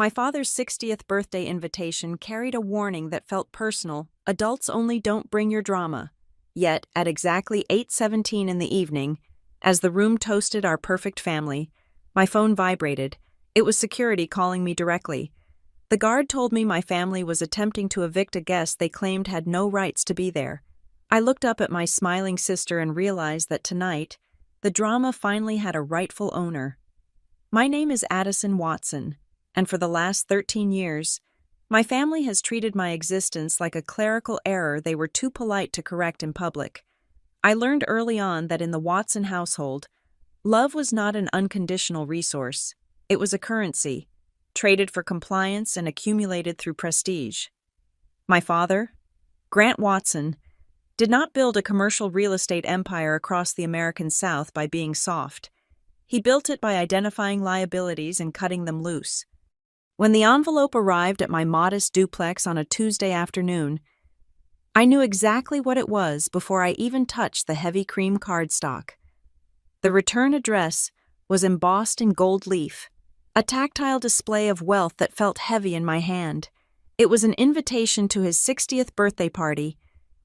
My father's 60th birthday invitation carried a warning that felt personal: adults only, don't bring your drama. Yet, at exactly 8:17 in the evening, as the room toasted our perfect family, my phone vibrated. It was security calling me directly. The guard told me my family was attempting to evict a guest they claimed had no rights to be there. I looked up at my smiling sister and realized that tonight, the drama finally had a rightful owner. My name is Addison Watson, and for the last 13 years, my family has treated my existence like a clerical error they were too polite to correct in public. I learned early on that in the Watson household, love was not an unconditional resource. It was a currency, traded for compliance and accumulated through prestige. My father, Grant Watson, did not build a commercial real estate empire across the American South by being soft. He built it by identifying liabilities and cutting them loose. When the envelope arrived at my modest duplex on a Tuesday afternoon, I knew exactly what it was before I even touched the heavy cream cardstock. The return address was embossed in gold leaf, a tactile display of wealth that felt heavy in my hand. It was an invitation to his 60th birthday party.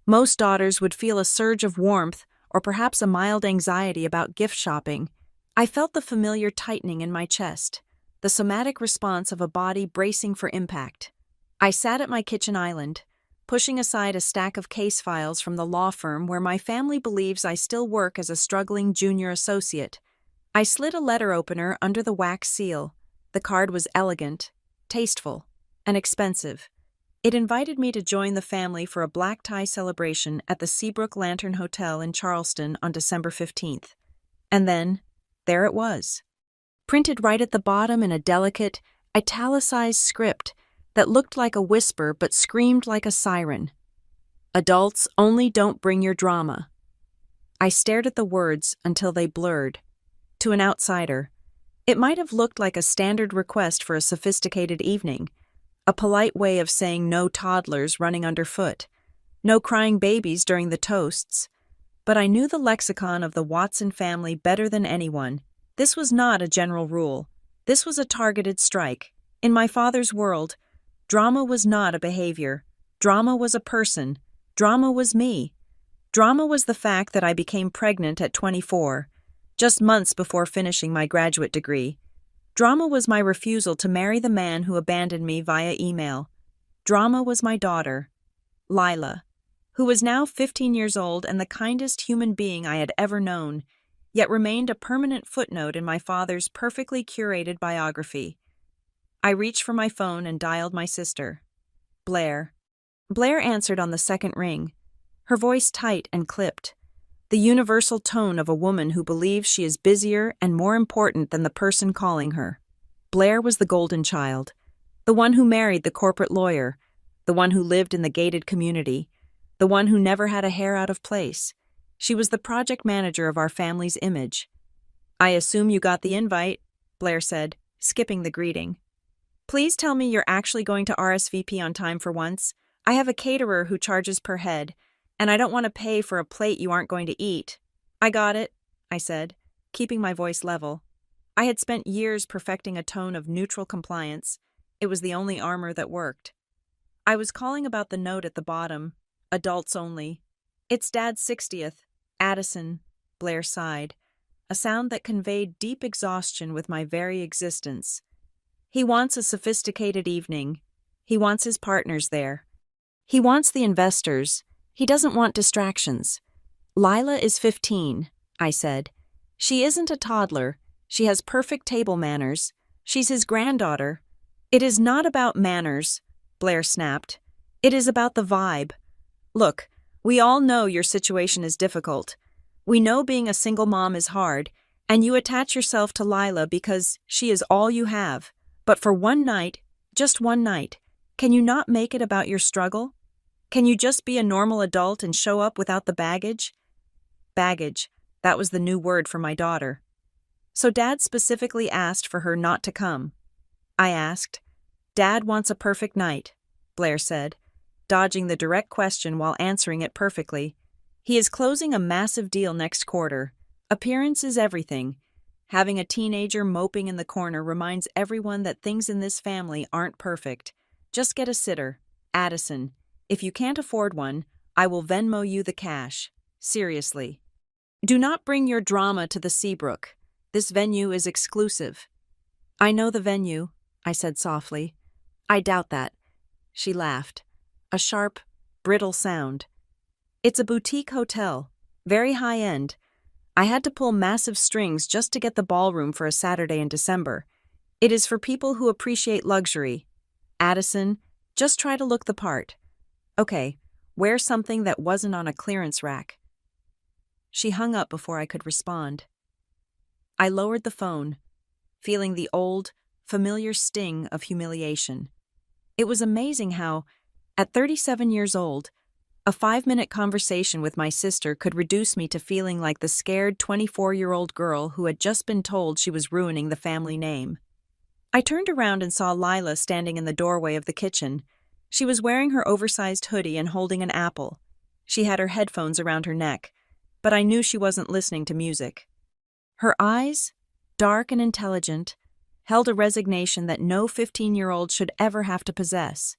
Most daughters would feel a surge of warmth or perhaps a mild anxiety about gift shopping. I felt the familiar tightening in my chest, the somatic response of a body bracing for impact. I sat at my kitchen island, pushing aside a stack of case files from the law firm where my family believes I still work as a struggling junior associate. I slid a letter opener under the wax seal. The card was elegant, tasteful, and expensive. It invited me to join the family for a black tie celebration at the Seabrook Lantern Hotel in Charleston on December 15th. And then, there it was, printed right at the bottom in a delicate, italicized script that looked like a whisper but screamed like a siren. Adults only, don't bring your drama. I stared at the words until they blurred. To an outsider, it might have looked like a standard request for a sophisticated evening, a polite way of saying no toddlers running underfoot, no crying babies during the toasts. But I knew the lexicon of the Watson family better than anyone. This was not a general rule. This was a targeted strike. In my father's world, drama was not a behavior. Drama was a person. Drama was me. Drama was the fact that I became pregnant at 24, just months before finishing my graduate degree. Drama was my refusal to marry the man who abandoned me via email. Drama was my daughter, Lila, who was now 15 years old and the kindest human being I had ever known, yet remained a permanent footnote in my father's perfectly curated biography. I reached for my phone and dialed my sister, Blair. Blair answered on the second ring, her voice tight and clipped, the universal tone of a woman who believes she is busier and more important than the person calling her. Blair was the golden child, the one who married the corporate lawyer, the one who lived in the gated community, the one who never had a hair out of place. She was the project manager of our family's image. "I assume you got the invite," Blair said, skipping the greeting. "Please tell me you're actually going to RSVP on time for once. I have a caterer who charges per head, and I don't want to pay for a plate you aren't going to eat." "I got it," I said, keeping my voice level. I had spent years perfecting a tone of neutral compliance. It was the only armor that worked. I was calling about the note at the bottom, adults only. "It's Dad's 60th, Addison," Blair sighed, a sound that conveyed deep exhaustion with my very existence. "He wants a sophisticated evening. He wants his partners there. He wants the investors. He doesn't want distractions." "Lila is 15, I said. "She isn't a toddler. She has perfect table manners. She's his granddaughter." "It is not about manners," Blair snapped. "It is about the vibe. Look, we all know your situation is difficult. We know being a single mom is hard, and you attach yourself to Lila because she is all you have. But for one night, just one night, can you not make it about your struggle? Can you just be a normal adult and show up without the baggage?" Baggage, that was the new word for my daughter. "So Dad specifically asked for her not to come?" I asked. "Dad wants a perfect night," Blair said, dodging the direct question while answering it perfectly. "He is closing a massive deal next quarter. Appearance is everything. Having a teenager moping in the corner reminds everyone that things in this family aren't perfect. Just get a sitter. Addison. If you can't afford one, I will Venmo you the cash. Seriously. Do not bring your drama to the Seabrook. This venue is exclusive. I know the venue, I said softly. I doubt that. She laughed. A sharp, brittle sound. It's a boutique hotel, very high-end. I had to pull massive strings just to get the ballroom for a Saturday in December. It is for people who appreciate luxury. Addison, just try to look the part. Okay, wear something that wasn't on a clearance rack. She hung up before I could respond. I lowered the phone, feeling the old, familiar sting of humiliation. It was amazing how, at 37 years old, a 5-minute conversation with my sister could reduce me to feeling like the scared 24-year-old girl who had just been told she was ruining the family name. I turned around and saw Lila standing in the doorway of the kitchen. She was wearing her oversized hoodie and holding an apple. She had her headphones around her neck, but I knew she wasn't listening to music. Her eyes, dark and intelligent, held a resignation that no 15-year-old should ever have to possess.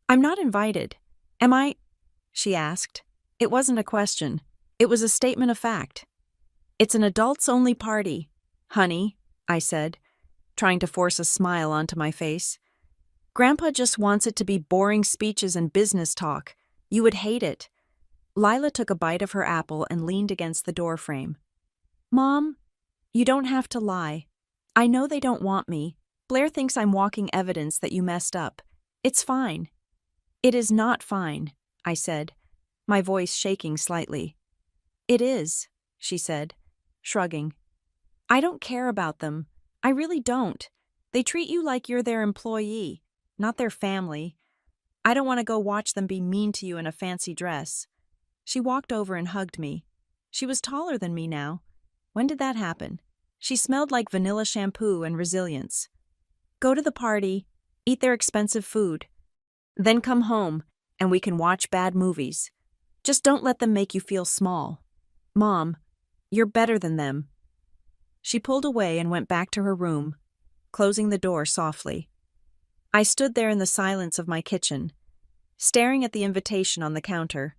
"I'm not invited. Am I?" she asked. It wasn't a question. It was a statement of fact. "It's an adults-only party, honey," I said, trying to force a smile onto my face. "Grandpa just wants it to be boring speeches and business talk. You would hate it." Lila took a bite of her apple and leaned against the doorframe. "Mom, you don't have to lie. I know they don't want me. Blair thinks I'm walking evidence that you messed up. It's fine." "It is not fine," I said, my voice shaking slightly. "It is," she said, shrugging. "I don't care about them. I really don't. They treat you like you're their employee, not their family. I don't want to go watch them be mean to you in a fancy dress." She walked over and hugged me. She was taller than me now. When did that happen? She smelled like vanilla shampoo and resilience. "Go to the party, eat their expensive food. Then come home, and we can watch bad movies. Just don't let them make you feel small. Mom, you're better than them." She pulled away and went back to her room, closing the door softly. I stood there in the silence of my kitchen, staring at the invitation on the counter.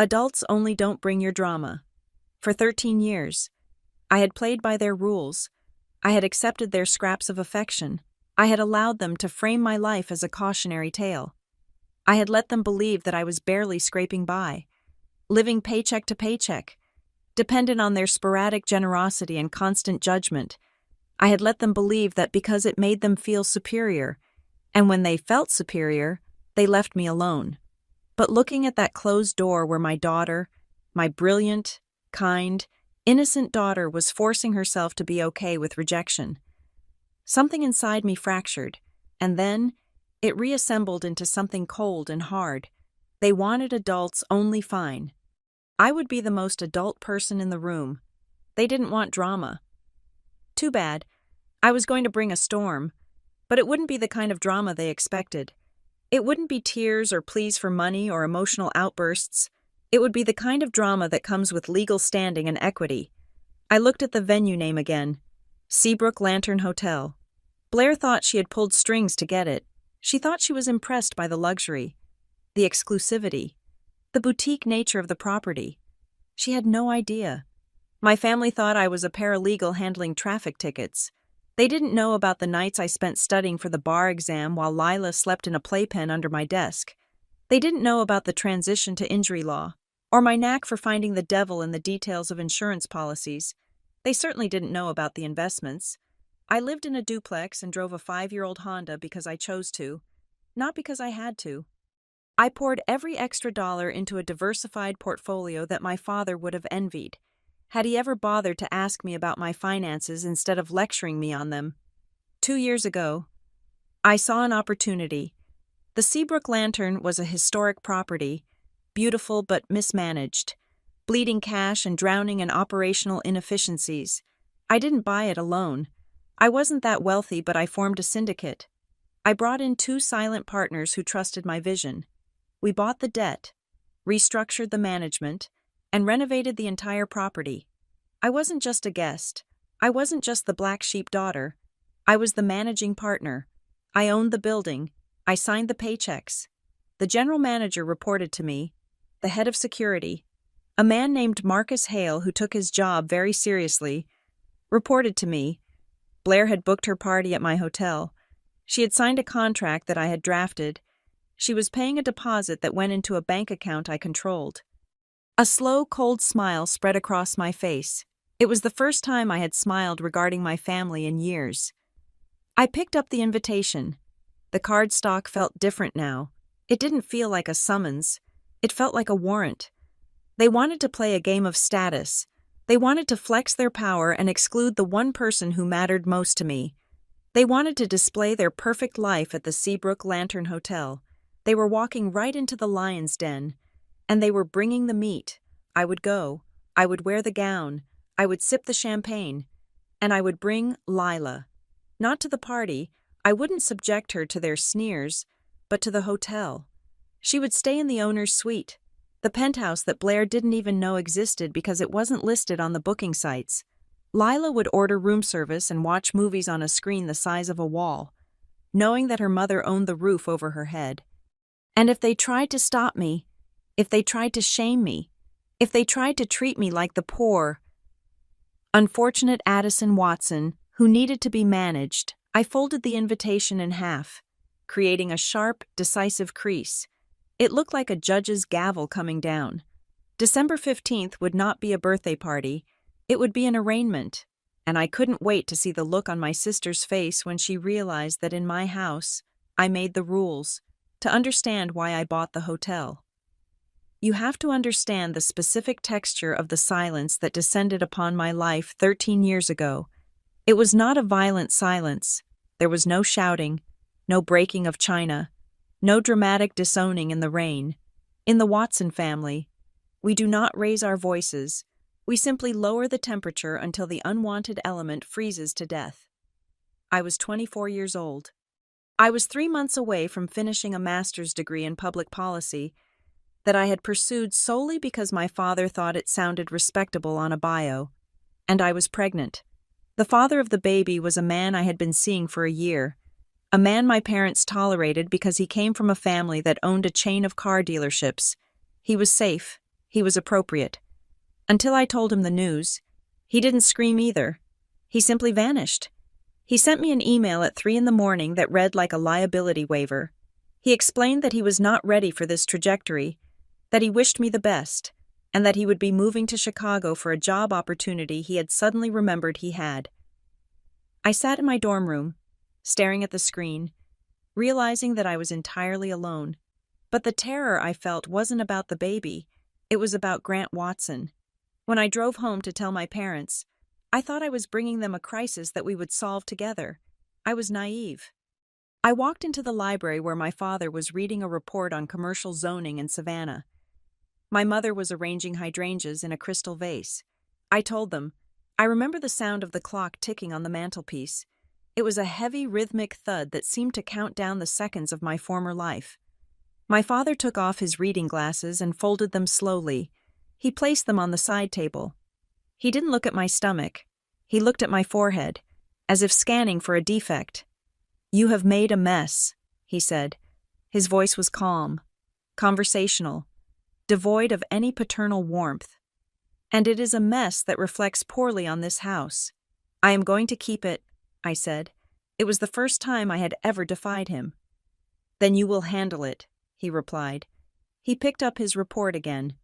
Adults only don't bring your drama. For 13 years, I had played by their rules. I had accepted their scraps of affection. I had allowed them to frame my life as a cautionary tale. I had let them believe that I was barely scraping by, living paycheck to paycheck, dependent on their sporadic generosity and constant judgment. I had let them believe that because it made them feel superior, and when they felt superior, they left me alone. But looking at that closed door where my daughter, my brilliant, kind, innocent daughter was forcing herself to be okay with rejection, something inside me fractured, and then it reassembled into something cold and hard. They wanted adults only fine. I would be the most adult person in the room. They didn't want drama. Too bad. I was going to bring a storm, but it wouldn't be the kind of drama they expected. It wouldn't be tears or pleas for money or emotional outbursts. It would be the kind of drama that comes with legal standing and equity. I looked at the venue name again. Seabrook Lantern Hotel. Blair thought she had pulled strings to get it. She thought she was impressed by the luxury, the exclusivity, the boutique nature of the property. She had no idea. My family thought I was a paralegal handling traffic tickets. They didn't know about the nights I spent studying for the bar exam while Lila slept in a playpen under my desk. They didn't know about the transition to injury law, or my knack for finding the devil in the details of insurance policies. They certainly didn't know about the investments. I lived in a duplex and drove a 5-year-old Honda because I chose to, not because I had to. I poured every extra dollar into a diversified portfolio that my father would have envied, had he ever bothered to ask me about my finances instead of lecturing me on them. 2 years ago, I saw an opportunity. The Seabrook Lantern was a historic property, beautiful but mismanaged, bleeding cash and drowning in operational inefficiencies. I didn't buy it alone. I wasn't that wealthy, but I formed a syndicate. I brought in 2 silent partners who trusted my vision. We bought the debt, restructured the management, and renovated the entire property. I wasn't just a guest. I wasn't just the black sheep daughter. I was the managing partner. I owned the building. I signed the paychecks. The general manager reported to me, the head of security, a man named Marcus Hale who took his job very seriously, reported to me. Blair had booked her party at my hotel. She had signed a contract that I had drafted. She was paying a deposit that went into a bank account I controlled. A slow, cold smile spread across my face. It was the first time I had smiled regarding my family in years. I picked up the invitation. The cardstock felt different now. It didn't feel like a summons. It felt like a warrant. They wanted to play a game of status. They wanted to flex their power and exclude the one person who mattered most to me. They wanted to display their perfect life at the Seabrook Lantern Hotel. They were walking right into the lion's den. And they were bringing the meat. I would go. I would wear the gown. I would sip the champagne. And I would bring Lila. Not to the party. I wouldn't subject her to their sneers, but to the hotel. She would stay in the owner's suite, the penthouse that Blair didn't even know existed because it wasn't listed on the booking sites. Lila would order room service and watch movies on a screen the size of a wall, knowing that her mother owned the roof over her head. And if they tried to stop me, if they tried to shame me, if they tried to treat me like the poor, unfortunate Addison Watson, who needed to be managed, I folded the invitation in half, creating a sharp, decisive crease. It looked like a judge's gavel coming down. December 15th would not be a birthday party. It would be an arraignment, and I couldn't wait to see the look on my sister's face when she realized that in my house, I made the rules, to understand why I bought the hotel. You have to understand the specific texture of the silence that descended upon my life 13 years ago. It was not a violent silence. There was no shouting, no breaking of china, no dramatic disowning in the rain. In the Watson family, we do not raise our voices. We simply lower the temperature until the unwanted element freezes to death. I was 24 years old. I was 3 months away from finishing a master's degree in public policy that I had pursued solely because my father thought it sounded respectable on a bio, and I was pregnant. The father of the baby was a man I had been seeing for a year, a man my parents tolerated because he came from a family that owned a chain of car dealerships. He was safe. He was appropriate. Until I told him the news, he didn't scream either. He simply vanished. He sent me an email at 3 a.m. that read like a liability waiver. He explained that he was not ready for this trajectory, that he wished me the best, and that he would be moving to Chicago for a job opportunity he had suddenly remembered he had. I sat in my dorm room, staring at the screen, realizing that I was entirely alone. But the terror I felt wasn't about the baby, it was about Grant Watson. When I drove home to tell my parents, I thought I was bringing them a crisis that we would solve together. I was naive. I walked into the library where my father was reading a report on commercial zoning in Savannah. My mother was arranging hydrangeas in a crystal vase. I told them, I remember the sound of the clock ticking on the mantelpiece. It was a heavy, rhythmic thud that seemed to count down the seconds of my former life. My father took off his reading glasses and folded them slowly. He placed them on the side table. He didn't look at my stomach. He looked at my forehead, as if scanning for a defect. "You have made a mess," he said. His voice was calm, conversational, devoid of any paternal warmth. "And it is a mess that reflects poorly on this house. I am going to keep it," I said. It was the first time I had ever defied him. "Then you will handle it," he replied. He picked up his report again.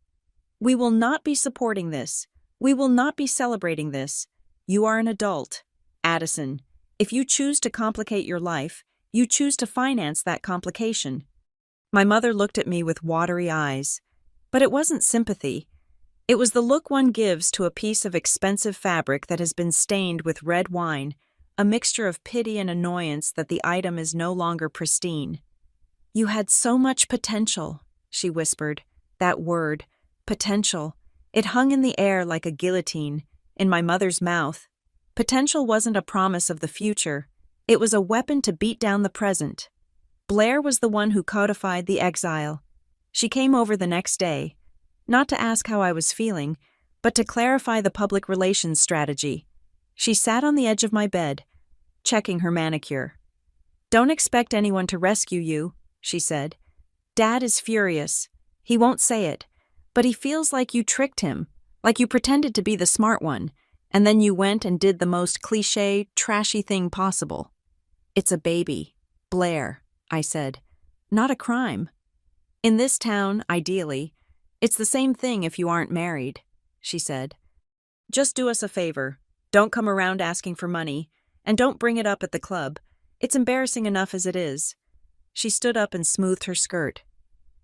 "We will not be supporting this. We will not be celebrating this. You are an adult, Addison. If you choose to complicate your life, you choose to finance that complication." My mother looked at me with watery eyes. But it wasn't sympathy. It was the look one gives to a piece of expensive fabric that has been stained with red wine, a mixture of pity and annoyance that the item is no longer pristine. "You had so much potential," she whispered. That word, potential. It hung in the air like a guillotine, in my mother's mouth. Potential wasn't a promise of the future. It was a weapon to beat down the present. Blair was the one who codified the exile. She came over the next day, not to ask how I was feeling, but to clarify the public relations strategy. She sat on the edge of my bed, checking her manicure. "Don't expect anyone to rescue you," she said. "Dad is furious. He won't say it, but he feels like you tricked him, like you pretended to be the smart one, and then you went and did the most cliché, trashy thing possible." "It's a baby, Blair," I said. "Not a crime. In this town, ideally, it's the same thing if you aren't married," she said. "Just do us a favor. Don't come around asking for money, and don't bring it up at the club. It's embarrassing enough as it is." She stood up and smoothed her skirt.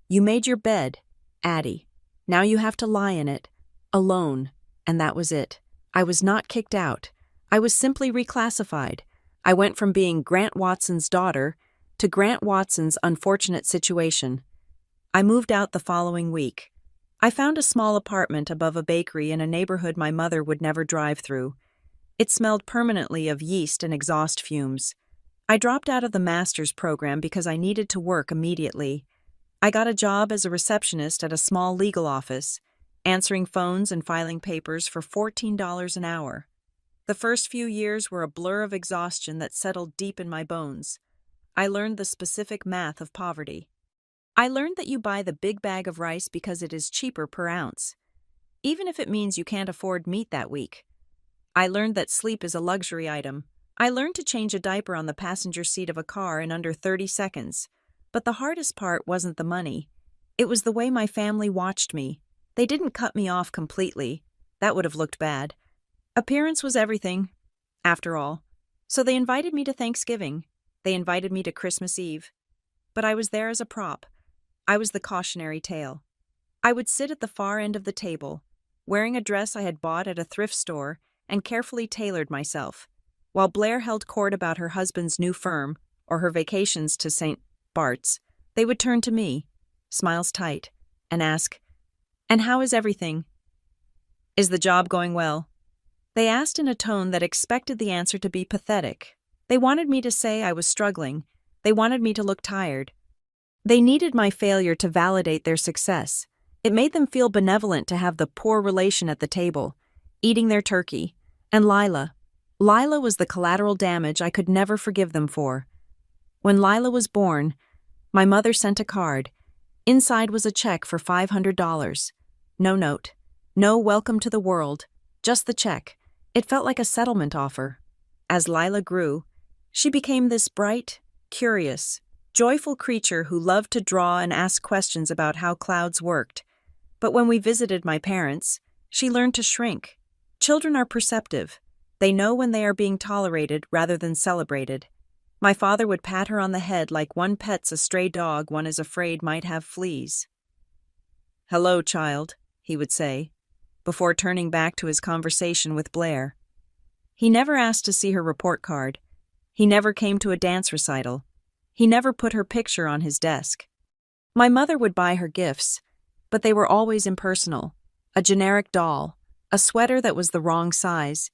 "You made your bed, Addie. Now you have to lie in it, alone," and that was it. I was not kicked out. I was simply reclassified. I went from being Grant Watson's daughter to Grant Watson's unfortunate situation. I moved out the following week. I found a small apartment above a bakery in a neighborhood my mother would never drive through. It smelled permanently of yeast and exhaust fumes. I dropped out of the master's program because I needed to work immediately. I got a job as a receptionist at a small legal office, answering phones and filing papers for $14 an hour. The first few years were a blur of exhaustion that settled deep in my bones. I learned the specific math of poverty. I learned that you buy the big bag of rice because it is cheaper per ounce, even if it means you can't afford meat that week. I learned that sleep is a luxury item. I learned to change a diaper on the passenger seat of a car in under 30 seconds. But the hardest part wasn't the money. It was the way my family watched me. They didn't cut me off completely. That would have looked bad. Appearance was everything, after all. So they invited me to Thanksgiving. They invited me to Christmas Eve. But I was there as a prop. I was the cautionary tale. I would sit at the far end of the table, wearing a dress I had bought at a thrift store and carefully tailored myself, while Blair held court about her husband's new firm or her vacations to St. Bart's. They would turn to me, smiles tight, and ask, "And how is everything? Is the job going well?" They asked in a tone that expected the answer to be pathetic. They wanted me to say I was struggling. They wanted me to look tired. They needed my failure to validate their success. It made them feel benevolent to have the poor relation at the table, eating their turkey. And Lila was the collateral damage I could never forgive them for. When Lila was born, my mother sent a card. Inside was a check for $500. No note. No welcome to the world. Just the check. It felt like a settlement offer. As Lila grew, she became this bright, curious, joyful creature who loved to draw and ask questions about how clouds worked. But when we visited my parents, she learned to shrink. Children are perceptive. They know when they are being tolerated rather than celebrated. My father would pat her on the head like one pets a stray dog one is afraid might have fleas. "Hello, child," he would say, before turning back to his conversation with Blair. He never asked to see her report card. He never came to a dance recital. He never put her picture on his desk. My mother would buy her gifts, but they were always impersonal. A generic doll, a sweater that was the wrong size,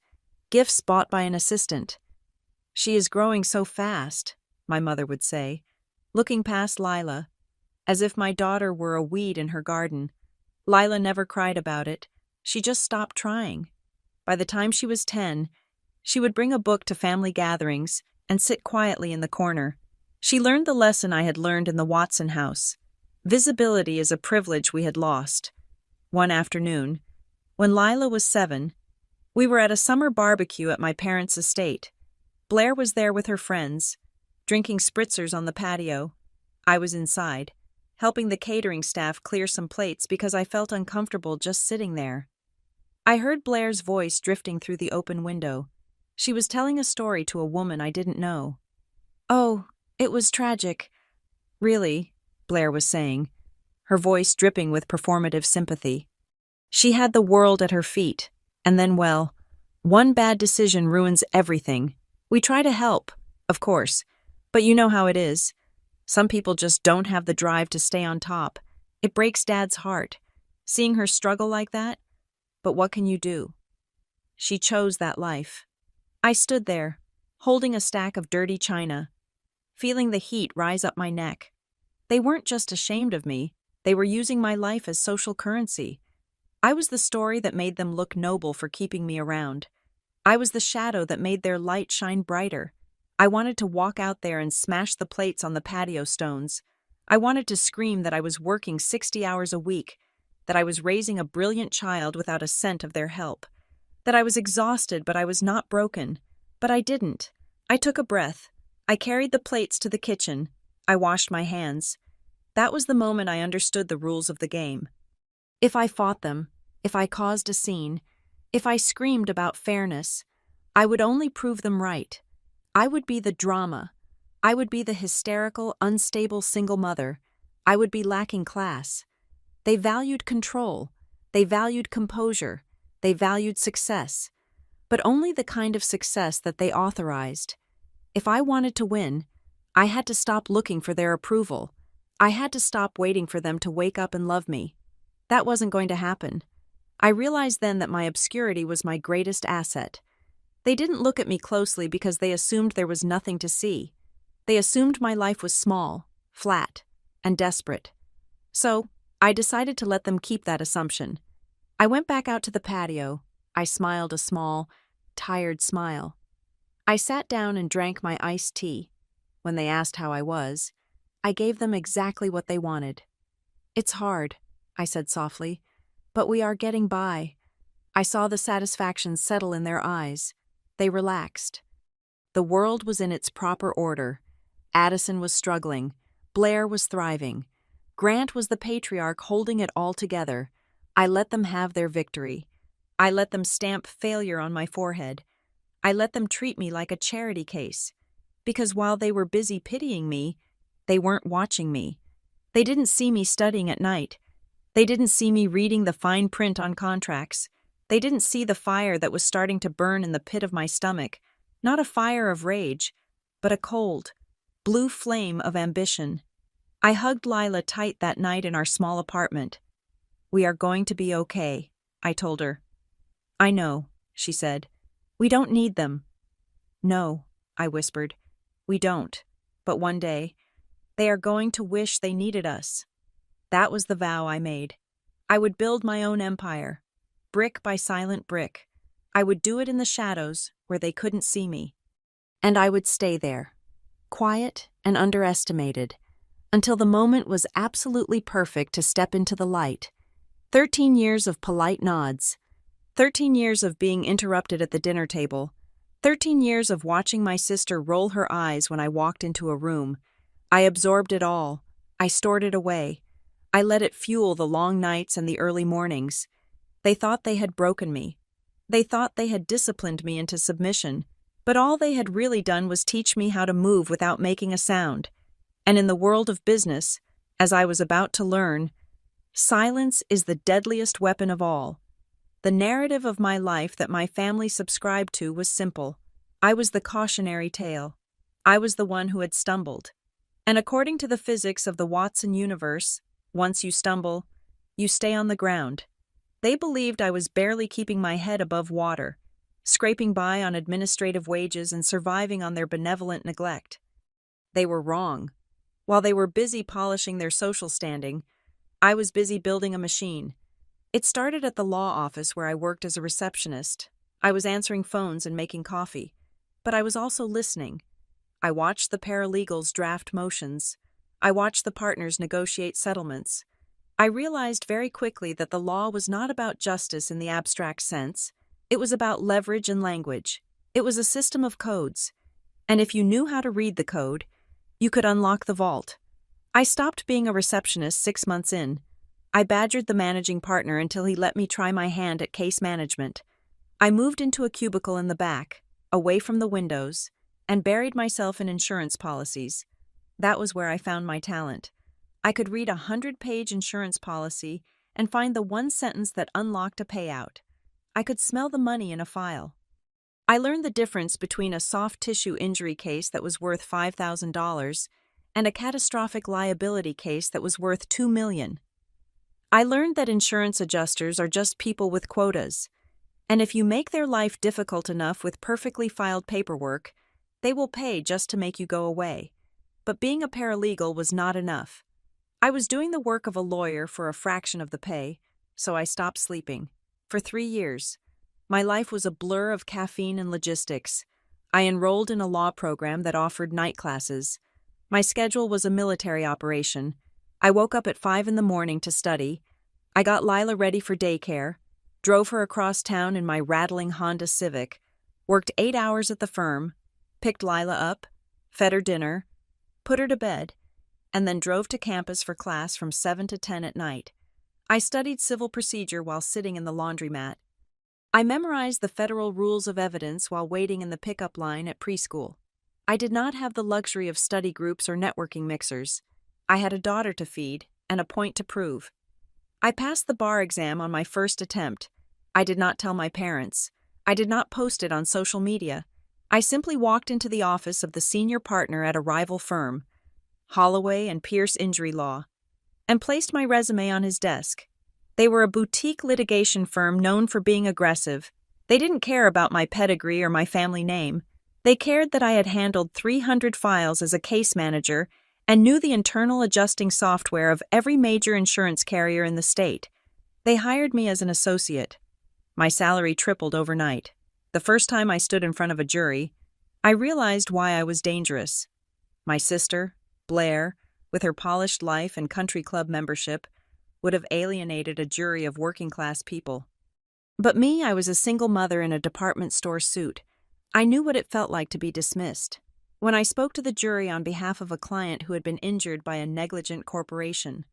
gifts bought by an assistant. "She is growing so fast," my mother would say, looking past Lila, as if my daughter were a weed in her garden. Lila never cried about it. She just stopped trying. By the time she was 10, she would bring a book to family gatherings and sit quietly in the corner. She learned the lesson I had learned in the Watson house. Visibility is a privilege we had lost. One afternoon, when Lila was 7, we were at a summer barbecue at my parents' estate. Blair was there with her friends, drinking spritzers on the patio. I was inside, helping the catering staff clear some plates because I felt uncomfortable just sitting there. I heard Blair's voice drifting through the open window. She was telling a story to a woman I didn't know. "Oh, it was tragic. Really," Blair was saying, her voice dripping with performative sympathy. "She had the world at her feet, and then, well, one bad decision ruins everything. We try to help, of course, but you know how it is. Some people just don't have the drive to stay on top. It breaks Dad's heart, seeing her struggle like that. But what can you do? She chose that life." I stood there, holding a stack of dirty china, feeling the heat rise up my neck. They weren't just ashamed of me, they were using my life as social currency. I was the story that made them look noble for keeping me around. I was the shadow that made their light shine brighter. I wanted to walk out there and smash the plates on the patio stones. I wanted to scream that I was working 60 hours a week, that I was raising a brilliant child without a cent of their help, that I was exhausted but I was not broken. But I didn't. I took a breath. I carried the plates to the kitchen. I washed my hands. That was the moment I understood the rules of the game. If I fought them, if I caused a scene, if I screamed about fairness, I would only prove them right. I would be the drama. I would be the hysterical, unstable single mother. I would be lacking class. They valued control. They valued composure. They valued success. But only the kind of success that they authorized. If I wanted to win, I had to stop looking for their approval. I had to stop waiting for them to wake up and love me. That wasn't going to happen. I realized then that my obscurity was my greatest asset. They didn't look at me closely because they assumed there was nothing to see. They assumed my life was small, flat, and desperate. So, I decided to let them keep that assumption. I went back out to the patio. I smiled a small, tired smile. I sat down and drank my iced tea. When they asked how I was, I gave them exactly what they wanted. "It's hard," I said softly, "but we are getting by." I saw the satisfaction settle in their eyes. They relaxed. The world was in its proper order. Addison was struggling. Blair was thriving. Grant was the patriarch holding it all together. I let them have their victory. I let them stamp failure on my forehead. I let them treat me like a charity case. Because while they were busy pitying me, they weren't watching me. They didn't see me studying at night. They didn't see me reading the fine print on contracts. They didn't see the fire that was starting to burn in the pit of my stomach. Not a fire of rage, but a cold, blue flame of ambition. I hugged Lila tight that night in our small apartment. "We are going to be okay," I told her. "I know," she said. "We don't need them." "No," I whispered. "We don't. But one day, they are going to wish they needed us." That was the vow I made. I would build my own empire, brick by silent brick. I would do it in the shadows where they couldn't see me. And I would stay there, quiet and underestimated, until the moment was absolutely perfect to step into the light. 13 years of polite nods. 13 years of being interrupted at the dinner table. 13 years of watching my sister roll her eyes when I walked into a room. I absorbed it all. I stored it away. I let it fuel the long nights and the early mornings. They thought they had broken me. They thought they had disciplined me into submission. But all they had really done was teach me how to move without making a sound. And in the world of business, as I was about to learn, silence is the deadliest weapon of all. The narrative of my life that my family subscribed to was simple. I was the cautionary tale. I was the one who had stumbled. And according to the physics of the Watson universe, once you stumble, you stay on the ground. They believed I was barely keeping my head above water, scraping by on administrative wages and surviving on their benevolent neglect. They were wrong. While they were busy polishing their social standing, I was busy building a machine. It started at the law office where I worked as a receptionist. I was answering phones and making coffee, but I was also listening. I watched the paralegals draft motions. I watched the partners negotiate settlements. I realized very quickly that the law was not about justice in the abstract sense. It was about leverage and language. It was a system of codes. And if you knew how to read the code, you could unlock the vault. I stopped being a receptionist 6 months in. I badgered the managing partner until he let me try my hand at case management. I moved into a cubicle in the back, away from the windows, and buried myself in insurance policies. That was where I found my talent. I could read a 100-page insurance policy and find the one sentence that unlocked a payout. I could smell the money in a file. I learned the difference between a soft tissue injury case that was worth $5,000 and a catastrophic liability case that was worth $2 million. I learned that insurance adjusters are just people with quotas, and if you make their life difficult enough with perfectly filed paperwork, they will pay just to make you go away. But being a paralegal was not enough. I was doing the work of a lawyer for a fraction of the pay, so I stopped sleeping. For 3 years. My life was a blur of caffeine and logistics. I enrolled in a law program that offered night classes. My schedule was a military operation. I woke up at 5 in the morning to study. I got Lila ready for daycare, drove her across town in my rattling Honda Civic, worked 8 hours at the firm, picked Lila up, fed her dinner, put her to bed, and then drove to campus for class from 7 to 10 at night. I studied civil procedure while sitting in the laundromat. I memorized the federal rules of evidence while waiting in the pickup line at preschool. I did not have the luxury of study groups or networking mixers. I had a daughter to feed and a point to prove. I passed the bar exam on my first attempt. I did not tell my parents. I did not post it on social media. I simply walked into the office of the senior partner at a rival firm, Holloway and Pierce Injury Law, and placed my resume on his desk. They were a boutique litigation firm known for being aggressive. They didn't care about my pedigree or my family name. They cared that I had handled 300 files as a case manager and knew the internal adjusting software of every major insurance carrier in the state. They hired me as an associate. My salary tripled overnight. The first time I stood in front of a jury, I realized why I was dangerous. My sister, Blair, with her polished life and country club membership, would have alienated a jury of working-class people. But me, I was a single mother in a department store suit. I knew what it felt like to be dismissed. When I spoke to the jury on behalf of a client who had been injured by a negligent corporation,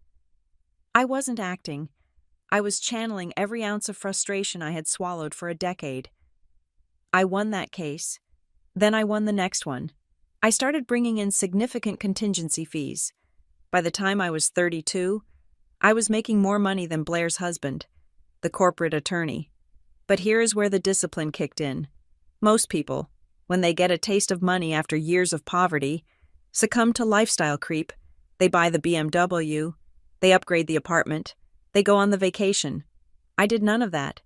I wasn't acting. I was channeling every ounce of frustration I had swallowed for a decade. I won that case. Then I won the next one. I started bringing in significant contingency fees. By the time I was 32, I was making more money than Blair's husband, the corporate attorney. But here is where the discipline kicked in. Most people, when they get a taste of money after years of poverty, succumb to lifestyle creep. They buy the BMW, they upgrade the apartment, they go on the vacation. I did none of that.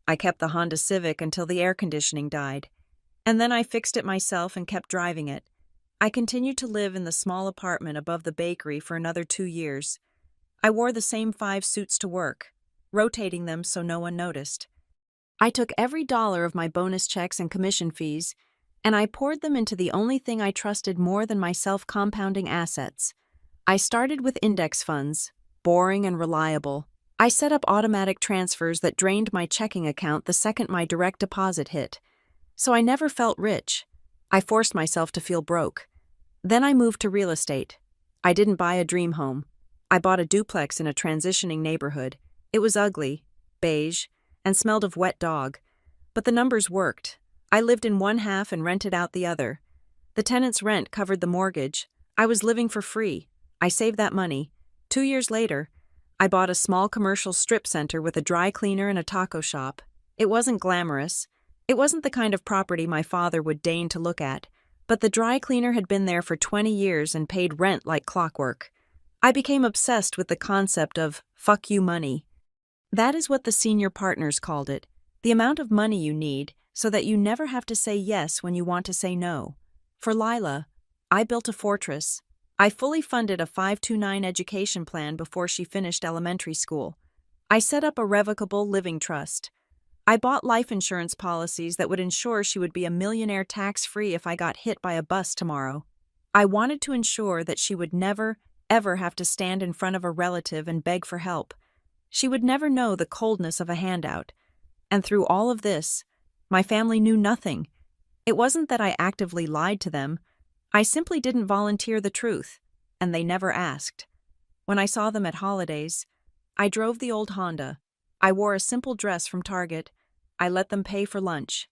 I kept the Honda Civic until the air conditioning died, and then I fixed it myself and kept driving it. I continued to live in the small apartment above the bakery for another 2 years. I wore the same 5 suits to work, rotating them so no one noticed. I took every dollar of my bonus checks and commission fees, and I poured them into the only thing I trusted more than my self-compounding assets. I started with index funds, boring and reliable. I set up automatic transfers that drained my checking account the second my direct deposit hit. So I never felt rich. I forced myself to feel broke. Then I moved to real estate. I didn't buy a dream home. I bought a duplex in a transitioning neighborhood. It was ugly, beige, and smelled of wet dog. But the numbers worked. I lived in one half and rented out the other. The tenant's rent covered the mortgage. I was living for free. I saved that money. 2 years later, I bought a small commercial strip center with a dry cleaner and a taco shop. It wasn't glamorous. It wasn't the kind of property my father would deign to look at. But the dry cleaner had been there for 20 years and paid rent like clockwork. I became obsessed with the concept of "fuck you money." That is what the senior partners called it, the amount of money you need so that you never have to say yes when you want to say no. For Lila, I built a fortress. I fully funded a 529 education plan before she finished elementary school. I set up a revocable living trust. I bought life insurance policies that would ensure she would be a millionaire tax-free if I got hit by a bus tomorrow. I wanted to ensure that she would never, ever have to stand in front of a relative and beg for help. She would never know the coldness of a handout. And through all of this, my family knew nothing. It wasn't that I actively lied to them. I simply didn't volunteer the truth, and they never asked. When I saw them at holidays, I drove the old Honda. I wore a simple dress from Target. I let them pay for lunch.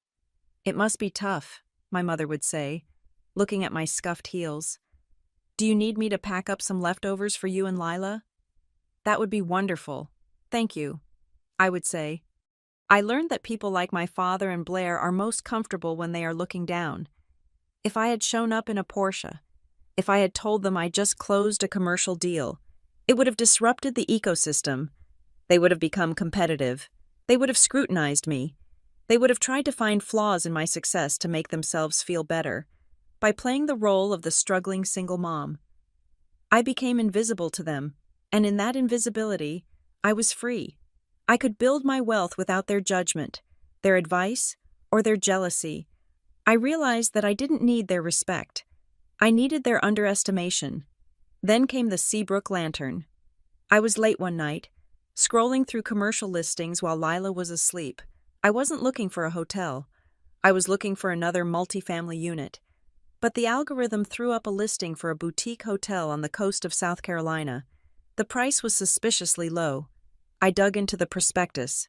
"It must be tough," my mother would say, looking at my scuffed heels. "Do you need me to pack up some leftovers for you and Lila?" "That would be wonderful. Thank you," I would say. I learned that people like my father and Blair are most comfortable when they are looking down. If I had shown up in a Porsche, if I had told them I just closed a commercial deal, it would have disrupted the ecosystem. They would have become competitive. They would have scrutinized me. They would have tried to find flaws in my success to make themselves feel better. By playing the role of the struggling single mom, I became invisible to them, and in that invisibility, I was free. I could build my wealth without their judgment. their advice, or their jealousy. I realized that I didn't need their respect. I needed their underestimation. Then came the Seabrook Lantern. I was late one night, scrolling through commercial listings while Lila was asleep. I wasn't looking for a hotel. I was looking for another multifamily unit. But the algorithm threw up a listing for a boutique hotel on the coast of South Carolina. The price was suspiciously low. I dug into the prospectus.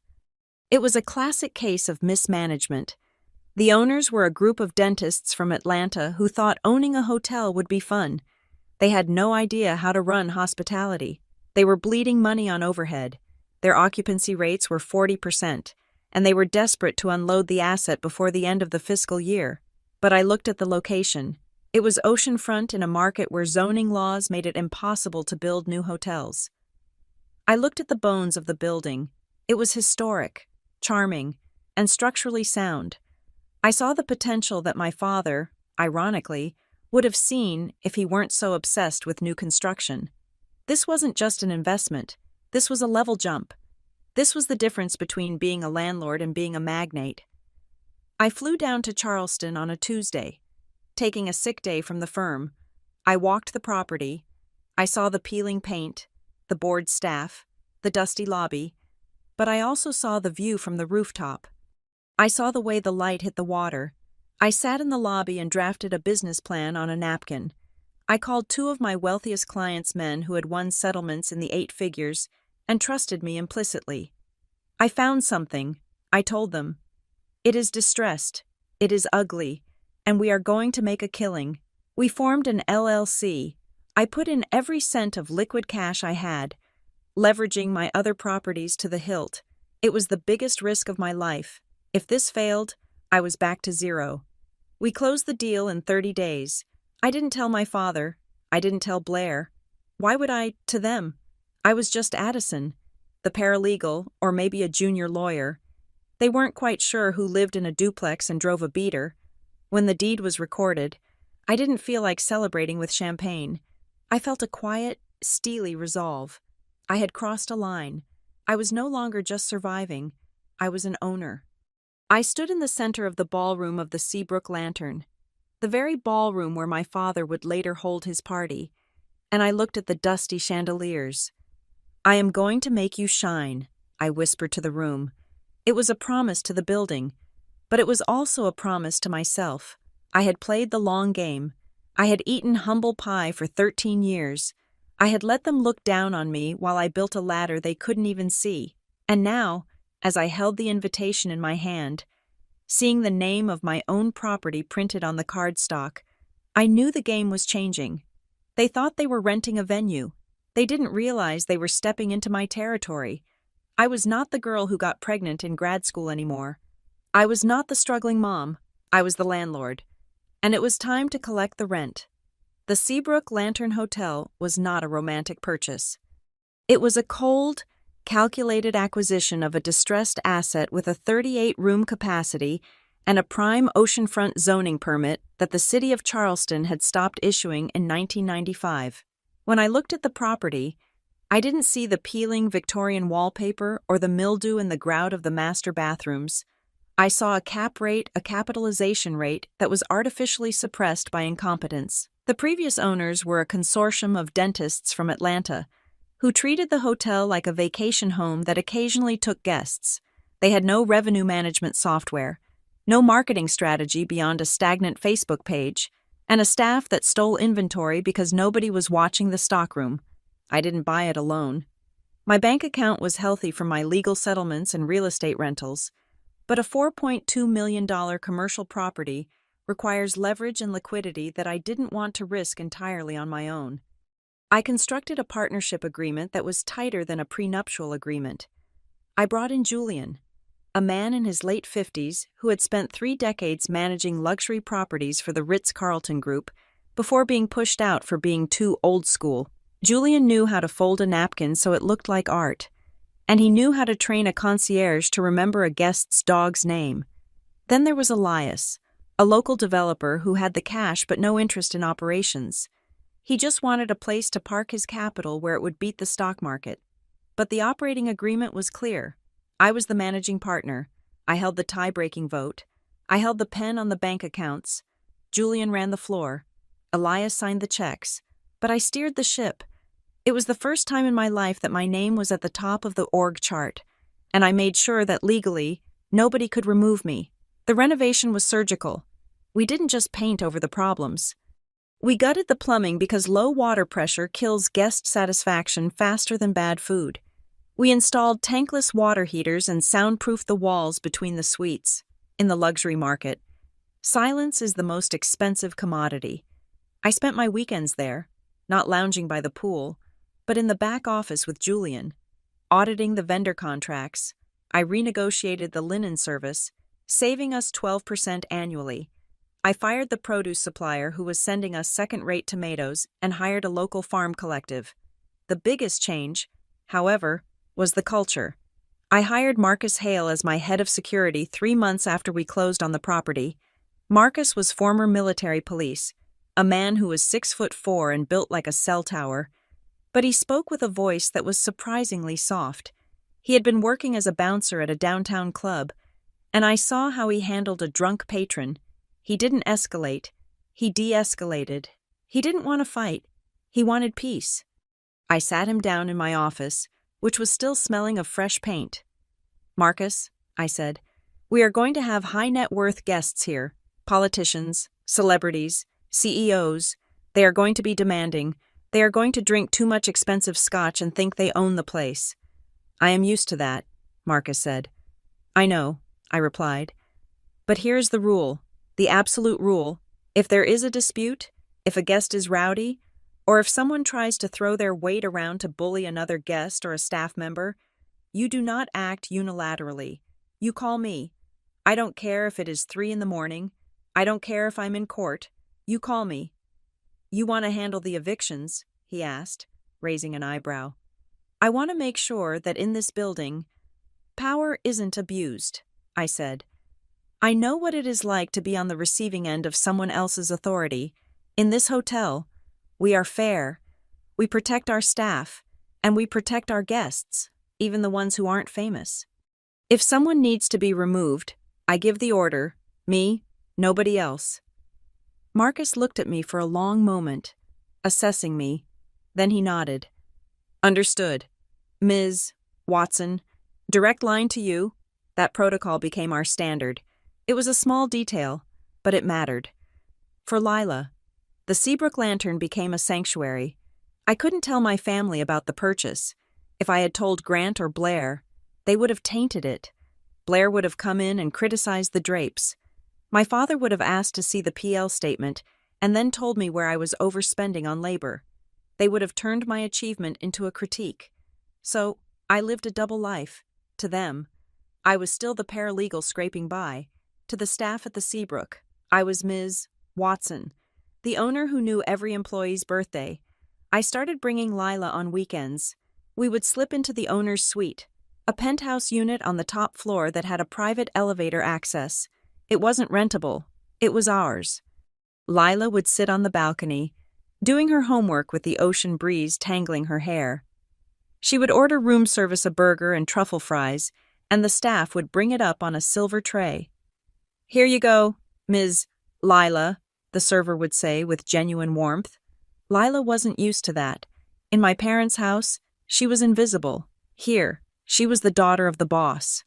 It was a classic case of mismanagement. The owners were a group of dentists from Atlanta who thought owning a hotel would be fun. They had no idea how to run hospitality. They were bleeding money on overhead. Their occupancy rates were 40%, and they were desperate to unload the asset before the end of the fiscal year. But I looked at the location. It was oceanfront in a market where zoning laws made it impossible to build new hotels. I looked at the bones of the building. It was historic, charming, and structurally sound. I saw the potential that my father, ironically, would have seen if he weren't so obsessed with new construction. This wasn't just an investment. This was a level jump. This was the difference between being a landlord and being a magnate. I flew down to Charleston on a Tuesday, taking a sick day from the firm. I walked the property. I saw the peeling paint, the bored staff, the dusty lobby, but I also saw the view from the rooftop. I saw the way the light hit the water. I sat in the lobby and drafted a business plan on a napkin. I called two of my wealthiest clients men who had won settlements in the 8 figures and trusted me implicitly. I found something, I told them. It is distressed, it is ugly, and we are going to make a killing. We formed an LLC. I put in every cent of liquid cash I had, leveraging my other properties to the hilt. It was the biggest risk of my life. If this failed, I was back to zero. We closed the deal in 30 days. I didn't tell my father. I didn't tell Blair. Why would I to them? I was just Addison, the paralegal, or maybe a junior lawyer. They weren't quite sure who lived in a duplex and drove a beater. When the deed was recorded, I didn't feel like celebrating with champagne. I felt a quiet, steely resolve. I had crossed a line. I was no longer just surviving. I was an owner. I stood in the center of the ballroom of the Seabrook Lantern, the very ballroom where my father would later hold his party, and I looked at the dusty chandeliers. I am going to make you shine, I whispered to the room. It was a promise to the building, but it was also a promise to myself. I had played the long game. I had eaten humble pie for 13 years. I had let them look down on me while I built a ladder they couldn't even see. And now, as I held the invitation in my hand, seeing the name of my own property printed on the cardstock, I knew the game was changing. They thought they were renting a venue. They didn't realize they were stepping into my territory. I was not the girl who got pregnant in grad school anymore. I was not the struggling mom. I was the landlord. And it was time to collect the rent. The Seabrook Lantern Hotel was not a romantic purchase. It was a cold, calculated acquisition of a distressed asset with a 38-room capacity and a prime oceanfront zoning permit that the city of Charleston had stopped issuing in 1995. When I looked at the property, I didn't see the peeling Victorian wallpaper or the mildew in the grout of the master bathrooms. I saw a cap rate, a capitalization rate that was artificially suppressed by incompetence. The previous owners were a consortium of dentists from Atlanta who treated the hotel like a vacation home that occasionally took guests. They had no revenue management software, no marketing strategy beyond a stagnant Facebook page, and a staff that stole inventory because nobody was watching the stockroom. I didn't buy it alone. My bank account was healthy from my legal settlements and real estate rentals, but a $4.2 million commercial property requires leverage and liquidity that I didn't want to risk entirely on my own. I constructed a partnership agreement that was tighter than a prenuptial agreement. I brought in Julian, a man in his late 50s who had spent 3 decades managing luxury properties for the Ritz-Carlton Group before being pushed out for being too old school. Julian knew how to fold a napkin so it looked like art, and he knew how to train a concierge to remember a guest's dog's name. Then there was Elias, a local developer who had the cash but no interest in operations. He just wanted a place to park his capital where it would beat the stock market. But the operating agreement was clear. I was the managing partner. I held the tie-breaking vote. I held the pen on the bank accounts. Julian ran the floor. Elias signed the checks. But I steered the ship. It was the first time in my life that my name was at the top of the org chart, and I made sure that legally, nobody could remove me. The renovation was surgical. We didn't just paint over the problems. We gutted the plumbing because low water pressure kills guest satisfaction faster than bad food. We installed tankless water heaters and soundproofed the walls between the suites. In the luxury market, silence is the most expensive commodity. I spent my weekends there, not lounging by the pool, but in the back office with Julian, auditing the vendor contracts. I renegotiated the linen service, saving us 12% annually. I fired the produce supplier who was sending us second-rate tomatoes and hired a local farm collective. The biggest change, however, was the culture. I hired Marcus Hale as my head of security 3 months after we closed on the property. Marcus was former military police, a man who was 6'4" and built like a cell tower, but he spoke with a voice that was surprisingly soft. He had been working as a bouncer at a downtown club, and I saw how he handled a drunk patron. He didn't escalate. He de-escalated. He didn't want to fight. He wanted peace. I sat him down in my office, which was still smelling of fresh paint. "Marcus," I said, "we are going to have high-net-worth guests here, politicians, celebrities, CEOs. They are going to be demanding. They are going to drink too much expensive scotch and think they own the place." "I am used to that," Marcus said. "I know," I replied. "But here's the rule, the absolute rule. If there is a dispute, if a guest is rowdy, or if someone tries to throw their weight around to bully another guest or a staff member, you do not act unilaterally. You call me. I don't care if it is 3 a.m. I don't care if I'm in court. You call me." "You want to handle the evictions?" he asked, raising an eyebrow. "I want to make sure that in this building, power isn't abused," I said. "I know what it is like to be on the receiving end of someone else's authority. In this hotel, we are fair. We protect our staff, and we protect our guests, even the ones who aren't famous. If someone needs to be removed, I give the order. Me, nobody else." Marcus looked at me for a long moment, assessing me. Then he nodded. "Understood. Ms. Watson, direct line to you." That protocol became our standard. It was a small detail, but it mattered. For Lila, the Seabrook Lantern became a sanctuary. I couldn't tell my family about the purchase. If I had told Grant or Blair, they would have tainted it. Blair would have come in and criticized the drapes. My father would have asked to see the PL statement and then told me where I was overspending on labor. They would have turned my achievement into a critique. So I lived a double life. To them, I was still the paralegal scraping by. To the staff at the Seabrook, I was Ms. Watson, the owner who knew every employee's birthday. I started bringing Lila on weekends. We would slip into the owner's suite, a penthouse unit on the top floor that had a private elevator access. It wasn't rentable. It was ours. Lila would sit on the balcony, doing her homework with the ocean breeze tangling her hair. She would order room service a burger and truffle fries, and the staff would bring it up on a silver tray. "Here you go, Ms. Lila," the server would say with genuine warmth. Lila wasn't used to that. In my parents' house, she was invisible. Here, she was the daughter of the boss.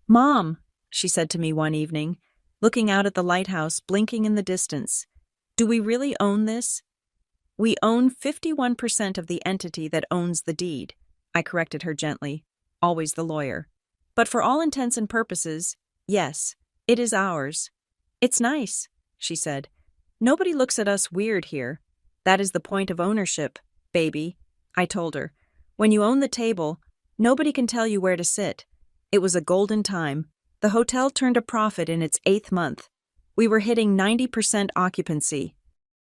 "Mom," she said to me one evening, looking out at the lighthouse blinking in the distance, "do we really own this?" "We own 51% of the entity that owns the deed," I corrected her gently, always the lawyer. "But for all intents and purposes, yes, it is ours." "It's nice," she said. "Nobody looks at us weird here. That is the point of ownership, baby," I told her. "When you own the table, nobody can tell you where to sit." It was a golden time. The hotel turned a profit in its 8th month. We were hitting 90% occupancy.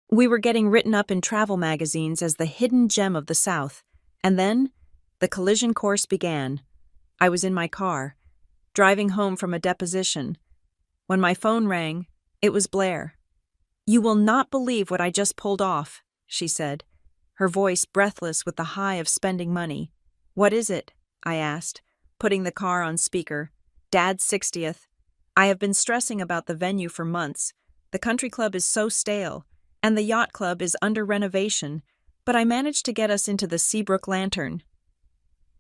We were getting written up in travel magazines as the hidden gem of the South. And then, the collision course began. I was in my car, driving home from a deposition. When my phone rang, it was Blair. "You will not believe what I just pulled off," she said, her voice breathless with the high of spending money. "What is it?" I asked, putting the car on speaker. Dad's 60th. I have been stressing about the venue for months. The country club is so stale, and the yacht club is under renovation, but I managed to get us into the Seabrook Lantern.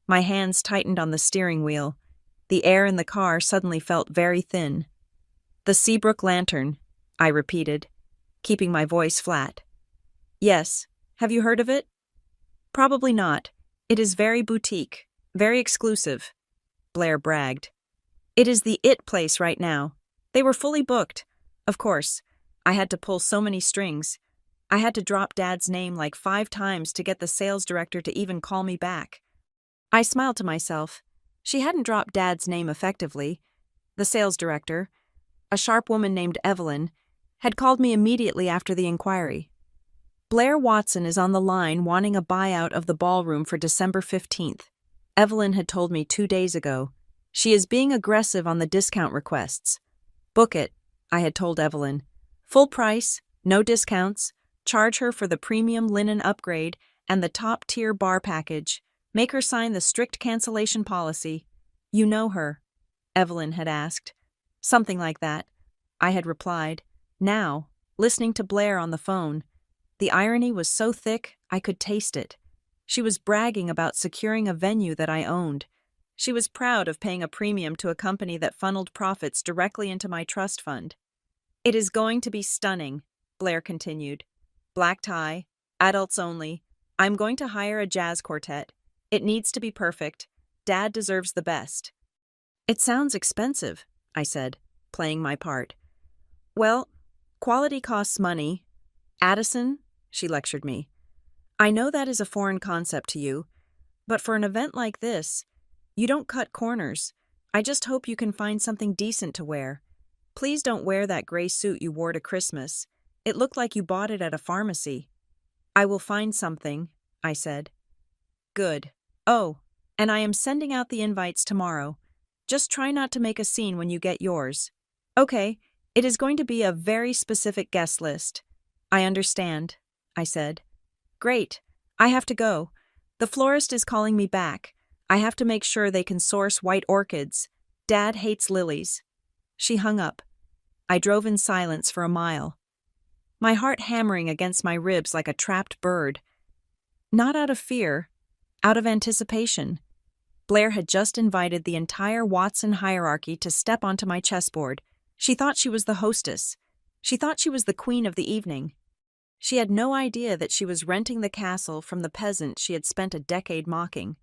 My hands tightened on the steering wheel. The air in the car suddenly felt very thin. The Seabrook Lantern, I repeated, keeping my voice flat. Yes, have you heard of it? Probably not. It is very boutique, very exclusive, Blair bragged. It is the it place right now. They were fully booked. Of course, I had to pull so many strings. I had to drop Dad's name like 5 times to get the sales director to even call me back. I smiled to myself. She hadn't dropped Dad's name effectively. The sales director, a sharp woman named Evelyn, had called me immediately after the inquiry. Blair Watson is on the line wanting a buyout of the ballroom for December 15th. Evelyn had told me 2 days ago. She is being aggressive on the discount requests. Book it, I had told Evelyn. Full price, no discounts, charge her for the premium linen upgrade and the top-tier bar package. Make her sign the strict cancellation policy. You know her, Evelyn had asked. Something like that, I had replied. Now, listening to Blair on the phone, the irony was so thick I could taste it. She was bragging about securing a venue that I owned. She was proud of paying a premium to a company that funneled profits directly into my trust fund. It is going to be stunning, Blair continued. Black tie, adults only. I'm going to hire a jazz quartet. It needs to be perfect. Dad deserves the best. It sounds expensive, I said, playing my part. Well, quality costs money. Addison, she lectured me. I know that is a foreign concept to you, but for an event like this, you don't cut corners. I just hope you can find something decent to wear. Please don't wear that gray suit you wore to Christmas. It looked like you bought it at a pharmacy. I will find something, I said. Good. Oh, and I am sending out the invites tomorrow. Just try not to make a scene when you get yours. Okay, it is going to be a very specific guest list. I understand, I said. Great. I have to go. The florist is calling me back. I have to make sure they can source white orchids. Dad hates lilies. She hung up. I drove in silence for a mile, my heart hammering against my ribs like a trapped bird. Not out of fear, out of anticipation. Blair had just invited the entire Watson hierarchy to step onto my chessboard. She thought she was the hostess. She thought she was the queen of the evening. She had no idea that she was renting the castle from the peasant she had spent a decade mocking.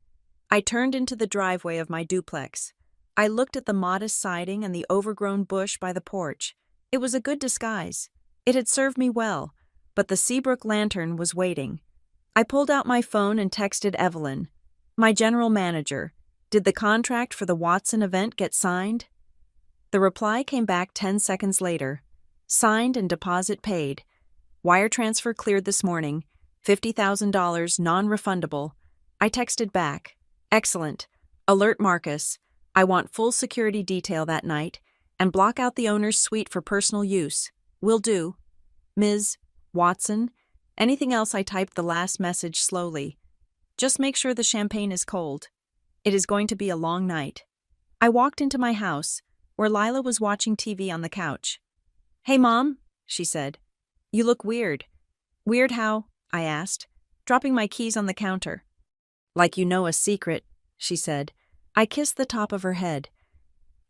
I turned into the driveway of my duplex. I looked at the modest siding and the overgrown bush by the porch. It was a good disguise. It had served me well, but the Seabrook Lantern was waiting. I pulled out my phone and texted Evelyn, my general manager. Did the contract for the Watson event get signed? The reply came back 10 seconds later. Signed and deposit paid. Wire transfer cleared this morning. $50,000 non-refundable. I texted back. Excellent. Alert Marcus. I want full security detail that night, and block out the owner's suite for personal use. Will do. Ms. Watson. Anything else? I typed the last message slowly. Just make sure the champagne is cold. It is going to be a long night. I walked into my house, where Lila was watching TV on the couch. Hey, Mom, she said. You look weird. Weird how? I asked, dropping my keys on the counter. Like you know a secret, she said. I kissed the top of her head.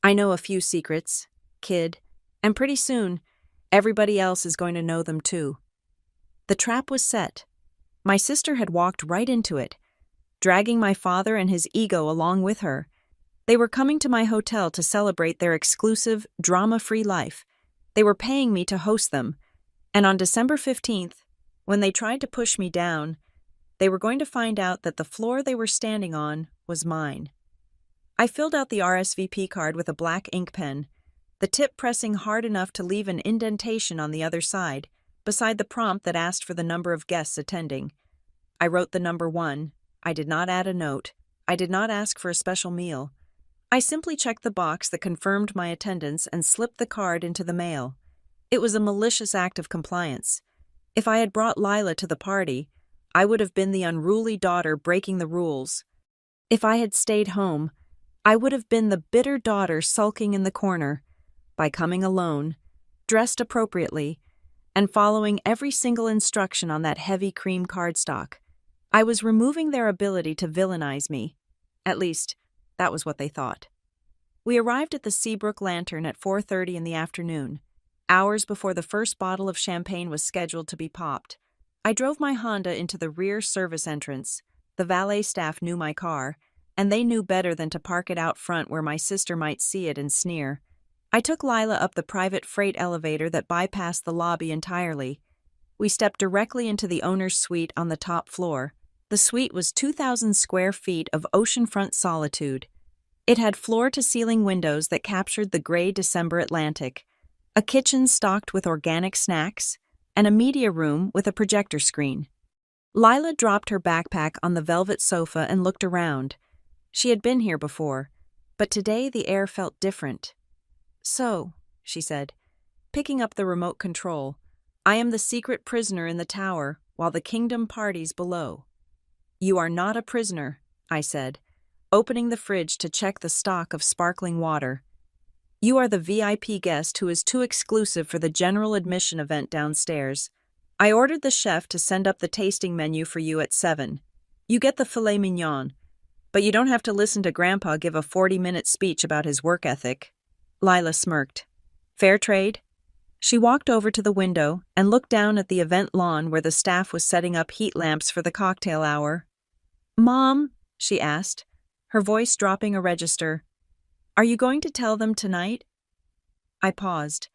I know a few secrets, kid, and pretty soon, everybody else is going to know them too. The trap was set. My sister had walked right into it, dragging my father and his ego along with her. They were coming to my hotel to celebrate their exclusive, drama-free life. They were paying me to host them, and on December 15th, when they tried to push me down, they were going to find out that the floor they were standing on was mine. I filled out the RSVP card with a black ink pen, the tip pressing hard enough to leave an indentation on the other side, beside the prompt that asked for the number of guests attending. I wrote the number 1. I did not add a note. I did not ask for a special meal. I simply checked the box that confirmed my attendance and slipped the card into the mail. It was a malicious act of compliance. If I had brought Lila to the party, I would have been the unruly daughter breaking the rules. If I had stayed home, I would have been the bitter daughter sulking in the corner. By coming alone, dressed appropriately, and following every single instruction on that heavy cream cardstock, I was removing their ability to villainize me. At least, that was what they thought. We arrived at the Seabrook Lantern at 4:30 in the afternoon, hours before the first bottle of champagne was scheduled to be popped. I drove my Honda into the rear service entrance. The valet staff knew my car, and they knew better than to park it out front where my sister might see it and sneer. I took Lila up the private freight elevator that bypassed the lobby entirely. We stepped directly into the owner's suite on the top floor. The suite was 2,000 square feet of oceanfront solitude. It had floor-to-ceiling windows that captured the gray December Atlantic, a kitchen stocked with organic snacks, and a media room with a projector screen. Lila dropped her backpack on the velvet sofa and looked around. She had been here before, but today the air felt different. "So," she said, picking up the remote control, "I am the secret prisoner in the tower, while the kingdom parties below." "You are not a prisoner," I said, opening the fridge to check the stock of sparkling water. "You are the VIP guest who is too exclusive for the general admission event downstairs. I ordered the chef to send up the tasting menu for you at 7. You get the filet mignon, but you don't have to listen to Grandpa give a 40-minute speech about his work ethic." Lila smirked. "Fair trade?" She walked over to the window and looked down at the event lawn where the staff was setting up heat lamps for the cocktail hour. "Mom," she asked, her voice dropping a register, "are you going to tell them tonight?" I paused,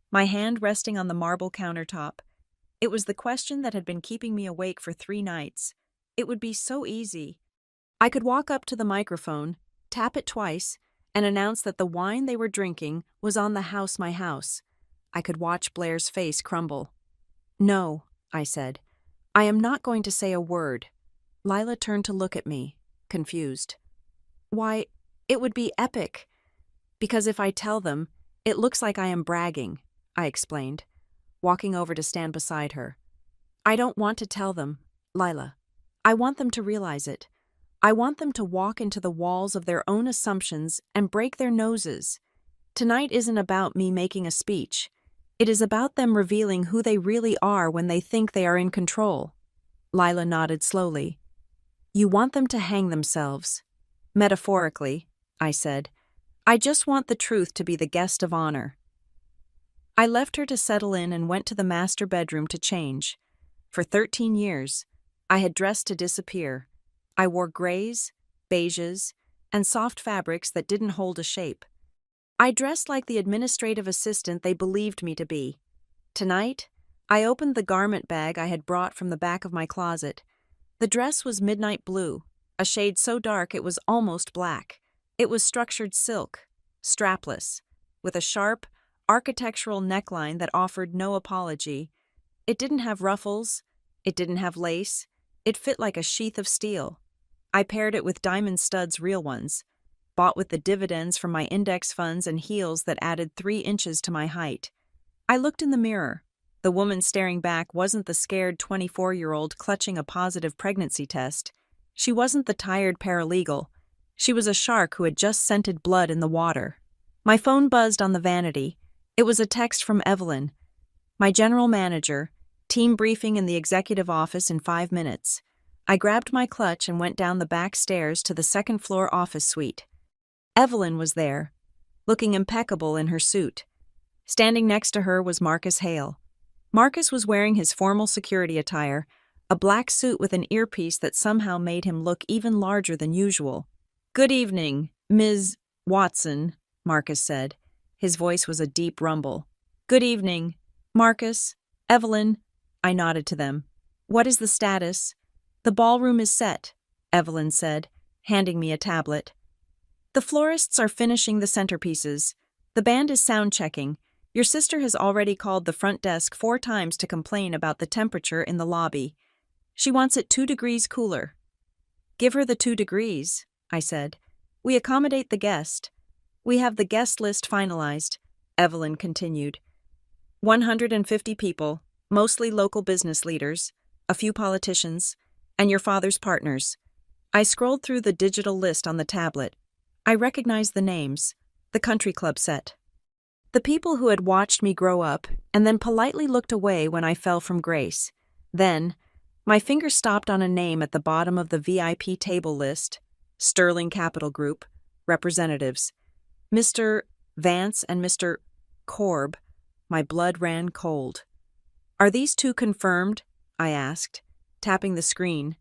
my hand resting on the marble countertop. It was the question that had been keeping me awake for 3 nights. It would be so easy. I could walk up to the microphone, tap it twice, and announce that the wine they were drinking was on the house my house. I could watch Blair's face crumble. "No," I said. "I am not going to say a word." Lila turned to look at me, confused. "Why, it would be epic. Because if I tell them, it looks like I am bragging," I explained, walking over to stand beside her. "I don't want to tell them, Lila. I want them to realize it. I want them to walk into the walls of their own assumptions and break their noses. Tonight isn't about me making a speech. It is about them revealing who they really are when they think they are in control." Lila nodded slowly. "You want them to hang themselves." "Metaphorically," I said. "I just want the truth to be the guest of honor." I left her to settle in and went to the master bedroom to change. For 13 years, I had dressed to disappear. I wore grays, beiges, and soft fabrics that didn't hold a shape. I dressed like the administrative assistant they believed me to be. Tonight, I opened the garment bag I had brought from the back of my closet. The dress was midnight blue, a shade so dark it was almost black. It was structured silk, strapless, with a sharp, architectural neckline that offered no apology. It didn't have ruffles. It didn't have lace. It fit like a sheath of steel. I paired it with diamond studs, real ones, bought with the dividends from my index funds, and heels that added 3 inches to my height. I looked in the mirror. The woman staring back wasn't the scared 24-year-old clutching a positive pregnancy test. She wasn't the tired paralegal. She was a shark who had just scented blood in the water. My phone buzzed on the vanity. It was a text from Evelyn, my general manager, team briefing in the executive office in 5 minutes. I grabbed my clutch and went down the back stairs to the second-floor office suite. Evelyn was there, looking impeccable in her suit. Standing next to her was Marcus Hale. Marcus was wearing his formal security attire, a black suit with an earpiece that somehow made him look even larger than usual. "Good evening, Ms. Watson," Marcus said. His voice was a deep rumble. "Good evening, Marcus, Evelyn." I nodded to them. "What is the status?" "The ballroom is set," Evelyn said, handing me a tablet. "The florists are finishing the centerpieces. The band is sound checking. Your sister has already called the front desk 4 times to complain about the temperature in the lobby. She wants it 2 degrees cooler." "Give her the 2 degrees," I said. "We accommodate the guest." "We have the guest list finalized," Evelyn continued. 150 people, mostly local business leaders, a few politicians, and your father's partners." I scrolled through the digital list on the tablet. I recognized the names, the country club set. The people who had watched me grow up and then politely looked away when I fell from grace. Then, my finger stopped on a name at the bottom of the VIP table list. Sterling Capital Group, representatives. Mr. Vance and Mr. Korb. My blood ran cold. Are these two confirmed? I asked, tapping the screen.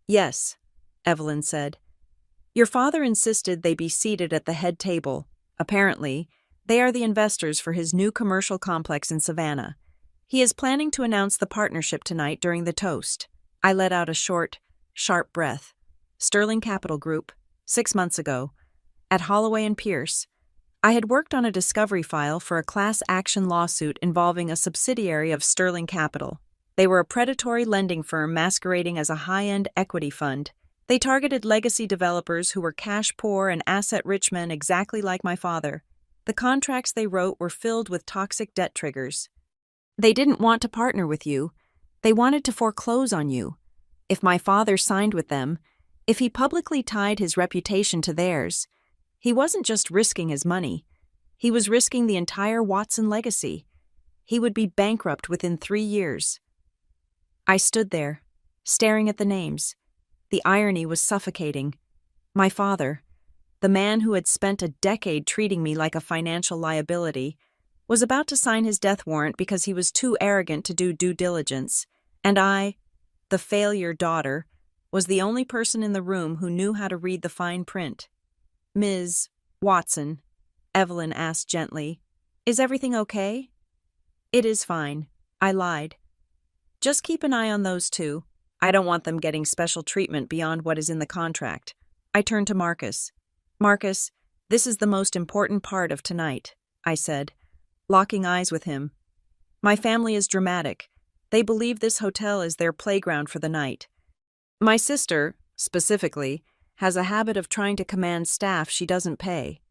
Yes, Evelyn said. Your father insisted they be seated at the head table. Apparently, they are the investors for his new commercial complex in Savannah. He is planning to announce the partnership tonight during the toast. I let out a short, sharp breath. Sterling Capital Group, 6 months ago, at Holloway and Pierce. I had worked on a discovery file for a class action lawsuit involving a subsidiary of Sterling Capital. They were a predatory lending firm masquerading as a high-end equity fund. They targeted legacy developers who were cash-poor and asset-rich men exactly like my father. The contracts they wrote were filled with toxic debt triggers. They didn't want to partner with you. They wanted to foreclose on you. If my father signed with them, if he publicly tied his reputation to theirs, he wasn't just risking his money. He was risking the entire Watson legacy. He would be bankrupt within 3 years. I stood there, staring at the names. The irony was suffocating. My father, the man who had spent a decade treating me like a financial liability, was about to sign his death warrant because he was too arrogant to do due diligence, and I, the failure daughter, was the only person in the room who knew how to read the fine print. Ms. Watson, Evelyn asked gently, is everything okay? It is fine, I lied. Just keep an eye on those two. I don't want them getting special treatment beyond what is in the contract. I turned to Marcus. Marcus, this is the most important part of tonight, I said, locking eyes with him. My family is dramatic. They believe this hotel is their playground for the night. My sister, specifically, has a habit of trying to command staff she doesn't pay.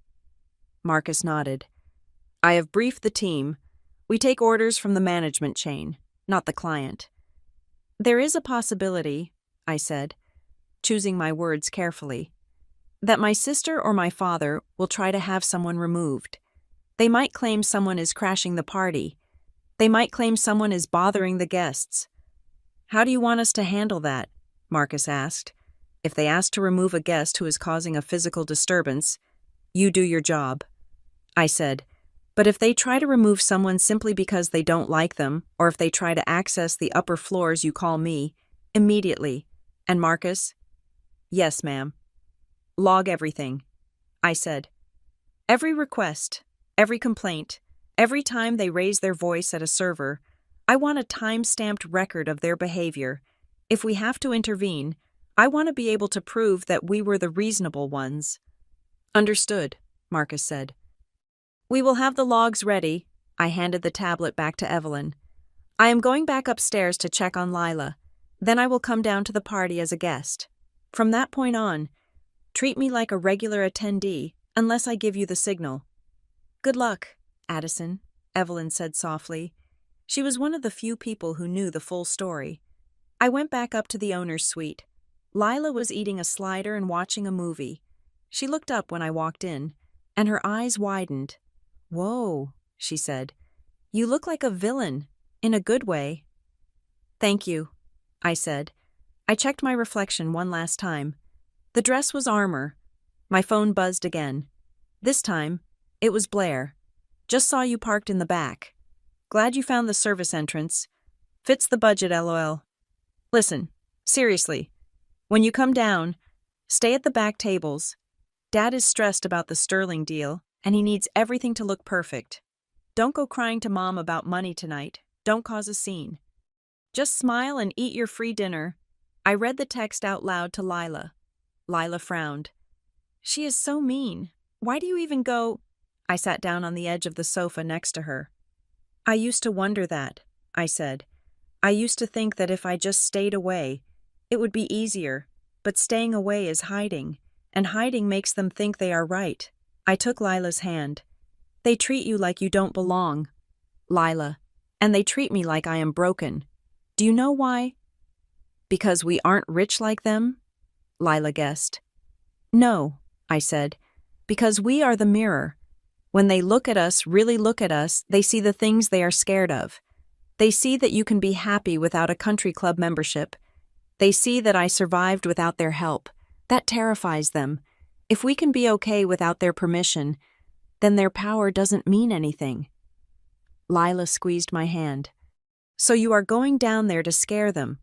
Marcus nodded. I have briefed the team. We take orders from the management chain, not the client. There is a possibility, I said, choosing my words carefully, that my sister or my father will try to have someone removed. They might claim someone is crashing the party. They might claim someone is bothering the guests. How do you want us to handle that? Marcus asked. If they ask to remove a guest who is causing a physical disturbance, you do your job. I said, but if they try to remove someone simply because they don't like them, or if they try to access the upper floors you call me, immediately. And Marcus? Yes, ma'am. Log everything. I said. Every request, every complaint, every time they raise their voice at a server, I want a time-stamped record of their behavior. If we have to intervene, I want to be able to prove that we were the reasonable ones. Understood, Marcus said. We will have the logs ready. I handed the tablet back to Evelyn. I am going back upstairs to check on Lila. Then I will come down to the party as a guest. From that point on, treat me like a regular attendee, unless I give you the signal. Good luck, Addison, Evelyn said softly. She was one of the few people who knew the full story. I went back up to the owner's suite. Lila was eating a slider and watching a movie. She looked up when I walked in, and her eyes widened. Whoa, she said. You look like a villain, in a good way. Thank you, I said. I checked my reflection one last time. The dress was armor. My phone buzzed again. This time, it was Blair. Just saw you parked in the back. Glad you found the service entrance. Fits the budget, LOL. Listen, seriously, when you come down, stay at the back tables. Dad is stressed about the Sterling deal, and he needs everything to look perfect. Don't go crying to Mom about money tonight. Don't cause a scene. Just smile and eat your free dinner. I read the text out loud to Lila. Lila frowned. She is so mean. Why do you even go? I sat down on the edge of the sofa next to her. I used to wonder that, I said. I used to think that if I just stayed away, it would be easier, but staying away is hiding, and hiding makes them think they are right. I took Lila's hand. They treat you like you don't belong, Lila, and they treat me like I am broken. Do you know why? Because we aren't rich like them? Lila guessed. No, I said. Because we are the mirror. When they look at us, really look at us, they see the things they are scared of. They see that you can be happy without a country club membership. They see that I survived without their help. That terrifies them. If we can be okay without their permission, then their power doesn't mean anything. Lila squeezed my hand. So you are going down there to scare them.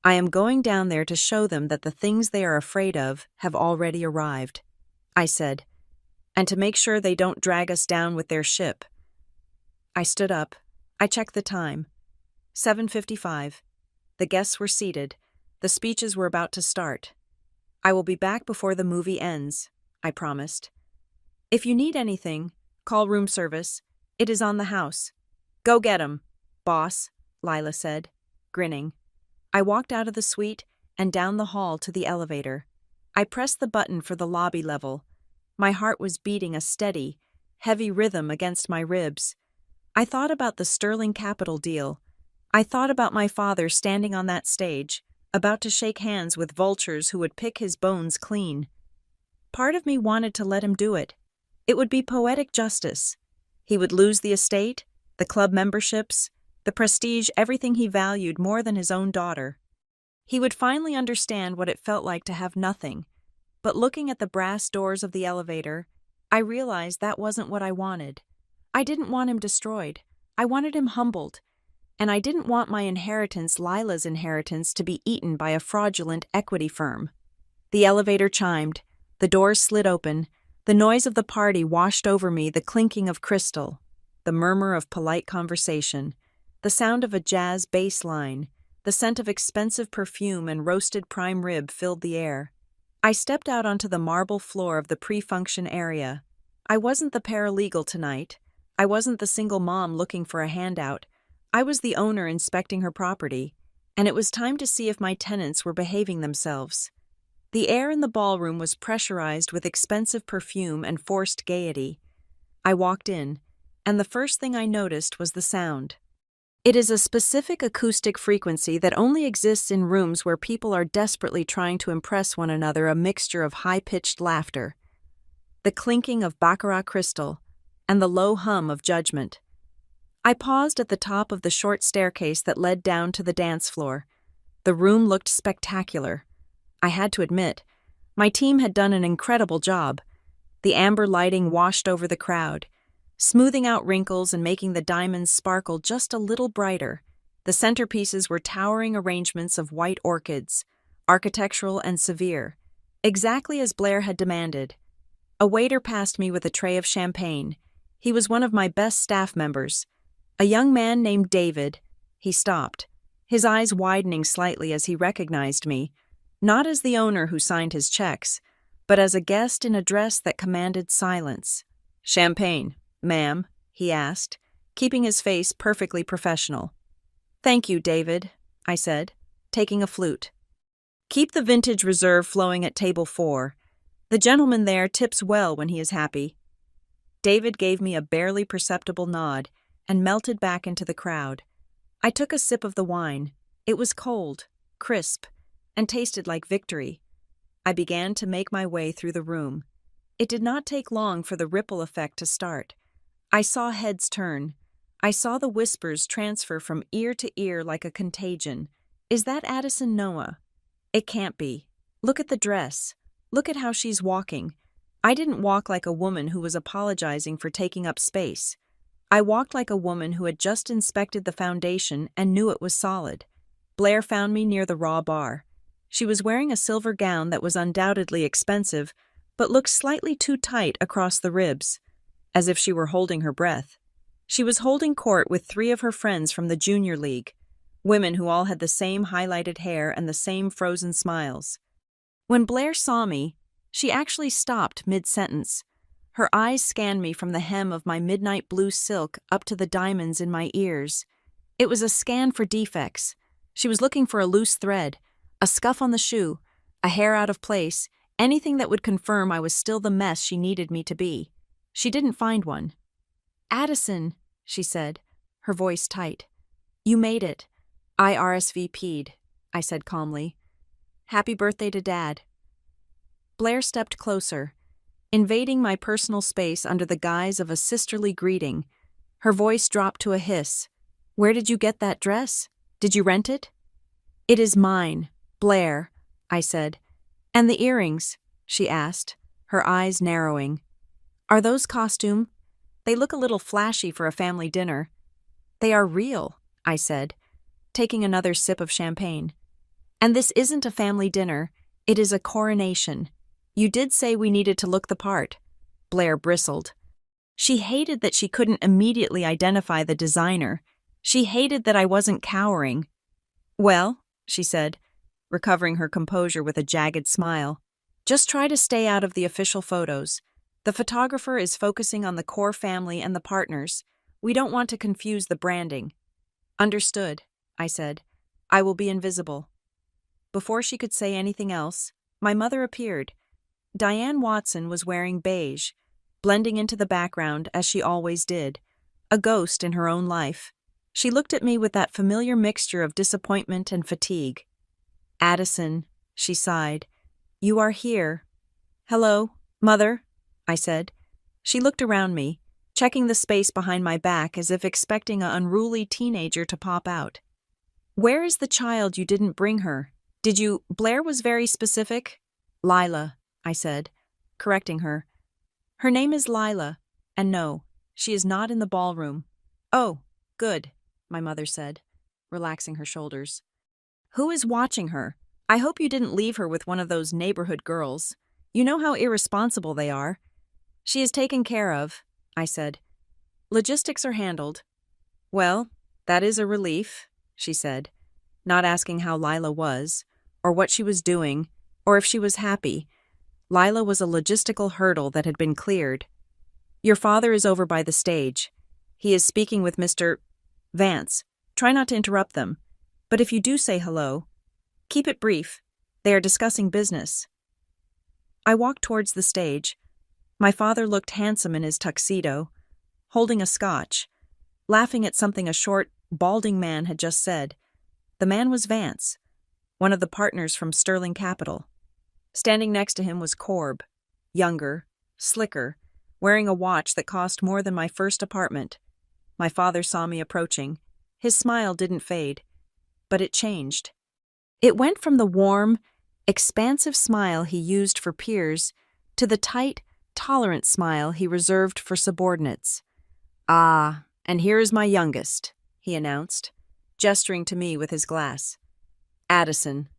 I am going down there to show them that the things they are afraid of have already arrived, I said, and to make sure they don't drag us down with their ship. I stood up. I checked the time. 7:55. The guests were seated. The speeches were about to start. I will be back before the movie ends, I promised. If you need anything, call room service. It is on the house. Go get 'em, boss, Lila said, grinning. I walked out of the suite and down the hall to the elevator. I pressed the button for the lobby level. My heart was beating a steady, heavy rhythm against my ribs. I thought about the Sterling Capital deal. I thought about my father standing on that stage, about to shake hands with vultures who would pick his bones clean. Part of me wanted to let him do it. It would be poetic justice. He would lose the estate, the club memberships, the prestige, everything he valued more than his own daughter. He would finally understand what it felt like to have nothing. But looking at the brass doors of the elevator, I realized that wasn't what I wanted. I didn't want him destroyed. I wanted him humbled. And I didn't want my inheritance, Lila's inheritance, to be eaten by a fraudulent equity firm. The elevator chimed. The doors slid open. The noise of the party washed over me, the clinking of crystal, the murmur of polite conversation, the sound of a jazz bass line, the scent of expensive perfume and roasted prime rib filled the air. I stepped out onto the marble floor of the pre-function area. I wasn't the paralegal tonight. I wasn't the single mom looking for a handout. I was the owner inspecting her property, and it was time to see if my tenants were behaving themselves. The air in the ballroom was pressurized with expensive perfume and forced gaiety. I walked in, and the first thing I noticed was the sound. It is a specific acoustic frequency that only exists in rooms where people are desperately trying to impress one another, a mixture of high-pitched laughter, the clinking of baccarat crystal, and the low hum of judgment. I paused at the top of the short staircase that led down to the dance floor. The room looked spectacular. I had to admit, my team had done an incredible job. The amber lighting washed over the crowd, smoothing out wrinkles and making the diamonds sparkle just a little brighter. The centerpieces were towering arrangements of white orchids, architectural and severe, exactly as Blair had demanded. A waiter passed me with a tray of champagne. He was one of my best staff members, a young man named David. He stopped, his eyes widening slightly as he recognized me, not as the owner who signed his checks, but as a guest in a dress that commanded silence. "Champagne, ma'am?" he asked, keeping his face perfectly professional. "Thank you, David," I said, taking a flute. "Keep the vintage reserve flowing at table 4. The gentleman there tips well when he is happy." David gave me a barely perceptible nod and melted back into the crowd. I took a sip of the wine. It was cold, crisp, and tasted like victory. I began to make my way through the room. It did not take long for the ripple effect to start. I saw heads turn. I saw the whispers transfer from ear to ear like a contagion. "Is that Addison Noah? It can't be. Look at the dress. Look at how she's walking." I didn't walk like a woman who was apologizing for taking up space. I walked like a woman who had just inspected the foundation and knew it was solid. Blair found me near the raw bar. She was wearing a silver gown that was undoubtedly expensive, but looked slightly too tight across the ribs, as if she were holding her breath. She was holding court with 3 of her friends from the junior league, women who all had the same highlighted hair and the same frozen smiles. When Blair saw me, she actually stopped mid-sentence. Her eyes scanned me from the hem of my midnight blue silk up to the diamonds in my ears. It was a scan for defects. She was looking for a loose thread, a scuff on the shoe, a hair out of place, anything that would confirm I was still the mess she needed me to be. She didn't find one. "Addison," she said, her voice tight. "You made it." "I RSVP'd," I said calmly. "Happy birthday to Dad." Blair stepped closer. invading my personal space under the guise of a sisterly greeting. Her voice dropped to a hiss. "Where did you get that dress? Did you rent it?" "It is mine, Blair," I said. "And the earrings?" she asked, her eyes narrowing. "Are those costume? They look a little flashy for a family dinner." "They are real," I said, taking another sip of champagne. "And this isn't a family dinner, it is a coronation. You did say we needed to look the part." Blair bristled. She hated that she couldn't immediately identify the designer. She hated that I wasn't cowering. "Well," she said, recovering her composure with a jagged smile, "just try to stay out of the official photos. The photographer is focusing on the core family and the partners. We don't want to confuse the branding." "Understood," I said. "I will be invisible." Before she could say anything else, my mother appeared. Diane Watson was wearing beige, blending into the background as she always did, a ghost in her own life. She looked at me with that familiar mixture of disappointment and fatigue. "Addison," she sighed, "you are here." "Hello, Mother," I said. She looked around me, checking the space behind my back as if expecting an unruly teenager to pop out. "Where is the child you didn't bring her? Did you—" Blair was very specific. "Lila," I said, correcting her. "Her name is Lila, and no, she is not in the ballroom." "Oh, good," my mother said, relaxing her shoulders. "Who is watching her? I hope you didn't leave her with one of those neighborhood girls. You know how irresponsible they are." "She is taken care of," I said. "Logistics are handled." "Well, that is a relief," she said, not asking how Lila was, or what she was doing, or if she was happy. Lila was a logistical hurdle that had been cleared. "Your father is over by the stage. He is speaking with Mr. Vance. Try not to interrupt them. But if you do say hello, keep it brief. They are discussing business." I walked towards the stage. My father looked handsome in his tuxedo, holding a scotch, laughing at something a short, balding man had just said. The man was Vance, one of the partners from Sterling Capital. Standing next to him was Corb, younger, slicker, wearing a watch that cost more than my first apartment. My father saw me approaching. His smile didn't fade, but it changed. It went from the warm, expansive smile he used for peers to the tight, tolerant smile he reserved for subordinates. "Ah, and here is my youngest," he announced, gesturing to me with his glass. "Addison."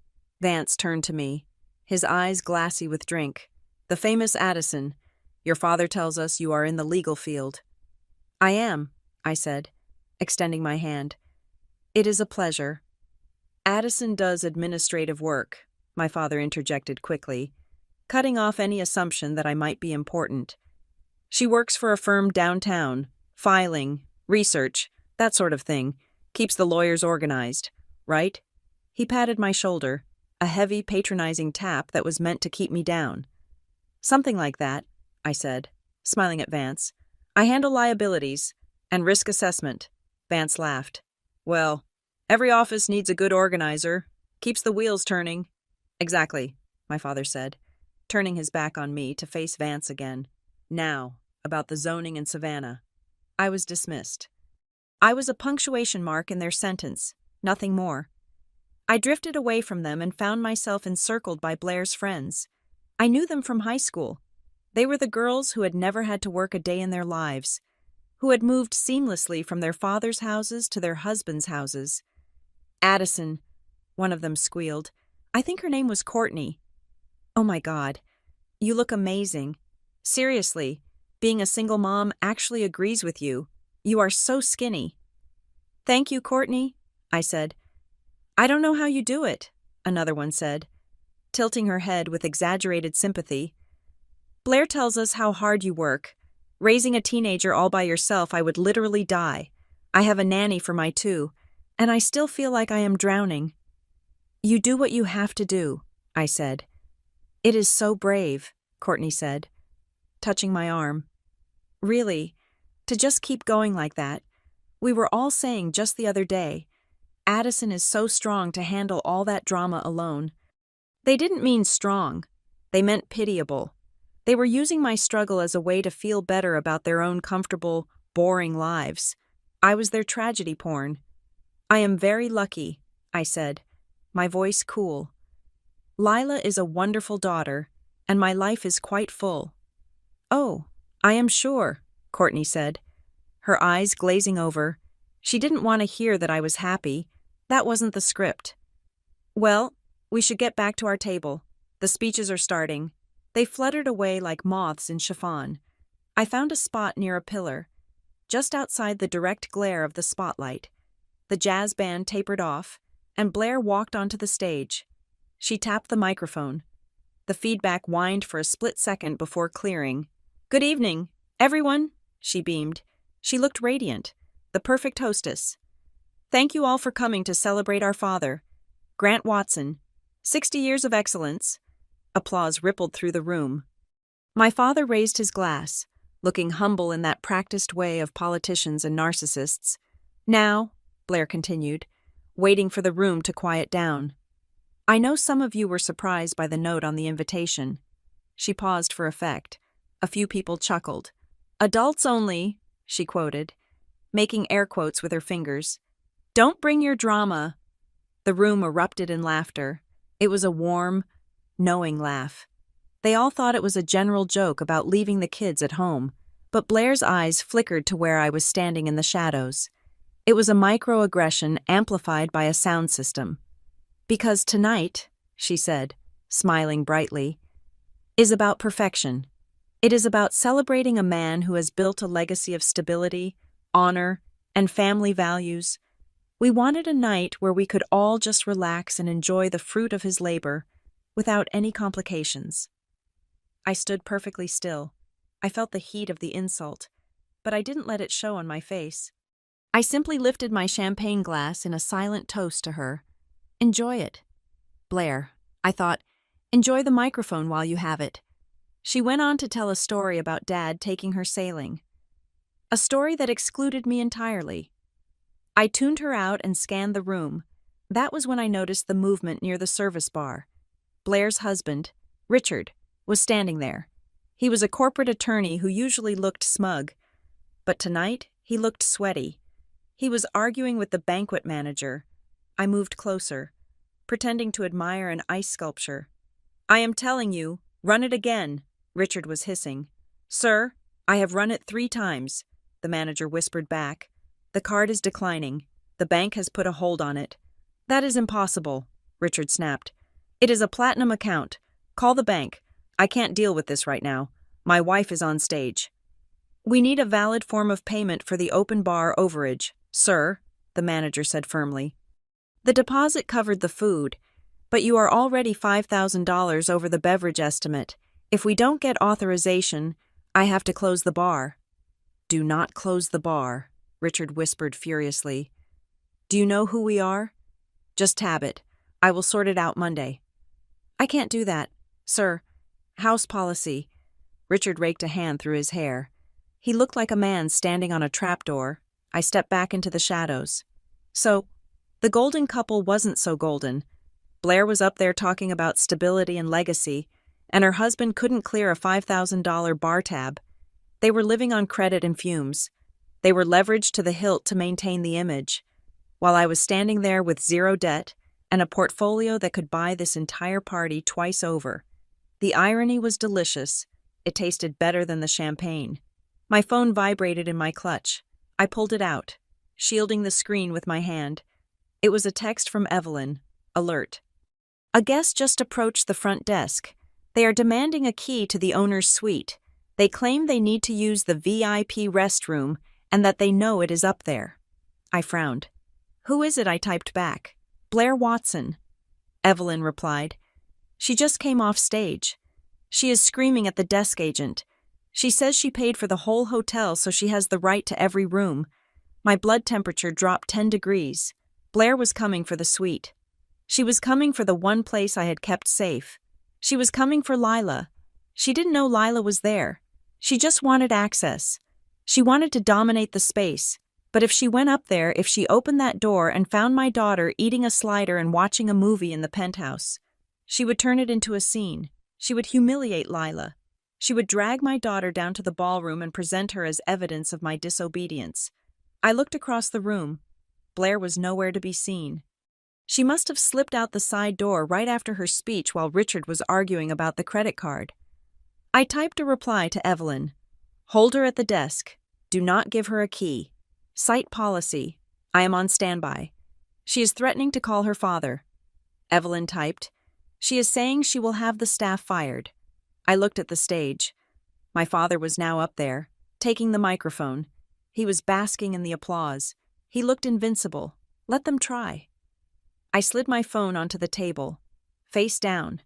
Vance turned to me, his eyes glassy with drink. "The famous Addison. Your father tells us you are in the legal field." "I am," I said, extending my hand. "It is a pleasure." "Addison does administrative work," my father interjected quickly, cutting off any assumption that I might be important. "She works for a firm downtown, filing, research, that sort of thing, keeps the lawyers organized, right?" He patted my shoulder, a heavy, patronizing tap that was meant to keep me down. "Something like that," I said, smiling at Vance. "I handle liabilities and risk assessment." Vance laughed. "Well, every office needs a good organizer, keeps the wheels turning." "Exactly," my father said, turning his back on me to face Vance again. "Now, about the zoning in Savannah." I was dismissed. I was a punctuation mark in their sentence, nothing more. I drifted away from them and found myself encircled by Blair's friends. I knew them from high school. They were the girls who had never had to work a day in their lives, who had moved seamlessly from their father's houses to their husbands' houses. "Addison," one of them squealed. I think her name was Courtney. "Oh my God, you look amazing. Seriously, being a single mom actually agrees with you. You are so skinny." "Thank you, Courtney," I said. "I don't know how you do it," another one said, tilting her head with exaggerated sympathy. "Blair tells us how hard you work. Raising a teenager all by yourself, I would literally die. I have a nanny for my two, and I still feel like I am drowning." "You do what you have to do," I said. "It is so brave," Courtney said, touching my arm. "Really, to just keep going like that. We were all saying just the other day, Addison is so strong to handle all that drama alone." They didn't mean strong. They meant pitiable. They were using my struggle as a way to feel better about their own comfortable, boring lives. I was their tragedy porn. I am very lucky, I said, my voice cool. Lila is a wonderful daughter, and my life is quite full. Oh, I am sure, Courtney said, her eyes glazing over. She didn't want to hear that I was happy. That wasn't the script. Well, we should get back to our table. The speeches are starting. They fluttered away like moths in chiffon. I found a spot near a pillar, just outside the direct glare of the spotlight. The jazz band tapered off, and Blair walked onto the stage. She tapped the microphone. The feedback whined for a split second before clearing. "Good evening, everyone," she beamed. She looked radiant, the perfect hostess. "Thank you all for coming to celebrate our father, Grant Watson. 60 years of excellence." Applause rippled through the room. My father raised his glass, looking humble in that practiced way of politicians and narcissists. "Now," Blair continued, waiting for the room to quiet down, "I know some of you were surprised by the note on the invitation." She paused for effect. A few people chuckled. "Adults only," she quoted, making air quotes with her fingers. "Don't bring your drama." The room erupted in laughter. It was a warm, knowing laugh. They all thought it was a general joke about leaving the kids at home, but Blair's eyes flickered to where I was standing in the shadows. It was a microaggression amplified by a sound system. "Because tonight," she said, smiling brightly, "is about perfection. It is about celebrating a man who has built a legacy of stability, honor, and family values. We wanted a night where we could all just relax and enjoy the fruit of his labor, without any complications." I stood perfectly still. I felt the heat of the insult, but I didn't let it show on my face. I simply lifted my champagne glass in a silent toast to her. "Enjoy it. Blair," I thought, "enjoy the microphone while you have it." She went on to tell a story about Dad taking her sailing. A story that excluded me entirely. I tuned her out and scanned the room. That was when I noticed the movement near the service bar. Blair's husband, Richard, was standing there. He was a corporate attorney who usually looked smug, but tonight he looked sweaty. He was arguing with the banquet manager. I moved closer, pretending to admire an ice sculpture. "I am telling you, run it again," Richard was hissing. "Sir, I have run it 3 times, the manager whispered back. "The card is declining. The bank has put a hold on it." "That is impossible," Richard snapped. "It is a platinum account. Call the bank. I can't deal with this right now. My wife is on stage." "We need a valid form of payment for the open bar overage, sir," the manager said firmly. "The deposit covered the food, but you are already $5,000 over the beverage estimate. If we don't get authorization, I have to close the bar." "Do not close the bar," Richard whispered furiously. "Do you know who we are? Just tab it. I will sort it out Monday." "I can't do that, sir. House policy." Richard raked a hand through his hair. He looked like a man standing on a trapdoor. I stepped back into the shadows. So, the golden couple wasn't so golden. Blair was up there talking about stability and legacy, and her husband couldn't clear a $5,000 bar tab. They were living on credit and fumes. They were leveraged to the hilt to maintain the image, while I was standing there with 0 debt and a portfolio that could buy this entire party twice over. The irony was delicious. It tasted better than the champagne. My phone vibrated in my clutch. I pulled it out, shielding the screen with my hand. It was a text from Evelyn. Alert. "A guest just approached the front desk. They are demanding a key to the owner's suite. They claim they need to use the VIP restroom and that they know it is up there." I frowned. "Who is it?" I typed back. "Blair Watson." Evelyn replied. "She just came off stage. She is screaming at the desk agent. She says she paid for the whole hotel, so she has the right to every room." My blood temperature dropped 10 degrees. Blair was coming for the suite. She was coming for the one place I had kept safe. She was coming for Lila. She didn't know Lila was there. She just wanted access. She wanted to dominate the space. But if she went up there, if she opened that door and found my daughter eating a slider and watching a movie in the penthouse, she would turn it into a scene. She would humiliate Lila. She would drag my daughter down to the ballroom and present her as evidence of my disobedience. I looked across the room. Blair was nowhere to be seen. She must have slipped out the side door right after her speech while Richard was arguing about the credit card. I typed a reply to Evelyn. Hold her at the desk. Do not give her a key. Site policy. I am on standby. She is threatening to call her father. Evelyn typed. She is saying she will have the staff fired. I looked at the stage. My father was now up there, taking the microphone. He was basking in the applause. He looked invincible. Let them try. I slid my phone onto the table. Face down.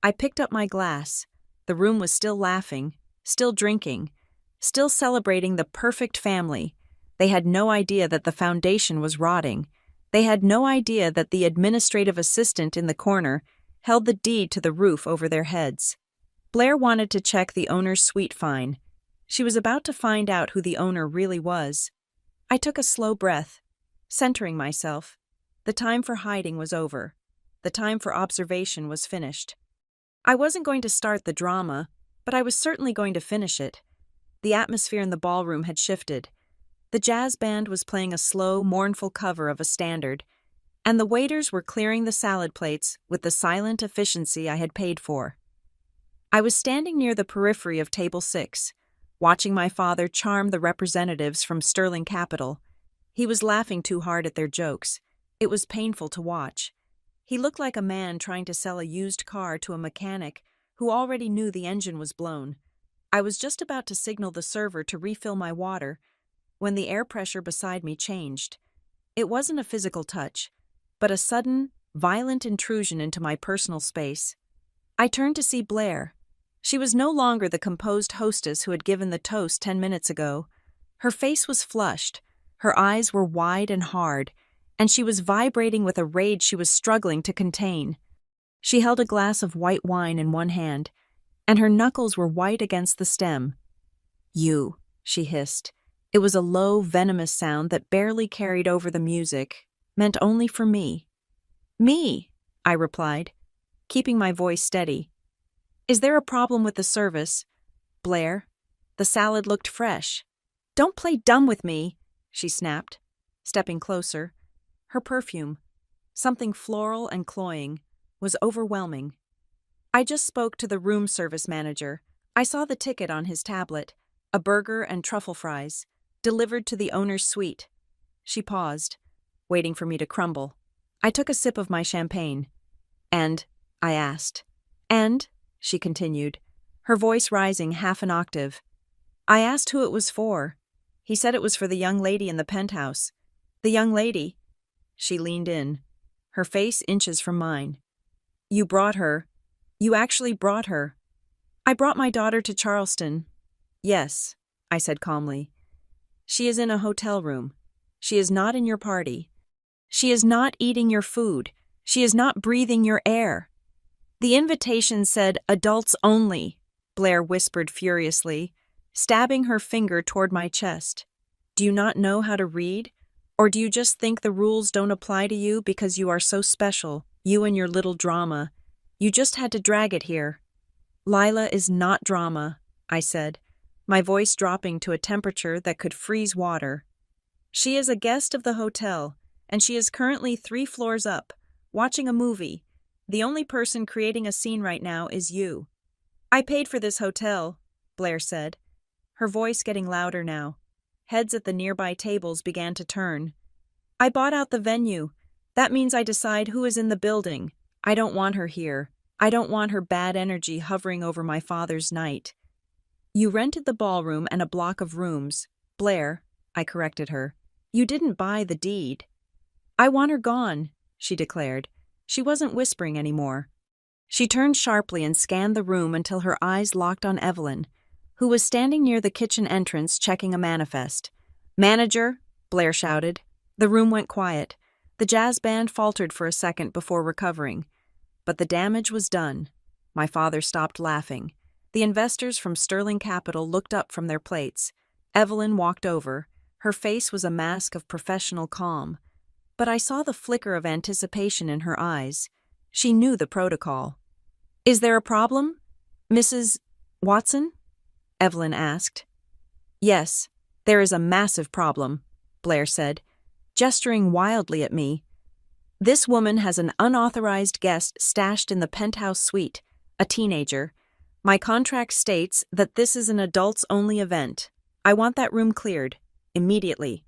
I picked up my glass. The room was still laughing, still drinking, still celebrating the perfect family. They had no idea that the foundation was rotting. They had no idea that the administrative assistant in the corner held the deed to the roof over their heads. Blair wanted to check the owner's suite fine. She was about to find out who the owner really was. I took a slow breath, centering myself. The time for hiding was over. The time for observation was finished. I wasn't going to start the drama, but I was certainly going to finish it. The atmosphere in the ballroom had shifted. The jazz band was playing a slow, mournful cover of a standard, and the waiters were clearing the salad plates with the silent efficiency I had paid for. I was standing near the periphery of Table 6, watching my father charm the representatives from Sterling Capital. He was laughing too hard at their jokes. It was painful to watch. He looked like a man trying to sell a used car to a mechanic who already knew the engine was blown. I was just about to signal the server to refill my water when the air pressure beside me changed. It wasn't a physical touch, but a sudden, violent intrusion into my personal space. I turned to see Blair. She was no longer the composed hostess who had given the toast 10 minutes ago. Her face was flushed, her eyes were wide and hard, and she was vibrating with a rage she was struggling to contain. She held a glass of white wine in one hand, and her knuckles were white against the stem. "You," she hissed. It was a low, venomous sound that barely carried over the music, meant only for me. "Me," I replied, keeping my voice steady. "Is there a problem with the service, Blair?" The salad looked fresh. "Don't play dumb with me," she snapped, stepping closer. Her perfume, something floral and cloying, was overwhelming. I just spoke to the room service manager. I saw the ticket on his tablet, a burger and truffle fries, delivered to the owner's suite. She paused, waiting for me to crumble. I took a sip of my champagne. "And?" I asked. "And?" she continued, her voice rising half an octave. "I asked who it was for. He said it was for the young lady in the penthouse." "The young lady?" She leaned in, her face inches from mine. "You brought her. You actually brought her." "I brought my daughter to Charleston." "Yes," I said calmly. "She is in a hotel room. She is not in your party. She is not eating your food. She is not breathing your air." "The invitation said adults only," Blair whispered furiously, stabbing her finger toward my chest. "Do you not know how to read? Or do you just think the rules don't apply to you because you are so special, you and your little drama? You just had to drag it here." "Lila is not drama," I said, my voice dropping to a temperature that could freeze water. "She is a guest of the hotel, and she is currently 3 floors up, watching a movie. The only person creating a scene right now is you." "I paid for this hotel," Blair said, her voice getting louder now. Heads at the nearby tables began to turn. "I bought out the venue. That means I decide who is in the building. I don't want her here. I don't want her bad energy hovering over my father's night." "You rented the ballroom and a block of rooms, Blair," I corrected her. "You didn't buy the deed." "I want her gone," she declared. She wasn't whispering anymore. She turned sharply and scanned the room until her eyes locked on Evelyn, who was standing near the kitchen entrance checking a manifest. "Manager," Blair shouted. The room went quiet. The jazz band faltered for a second before recovering. But the damage was done. My father stopped laughing. The investors from Sterling Capital looked up from their plates. Evelyn walked over. Her face was a mask of professional calm. But I saw the flicker of anticipation in her eyes. She knew the protocol. "Is there a problem, Mrs. Watson?" Evelyn asked. Yes, there is a massive problem, Blair said, gesturing wildly at me. This woman has an unauthorized guest stashed in the penthouse suite, a teenager. My contract states that this is an adults-only event. I want that room cleared, immediately.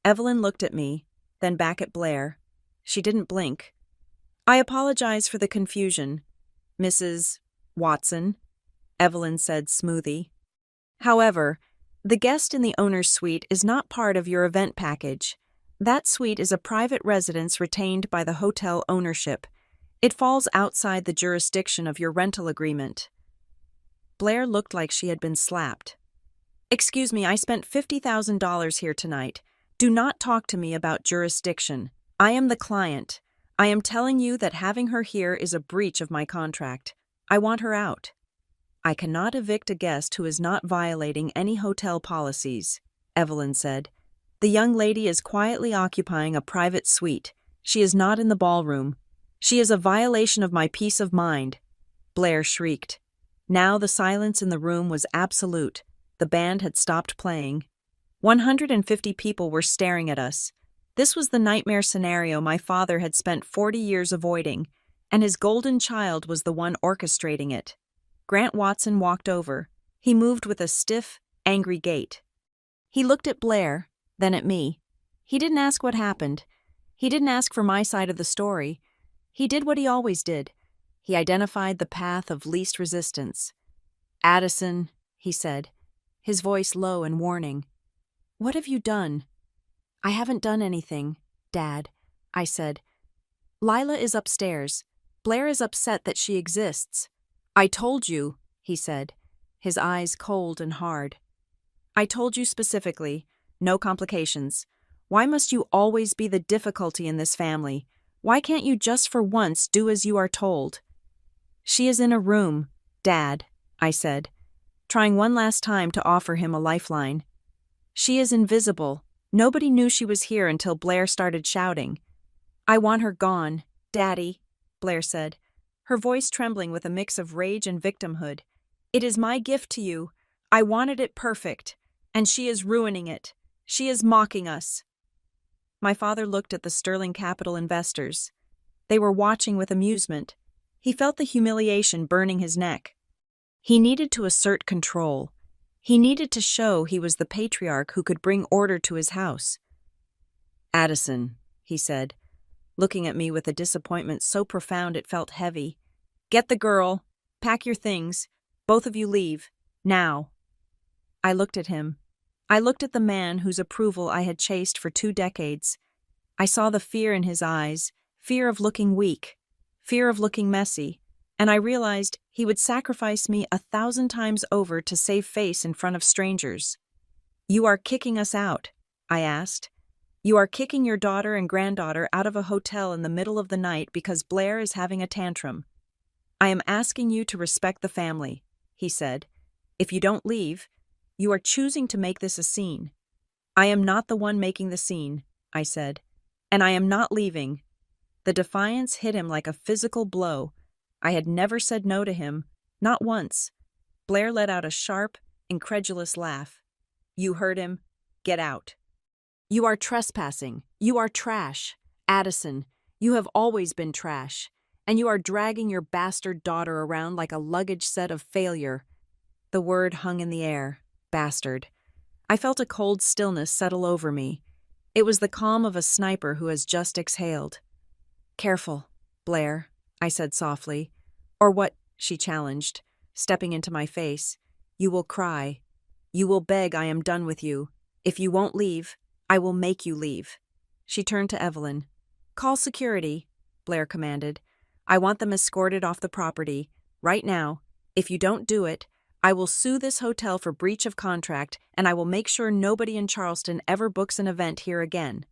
Evelyn looked at me, then back at Blair. She didn't blink. I apologize for the confusion, Mrs. Watson, Evelyn said smoothly. However, the guest in the owner's suite is not part of your event package. That suite is a private residence retained by the hotel ownership. It falls outside the jurisdiction of your rental agreement. Blair looked like she had been slapped. Excuse me, I spent $50,000 here tonight. Do not talk to me about jurisdiction. I am the client. I am telling you that having her here is a breach of my contract. I want her out. I cannot evict a guest who is not violating any hotel policies, Evelyn said. The young lady is quietly occupying a private suite. She is not in the ballroom. She is a violation of my peace of mind, Blair shrieked. Now the silence in the room was absolute. The band had stopped playing. 150 people were staring at us. This was the nightmare scenario my father had spent 40 years avoiding, and his golden child was the one orchestrating it. Grant Watson walked over. He moved with a stiff, angry gait. He looked at Blair, then at me. He didn't ask what happened. He didn't ask for my side of the story. He did what he always did. He identified the path of least resistance. Addison, he said, his voice low and warning. What have you done? I haven't done anything, Dad, I said. Lila is upstairs. Blair is upset that she exists. I told you, he said, his eyes cold and hard. I told you specifically, no complications. Why must you always be the difficulty in this family? Why can't you just for once do as you are told? She is in a room, Dad, I said, trying one last time to offer him a lifeline. She is invisible. Nobody knew she was here until Blair started shouting. I want her gone, Daddy, Blair said, her voice trembling with a mix of rage and victimhood. It is my gift to you. I wanted it perfect, and she is ruining it. She is mocking us. My father looked at the Sterling Capital investors. They were watching with amusement. He felt the humiliation burning his neck. He needed to assert control. He needed to show he was the patriarch who could bring order to his house. Addison, he said, looking at me with a disappointment so profound it felt heavy. Get the girl. Pack your things. Both of you leave. Now. I looked at him. I looked at the man whose approval I had chased for 2 decades. I saw the fear in his eyes, fear of looking weak, fear of looking messy, and I realized he would sacrifice me 1,000 times over to save face in front of strangers. You are kicking us out, I asked. You are kicking your daughter and granddaughter out of a hotel in the middle of the night because Blair is having a tantrum. I am asking you to respect the family, he said. If you don't leave, you are choosing to make this a scene. I am not the one making the scene, I said, and I am not leaving. The defiance hit him like a physical blow. I had never said no to him, not once. Blair let out a sharp, incredulous laugh. You heard him. Get out. You are trespassing. You are trash. Addison, you have always been trash, and you are dragging your bastard daughter around like a luggage set of failure. The word hung in the air. Bastard. I felt a cold stillness settle over me. It was the calm of a sniper who has just exhaled. Careful, Blair, I said softly. Or what? She challenged, stepping into my face. You will cry. You will beg I am done with you. If you won't leave, I will make you leave. She turned to Evelyn. Call security, Blair commanded. I want them escorted off the property, right now. If you don't do it, I will sue this hotel for breach of contract, and I will make sure nobody in Charleston ever books an event here again.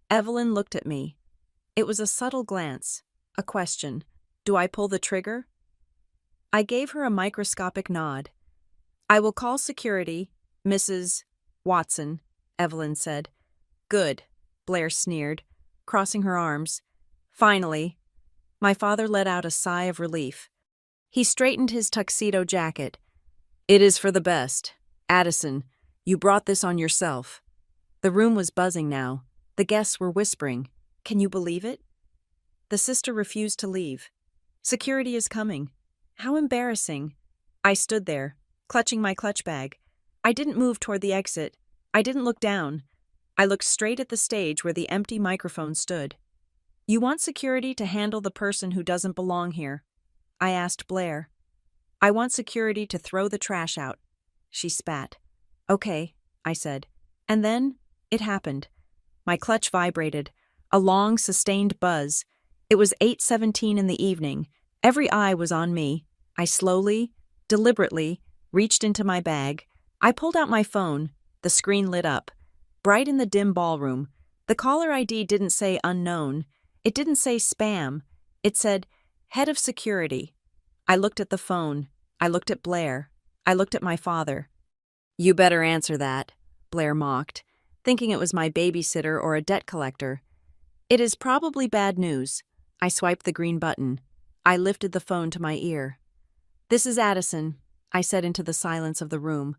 Evelyn looked at me. It was a subtle glance, a question. Do I pull the trigger? I gave her a microscopic nod. I will call security, Mrs. Watson, Evelyn said. Good, Blair sneered, crossing her arms. Finally, my father let out a sigh of relief. He straightened his tuxedo jacket. It is for the best. Addison, you brought this on yourself. The room was buzzing now. The guests were whispering. Can you believe it? The sister refused to leave. Security is coming. How embarrassing. I stood there, clutching my clutch bag. I didn't move toward the exit. I didn't look down. I looked straight at the stage where the empty microphone stood. You want security to handle the person who doesn't belong here? I asked Blair. I want security to throw the trash out. She spat. Okay, I said. And then, it happened. My clutch vibrated. A long, sustained buzz. It was 8:17 in the evening. Every eye was on me. I slowly, deliberately, reached into my bag. I pulled out my phone. The screen lit up. Bright in the dim ballroom. The caller ID didn't say unknown. It didn't say spam. It said, Head of Security. I looked at the phone. I looked at Blair. I looked at my father. You better answer that, Blair mocked, thinking it was my babysitter or a debt collector. It is probably bad news. I swiped the green button. I lifted the phone to my ear. This is Addison, I said into the silence of the room.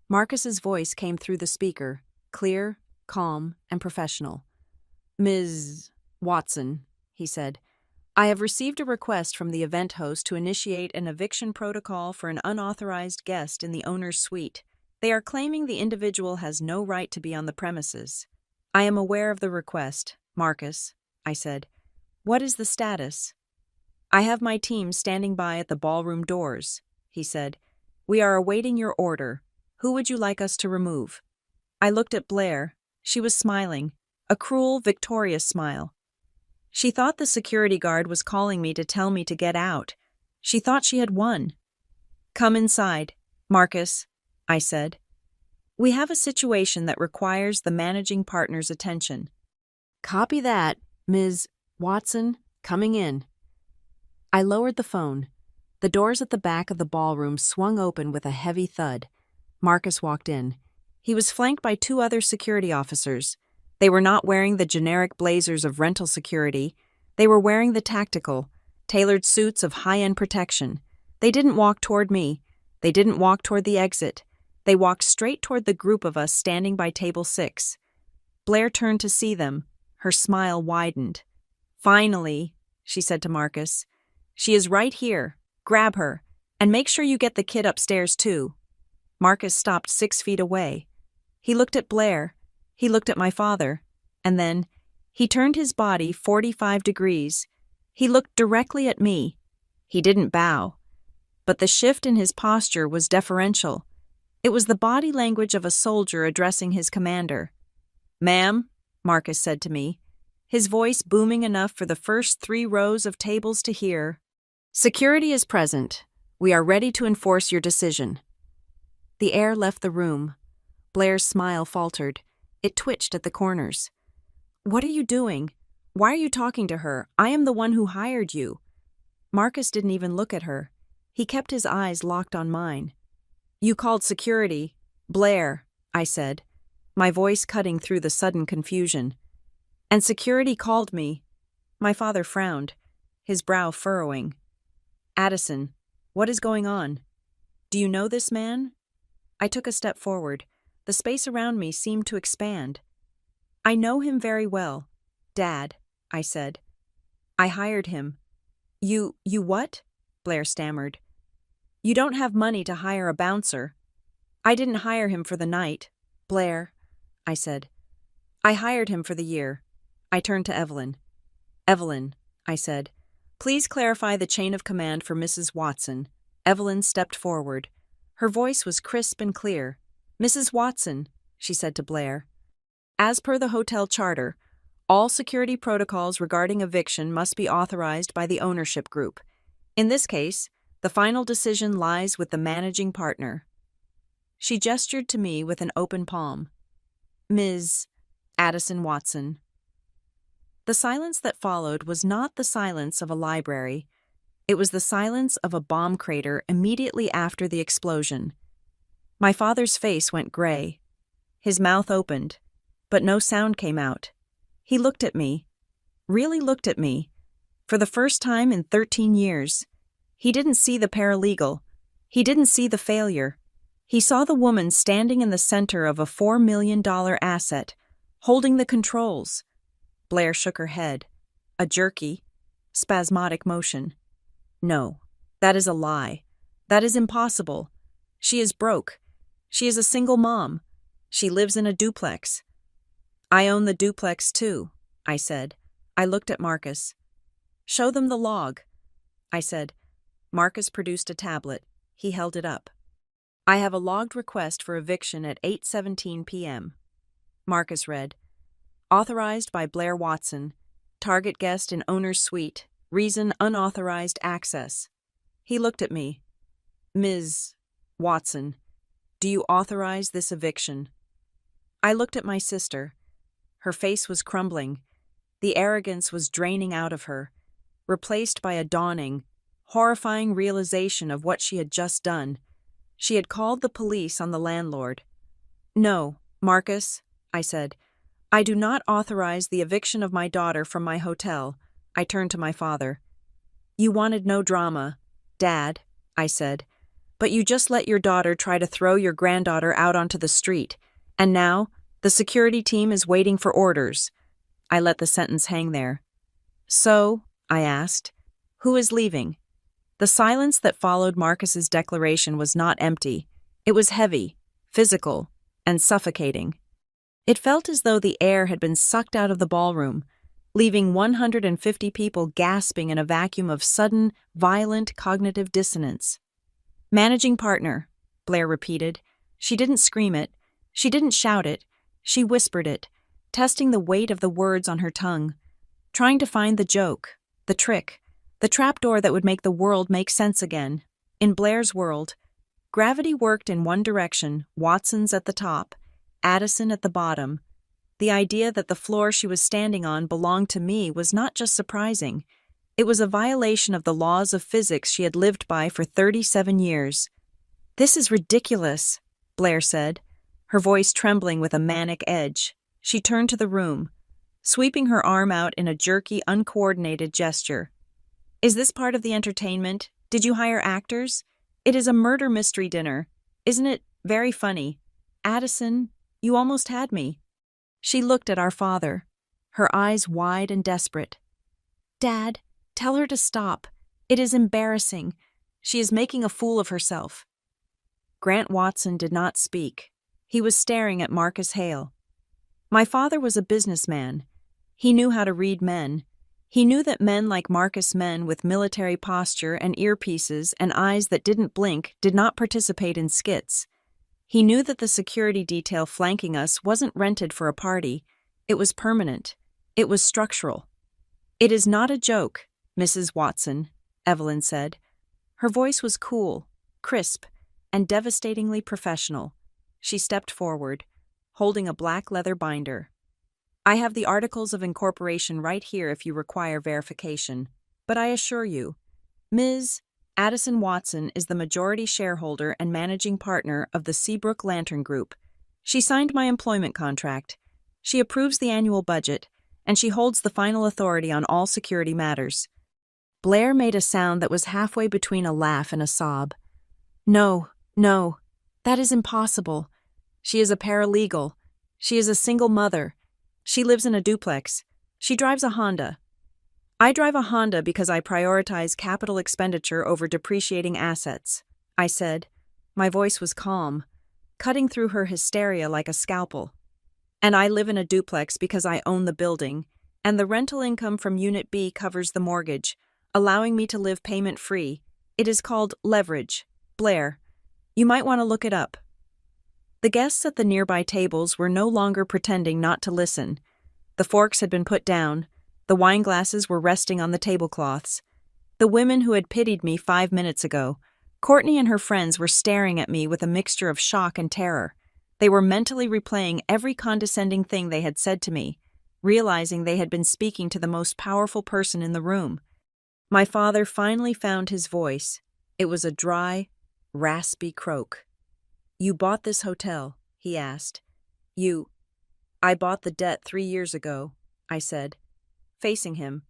Marcus's voice came through the speaker, clear, calm, and professional. Ms. Watson, he said, I have received a request from the event host to initiate an eviction protocol for an unauthorized guest in the owner's suite. They are claiming the individual has no right to be on the premises. I am aware of the request, Marcus, I said. What is the status? I have my team standing by at the ballroom doors, he said. We are awaiting your order. Who would you like us to remove? I looked at Blair. She was smiling, a cruel, victorious smile. She thought the security guard was calling me to tell me to get out. She thought she had won. Come inside, Marcus, I said. We have a situation that requires the managing partner's attention. Copy that, Ms. Watson, coming in. I lowered the phone. The doors at the back of the ballroom swung open with a heavy thud. Marcus walked in. He was flanked by 2 other security officers. They were not wearing the generic blazers of rental security. They were wearing the tactical, tailored suits of high-end protection. They didn't walk toward me. They didn't walk toward the exit. They walked straight toward the group of us standing by table 6. Blair turned to see them. Her smile widened. Finally, she said to Marcus. She is right here. Grab her. And make sure you get the kid upstairs, too. Marcus stopped 6 feet away. He looked at Blair. He looked at my father. And then, he turned his body 45 degrees. He looked directly at me. He didn't bow. But the shift in his posture was deferential. It was the body language of a soldier addressing his commander. Ma'am, Marcus said to me, his voice booming enough for the first 3 rows of tables to hear. Security is present. We are ready to enforce your decision. The air left the room. Blair's smile faltered. It twitched at the corners. What are you doing? Why are you talking to her? I am the one who hired you. Marcus didn't even look at her. He kept his eyes locked on mine. You called security. Blair, I said, my voice cutting through the sudden confusion. And security called me. My father frowned, his brow furrowing. Addison, what is going on? Do you know this man? I took a step forward. The space around me seemed to expand. I know him very well. Dad, I said. I hired him. You what? Blair stammered. You don't have money to hire a bouncer. I didn't hire him for the night. Blair, I said. I hired him for the year. I turned to Evelyn. Evelyn, I said. Please clarify the chain of command for Mrs. Watson. Evelyn stepped forward. Her voice was crisp and clear. Mrs. Watson, she said to Blair. As per the hotel charter, all security protocols regarding eviction must be authorized by the ownership group. In this case, the final decision lies with the managing partner. She gestured to me with an open palm. Ms. Addison Watson. The silence that followed was not the silence of a library. It was the silence of a bomb crater immediately after the explosion. My father's face went gray. His mouth opened, but no sound came out. He looked at me, really looked at me, for the first time in 13 years. He didn't see the paralegal. He didn't see the failure. He saw the woman standing in the center of a $4 million asset, holding the controls. Blair shook her head. A jerky, spasmodic motion. No, that is a lie. That is impossible. She is broke. She is a single mom. She lives in a duplex. I own the duplex too, I said. I looked at Marcus. Show them the log, I said. Marcus produced a tablet. He held it up. I have a logged request for eviction at 8:17 p.m. Marcus read. Authorized by Blair Watson. Target guest in owner's suite. Reason unauthorized access. He looked at me. Ms. Watson, do you authorize this eviction? I looked at my sister. Her face was crumbling. The arrogance was draining out of her, replaced by a dawning, horrifying realization of what she had just done. She had called the police on the landlord. No, Marcus, I said. I do not authorize the eviction of my daughter from my hotel. I turned to my father. You wanted no drama, Dad, I said. But you just let your daughter try to throw your granddaughter out onto the street. And now, the security team is waiting for orders. I let the sentence hang there. So, I asked, who is leaving? The silence that followed Marcus's declaration was not empty. It was heavy, physical, and suffocating. It felt as though the air had been sucked out of the ballroom, leaving 150 people gasping in a vacuum of sudden, violent cognitive dissonance. Managing partner, Blair repeated. She didn't scream it. She didn't shout it. She whispered it, testing the weight of the words on her tongue, trying to find the joke, the trick, the trapdoor that would make the world make sense again. In Blair's world, gravity worked in one direction, Watson's at the top, Addison at the bottom. The idea that the floor she was standing on belonged to me was not just surprising. It was a violation of the laws of physics she had lived by for 37 years. This is ridiculous, Blair said, her voice trembling with a manic edge. She turned to the room, sweeping her arm out in a jerky, uncoordinated gesture. Is this part of the entertainment? Did you hire actors? It is a murder mystery dinner. Isn't it very funny? Addison, you almost had me. She looked at our father, her eyes wide and desperate. Dad, tell her to stop. It is embarrassing. She is making a fool of herself. Grant Watson did not speak. He was staring at Marcus Hale. My father was a businessman. He knew how to read men. He knew that men like Marcus, men with military posture and earpieces and eyes that didn't blink, did not participate in skits. He knew that the security detail flanking us wasn't rented for a party. It was permanent. It was structural. It is not a joke, Mrs. Watson, Evelyn said. Her voice was cool, crisp, and devastatingly professional. She stepped forward, holding a black leather binder. I have the articles of incorporation right here if you require verification. But I assure you, Ms. Addison Watson is the majority shareholder and managing partner of the Seabrook Lantern Group. She signed my employment contract. She approves the annual budget, and she holds the final authority on all security matters. Blair made a sound that was halfway between a laugh and a sob. No, that is impossible. She is a paralegal. She is a single mother. She lives in a duplex. She drives a Honda. I drive a Honda because I prioritize capital expenditure over depreciating assets, I said. My voice was calm, cutting through her hysteria like a scalpel. And I live in a duplex because I own the building, and the rental income from Unit B covers the mortgage, allowing me to live payment-free. It is called leverage. Blair, you might want to look it up. The guests at the nearby tables were no longer pretending not to listen. The forks had been put down. The wine glasses were resting on the tablecloths. The women who had pitied me 5 minutes ago, Courtney and her friends, were staring at me with a mixture of shock and terror. They were mentally replaying every condescending thing they had said to me, realizing they had been speaking to the most powerful person in the room. My father finally found his voice. It was a dry, raspy croak. You bought this hotel, he asked. I bought the debt 3 years ago, I said, facing him.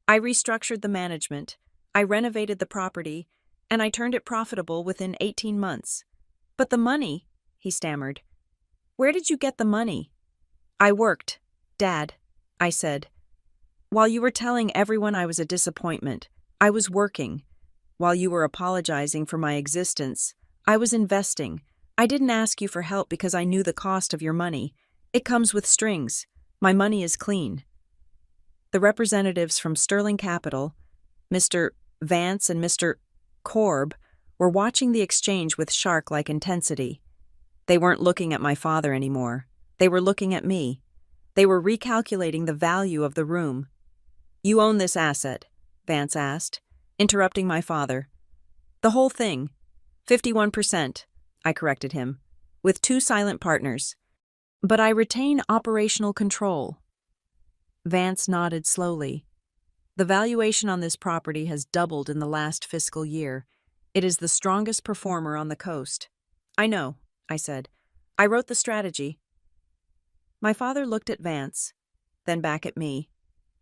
I restructured the management, I renovated the property, and I turned it profitable within 18 months. But the money, he stammered. Where did you get the money? I worked, Dad, I said. While you were telling everyone I was a disappointment, I was working. While you were apologizing for my existence, I was investing. I didn't ask you for help because I knew the cost of your money. It comes with strings. My money is clean. The representatives from Sterling Capital, Mr. Vance and Mr. Korb, were watching the exchange with shark-like intensity. They weren't looking at my father anymore. They were looking at me. They were recalculating the value of the room. You own this asset, Vance asked, interrupting my father. The whole thing. 51%, I corrected him, with 2 silent partners. But I retain operational control. Vance nodded slowly. The valuation on this property has doubled in the last fiscal year. It is the strongest performer on the coast. I know, I said. I wrote the strategy. My father looked at Vance, then back at me.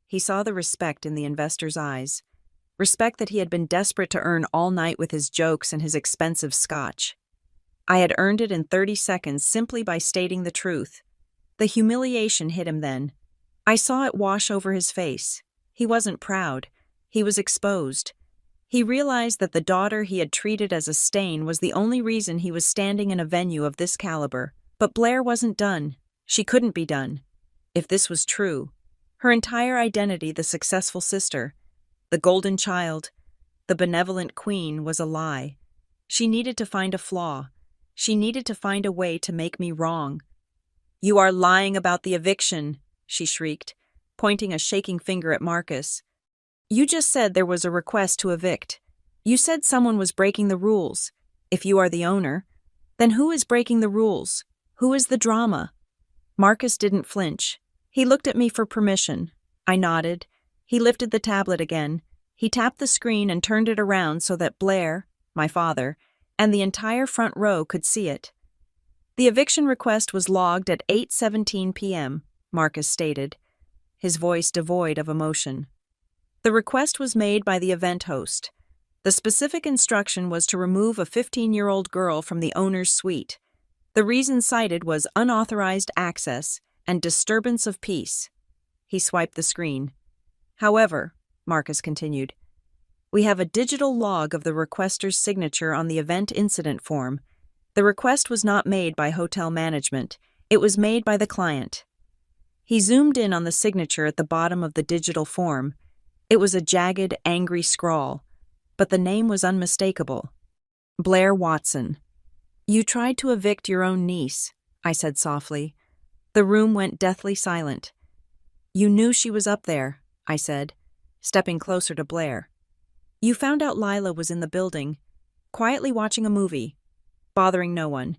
He saw the respect in the investor's eyes, respect that he had been desperate to earn all night with his jokes and his expensive scotch. I had earned it in 30 seconds simply by stating the truth. The humiliation hit him then. I saw it wash over his face. He wasn't proud. He was exposed. He realized that the daughter he had treated as a stain was the only reason he was standing in a venue of this caliber. But Blair wasn't done. She couldn't be done. If this was true, her entire identity, the successful sister, the golden child, the benevolent queen, was a lie. She needed to find a flaw. She needed to find a way to make me wrong. You are lying about the eviction, she shrieked, pointing a shaking finger at Marcus. You just said there was a request to evict. You said someone was breaking the rules. If you are the owner, then who is breaking the rules? Who is the drama? Marcus didn't flinch. He looked at me for permission. I nodded. He lifted the tablet again. He tapped the screen and turned it around so that Blair, my father, and the entire front row could see it. The eviction request was logged at 8:17 p.m., Marcus stated, his voice devoid of emotion. The request was made by the event host. The specific instruction was to remove a 15-year-old girl from the owner's suite. The reason cited was unauthorized access and disturbance of peace. He swiped the screen. However, Marcus continued, we have a digital log of the requester's signature on the event incident form. The request was not made by hotel management. It was made by the client. He zoomed in on the signature at the bottom of the digital form. It was a jagged, angry scrawl, but the name was unmistakable. Blair Watson. You tried to evict your own niece, I said softly. The room went deathly silent. You knew she was up there, I said, stepping closer to Blair. You found out Lila was in the building, quietly watching a movie, bothering no one.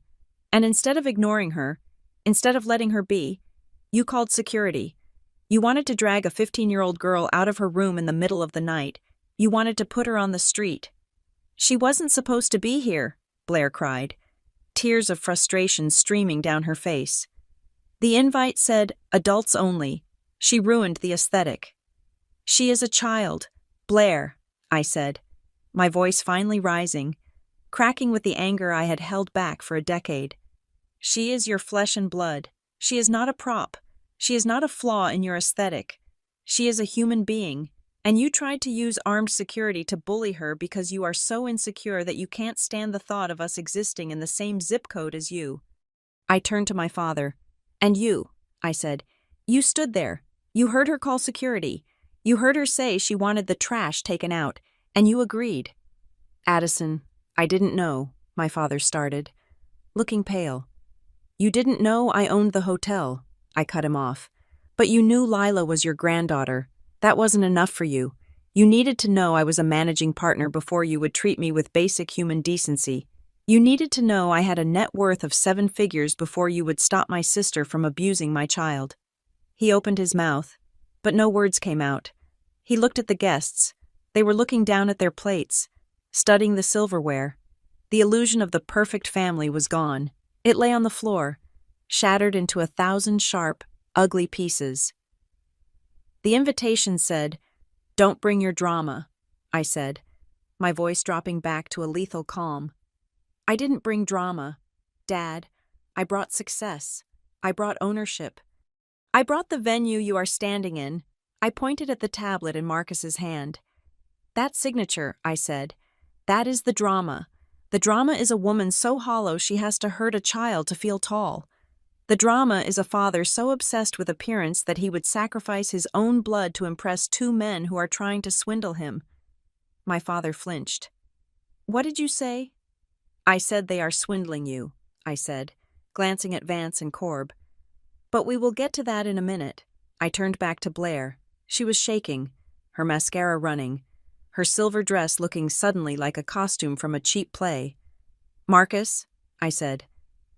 And instead of ignoring her, instead of letting her be, you called security. You wanted to drag a 15-year-old girl out of her room in the middle of the night. You wanted to put her on the street. She wasn't supposed to be here, Blair cried, tears of frustration streaming down her face. The invite said, adults only. She ruined the aesthetic. She is a child, Blair, I said, my voice finally rising, cracking with the anger I had held back for a decade. She is your flesh and blood. She is not a prop. She is not a flaw in your aesthetic. She is a human being, and you tried to use armed security to bully her because you are so insecure that you can't stand the thought of us existing in the same zip code as you. I turned to my father. And you, I said, you stood there. You heard her call security. You heard her say she wanted the trash taken out, and you agreed. Addison, I didn't know, my father started, looking pale. You didn't know I owned the hotel, I cut him off. But you knew Lila was your granddaughter. That wasn't enough for you. You needed to know I was a managing partner before you would treat me with basic human decency. You needed to know I had a net worth of 7 figures before you would stop my sister from abusing my child. He opened his mouth, but no words came out. He looked at the guests. They were looking down at their plates, studying the silverware. The illusion of the perfect family was gone. It lay on the floor, shattered into 1,000 sharp, ugly pieces. The invitation said, "Don't bring your drama," I said, my voice dropping back to a lethal calm. I didn't bring drama. Dad, I brought success. I brought ownership. I brought the venue you are standing in. I pointed at the tablet in Marcus's hand. That signature, I said. That is the drama. The drama is a woman so hollow she has to hurt a child to feel tall. The drama is a father so obsessed with appearance that he would sacrifice his own blood to impress two men who are trying to swindle him. My father flinched. What did you say? I said they are swindling you, I said, glancing at Vance and Corb. But we will get to that in a minute. I turned back to Blair. She was shaking, her mascara running, her silver dress looking suddenly like a costume from a cheap play. Marcus, I said.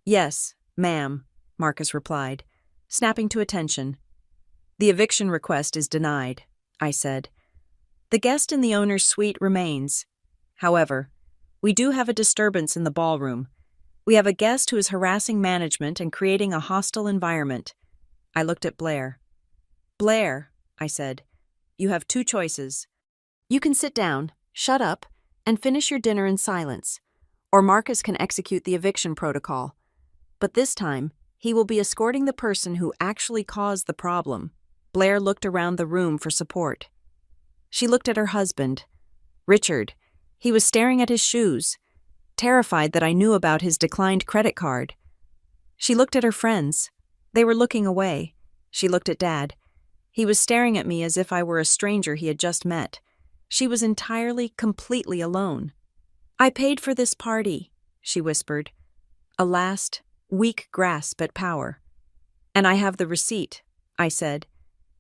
Yes, ma'am, Marcus replied, snapping to attention. The eviction request is denied, I said. The guest in the owner's suite remains. However, we do have a disturbance in the ballroom. We have a guest who is harassing management and creating a hostile environment. I looked at Blair. Blair, I said, you have two choices. You can sit down, shut up, and finish your dinner in silence, or Marcus can execute the eviction protocol. But this time, he will be escorting the person who actually caused the problem. Blair looked around the room for support. She looked at her husband, Richard. He was staring at his shoes, terrified that I knew about his declined credit card. She looked at her friends. They were looking away. She looked at Dad. He was staring at me as if I were a stranger he had just met. She was entirely, completely alone. I paid for this party, she whispered. A last, weak grasp at power. And I have the receipt, I said.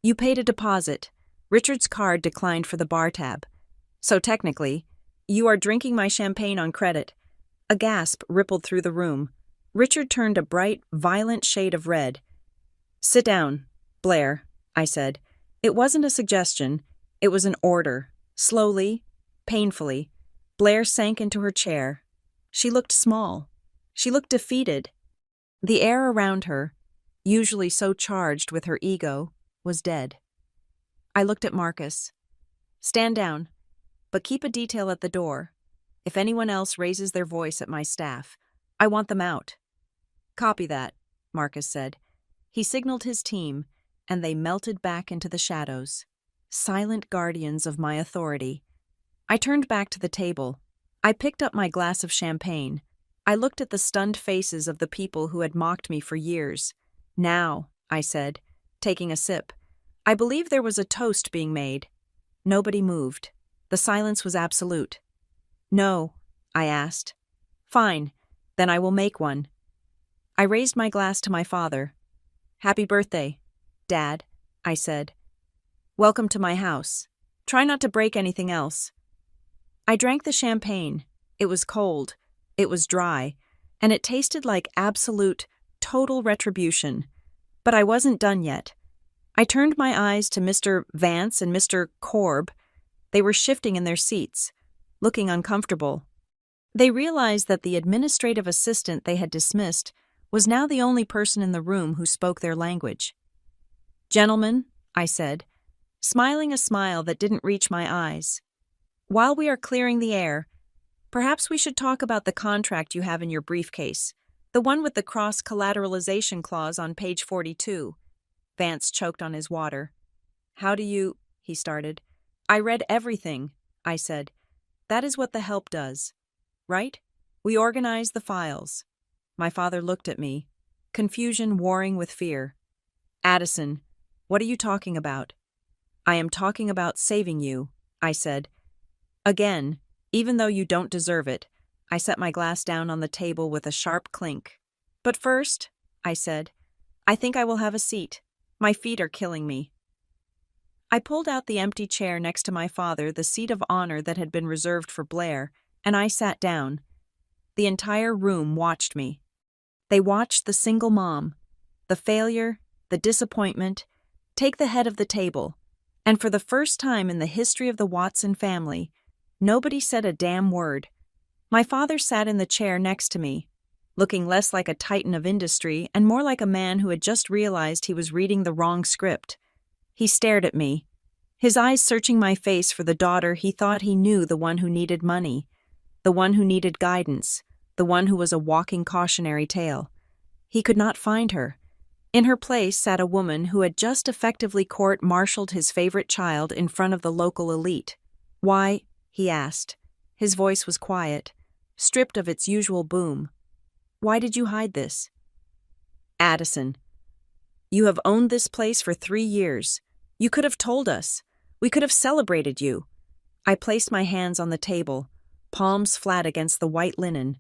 You paid a deposit. Richard's card declined for the bar tab. So technically, you are drinking my champagne on credit. A gasp rippled through the room. Richard turned a bright, violent shade of red. Sit down, Blair, I said. It wasn't a suggestion. It was an order. Slowly, painfully, Blair sank into her chair. She looked small. She looked defeated. The air around her, usually so charged with her ego, was dead. I looked at Marcus. Stand down, but keep a detail at the door. If anyone else raises their voice at my staff, I want them out. Copy that, Marcus said. He signaled his team, and they melted back into the shadows, silent guardians of my authority. I turned back to the table. I picked up my glass of champagne. I looked at the stunned faces of the people who had mocked me for years. Now, I said, taking a sip, I believe there was a toast being made. Nobody moved. The silence was absolute. No, I asked. Fine, then I will make one. I raised my glass to my father. Happy birthday, Dad, I said. Welcome to my house. Try not to break anything else. I drank the champagne. It was cold. It was dry. And it tasted like absolute, total retribution. But I wasn't done yet. I turned my eyes to Mr. Vance and Mr. Corb. They were shifting in their seats, looking uncomfortable. They realized that the administrative assistant they had dismissed was now the only person in the room who spoke their language. Gentlemen, I said, smiling a smile that didn't reach my eyes, while we are clearing the air, perhaps we should talk about the contract you have in your briefcase, the one with the cross-collateralization clause on page 42. Vance choked on his water. How do you, he started. I read everything, I said. That is what the help does, right? We organize the files. My father looked at me, confusion warring with fear. Addison, what are you talking about? I am talking about saving you, I said. Again, even though you don't deserve it, I set my glass down on the table with a sharp clink. But first, I said, I think I will have a seat. My feet are killing me. I pulled out the empty chair next to my father, the seat of honor that had been reserved for Blair, and I sat down. The entire room watched me. They watched the single mom, the failure, the disappointment, take the head of the table, and for the first time in the history of the Watson family, nobody said a damn word. My father sat in the chair next to me, looking less like a titan of industry and more like a man who had just realized he was reading the wrong script. He stared at me, his eyes searching my face for the daughter he thought he knew, the one who needed money, the one who needed guidance, the one who was a walking cautionary tale. He could not find her. In her place sat a woman who had just effectively court-martialed his favorite child in front of the local elite. "Why?" he asked. His voice was quiet, stripped of its usual boom. "Why did you hide this?" "Addison, you have owned this place for 3 years. You could have told us. We could have celebrated you." I placed my hands on the table, palms flat against the white linen.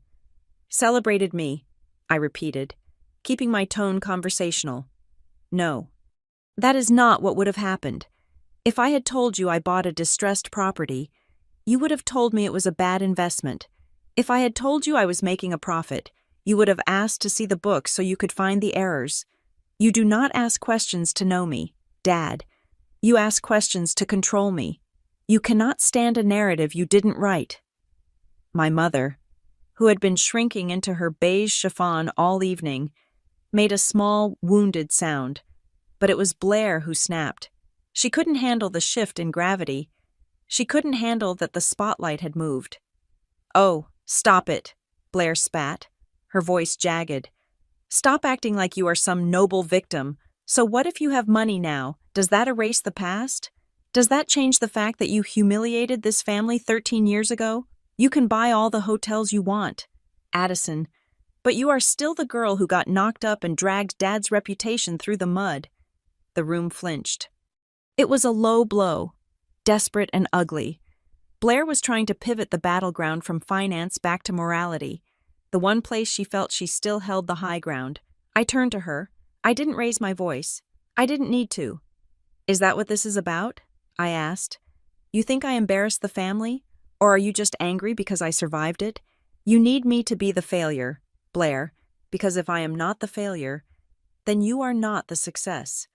"Celebrated me," I repeated, keeping my tone conversational. "No. That is not what would have happened. If I had told you I bought a distressed property, you would have told me it was a bad investment. If I had told you I was making a profit, you would have asked to see the books so you could find the errors. You do not ask questions to know me, Dad. You ask questions to control me. You cannot stand a narrative you didn't write." My mother, who had been shrinking into her beige chiffon all evening, made a small, wounded sound, but it was Blair who snapped. She couldn't handle the shift in gravity. She couldn't handle that the spotlight had moved. "Oh, stop it," Blair spat, her voice jagged. "Stop acting like you are some noble victim. So what if you have money now? Does that erase the past? Does that change the fact that you humiliated this family 13 years ago? You can buy all the hotels you want, Addison, but you are still the girl who got knocked up and dragged Dad's reputation through the mud." The room flinched. It was a low blow, desperate and ugly. Blair was trying to pivot the battleground from finance back to morality, the one place she felt she still held the high ground. I turned to her. I didn't raise my voice. I didn't need to. "Is that what this is about?" I asked. "You think I embarrassed the family? Or are you just angry because I survived it? You need me to be the failure, Blair, because if I am not the failure, then you are not the success.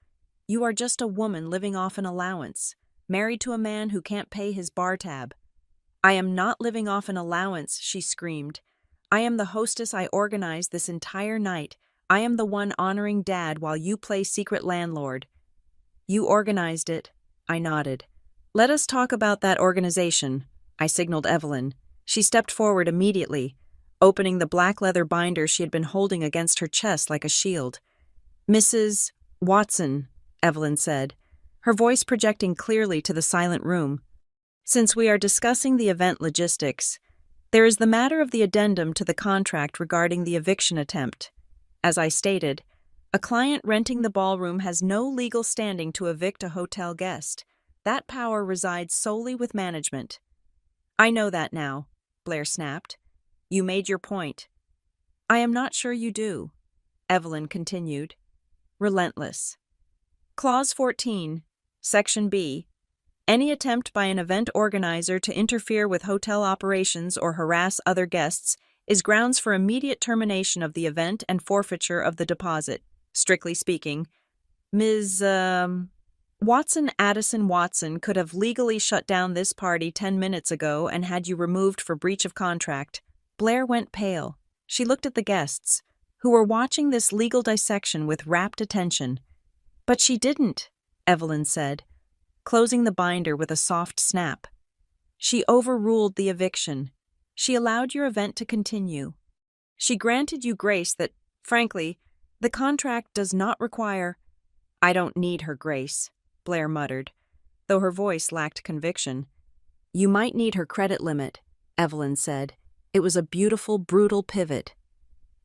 You are just a woman living off an allowance, married to a man who can't pay his bar tab." "I am not living off an allowance," she screamed. "I am the hostess. I organized this entire night. I am the one honoring Dad while you play secret landlord." "You organized it," I nodded. "Let us talk about that organization," I signaled Evelyn. She stepped forward immediately, opening the black leather binder she had been holding against her chest like a shield. "Mrs. Watson," Evelyn said, her voice projecting clearly to the silent room. "Since we are discussing the event logistics, there is the matter of the addendum to the contract regarding the eviction attempt. As I stated, a client renting the ballroom has no legal standing to evict a hotel guest. That power resides solely with management." "I know that now," Blair snapped. "You made your point." "I am not sure you do," Evelyn continued, relentless. Clause 14, Section B. Any attempt by an event organizer to interfere with hotel operations or harass other guests is grounds for immediate termination of the event and forfeiture of the deposit. Strictly speaking, Ms. Addison Watson could have legally shut down this party 10 minutes ago and had you removed for breach of contract. Blair went pale. She looked at the guests, who were watching this legal dissection with rapt attention. "But she didn't," Evelyn said, closing the binder with a soft snap. "She overruled the eviction. She allowed your event to continue. She granted you grace that, frankly, the contract does not require." "I don't need her grace," Blair muttered, though her voice lacked conviction. "You might need her credit limit," Evelyn said. It was a beautiful, brutal pivot.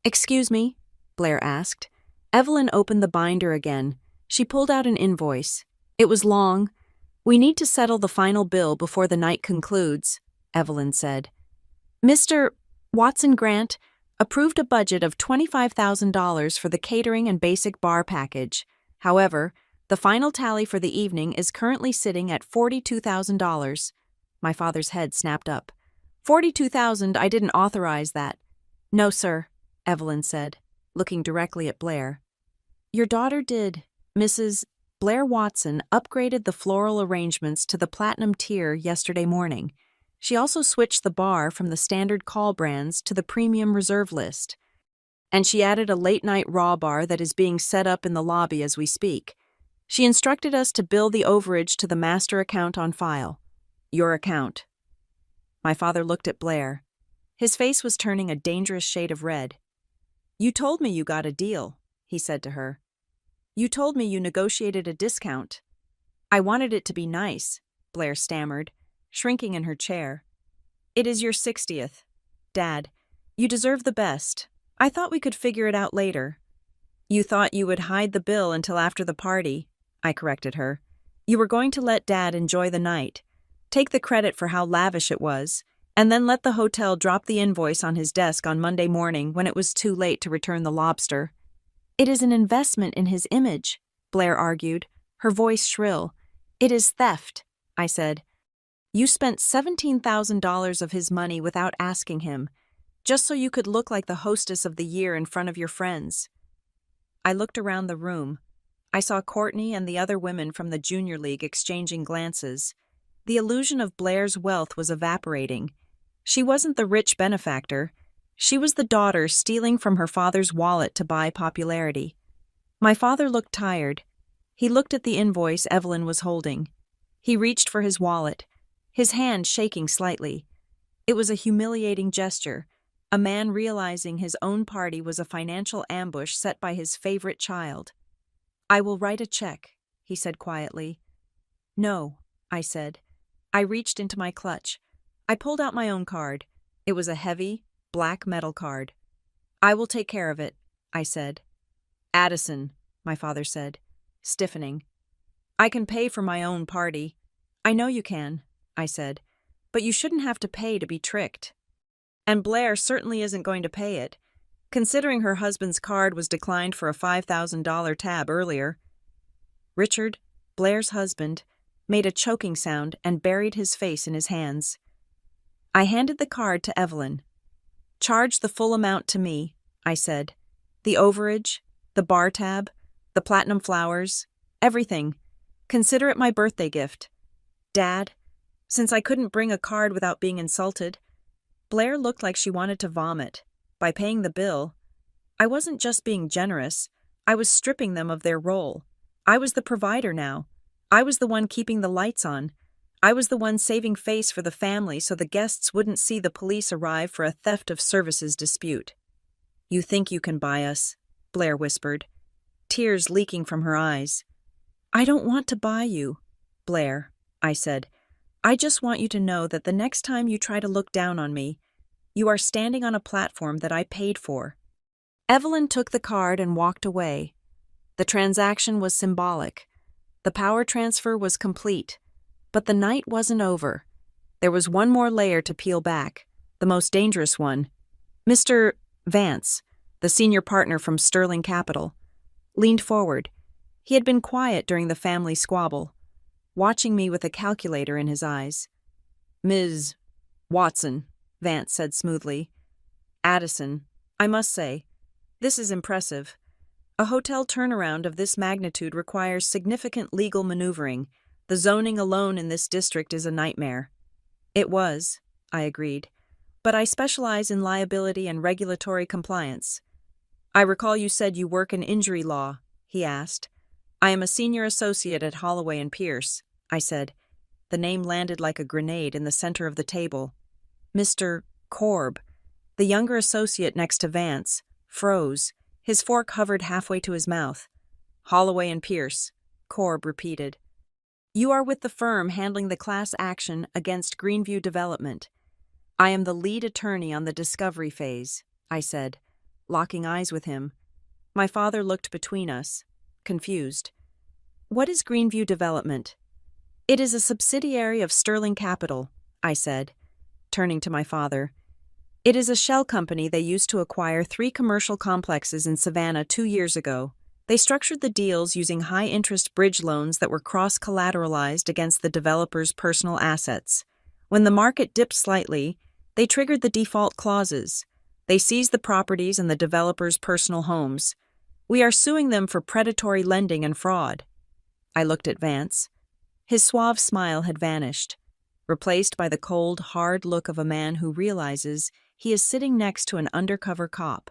"Excuse me?" Blair asked. Evelyn opened the binder again. She pulled out an invoice. It was long. "We need to settle the final bill before the night concludes," Evelyn said. "Mr. Watson Grant approved a budget of $25,000 for the catering and basic bar package. However, the final tally for the evening is currently sitting at $42,000. My father's head snapped up. $42,000, I didn't authorize that." "No, sir," Evelyn said, looking directly at Blair. "Your daughter did. Mrs. Blair Watson upgraded the floral arrangements to the platinum tier yesterday morning. She also switched the bar from the standard call brands to the premium reserve list. And she added a late-night raw bar that is being set up in the lobby as we speak. She instructed us to bill the overage to the master account on file. Your account." My father looked at Blair. His face was turning a dangerous shade of red. "You told me you got a deal," he said to her. "You told me you negotiated a discount." "I wanted it to be nice," Blair stammered, shrinking in her chair. "It is your 60th. Dad, you deserve the best. I thought we could figure it out later." "You thought you would hide the bill until after the party," I corrected her. "You were going to let Dad enjoy the night, take the credit for how lavish it was, and then let the hotel drop the invoice on his desk on Monday morning when it was too late to return the lobster." "It is an investment in his image," Blair argued, her voice shrill. "It is theft," I said. "You spent $17,000 of his money without asking him, just so you could look like the hostess of the year in front of your friends." I looked around the room. I saw Courtney and the other women from the Junior League exchanging glances. The illusion of Blair's wealth was evaporating. She wasn't the rich benefactor. She was the daughter stealing from her father's wallet to buy popularity. My father looked tired. He looked at the invoice Evelyn was holding. He reached for his wallet, his hand shaking slightly. It was a humiliating gesture, a man realizing his own party was a financial ambush set by his favorite child. "I will write a check," he said quietly. "No," I said. I reached into my clutch. I pulled out my own card. It was a heavy, black metal card. "I will take care of it," I said. "Addison," my father said, stiffening. "I can pay for my own party." "I know you can," I said, "but you shouldn't have to pay to be tricked." "And Blair certainly isn't going to pay it, considering her husband's card was declined for a $5,000 tab earlier." Richard, Blair's husband, made a choking sound and buried his face in his hands. I handed the card to Evelyn. "Charge the full amount to me," I said. "The overage, the bar tab, the platinum flowers, everything. Consider it my birthday gift. Dad, since I couldn't bring a card without being insulted." Blair looked like she wanted to vomit. By paying the bill, I wasn't just being generous, I was stripping them of their role. I was the provider now. I was the one keeping the lights on. I was the one saving face for the family so the guests wouldn't see the police arrive for a theft of services dispute. "You think you can buy us," Blair whispered, tears leaking from her eyes. "I don't want to buy you, Blair," I said. "I just want you to know that the next time you try to look down on me, you are standing on a platform that I paid for." Evelyn took the card and walked away. The transaction was symbolic. The power transfer was complete. But the night wasn't over. There was one more layer to peel back, the most dangerous one. Mr. Vance, the senior partner from Sterling Capital, leaned forward. He had been quiet during the family squabble, watching me with a calculator in his eyes. "Ms. Watson," Vance said smoothly. "Addison, I must say, this is impressive. A hotel turnaround of this magnitude requires significant legal maneuvering. The zoning alone in this district is a nightmare." "It was," I agreed, "but I specialize in liability and regulatory compliance." "I recall you said you work in injury law," he asked. "I am a senior associate at Holloway and Pierce," I said. The name landed like a grenade in the center of the table. Mr. Korb, the younger associate next to Vance, froze. His fork hovered halfway to his mouth. "Holloway and Pierce," Korb repeated. "You are with the firm handling the class action against Greenview Development. I am the lead attorney on the discovery phase," I said, locking eyes with him. My father looked between us, confused. "What is Greenview Development?" "It is a subsidiary of Sterling Capital," I said, turning to my father. "It is a shell company they used to acquire 3 commercial complexes in Savannah 2 years ago. They structured the deals using high-interest bridge loans that were cross-collateralized against the developer's personal assets. When the market dipped slightly, they triggered the default clauses. They seized the properties and the developer's personal homes. We are suing them for predatory lending and fraud." I looked at Vance. His suave smile had vanished, replaced by the cold, hard look of a man who realizes he is sitting next to an undercover cop.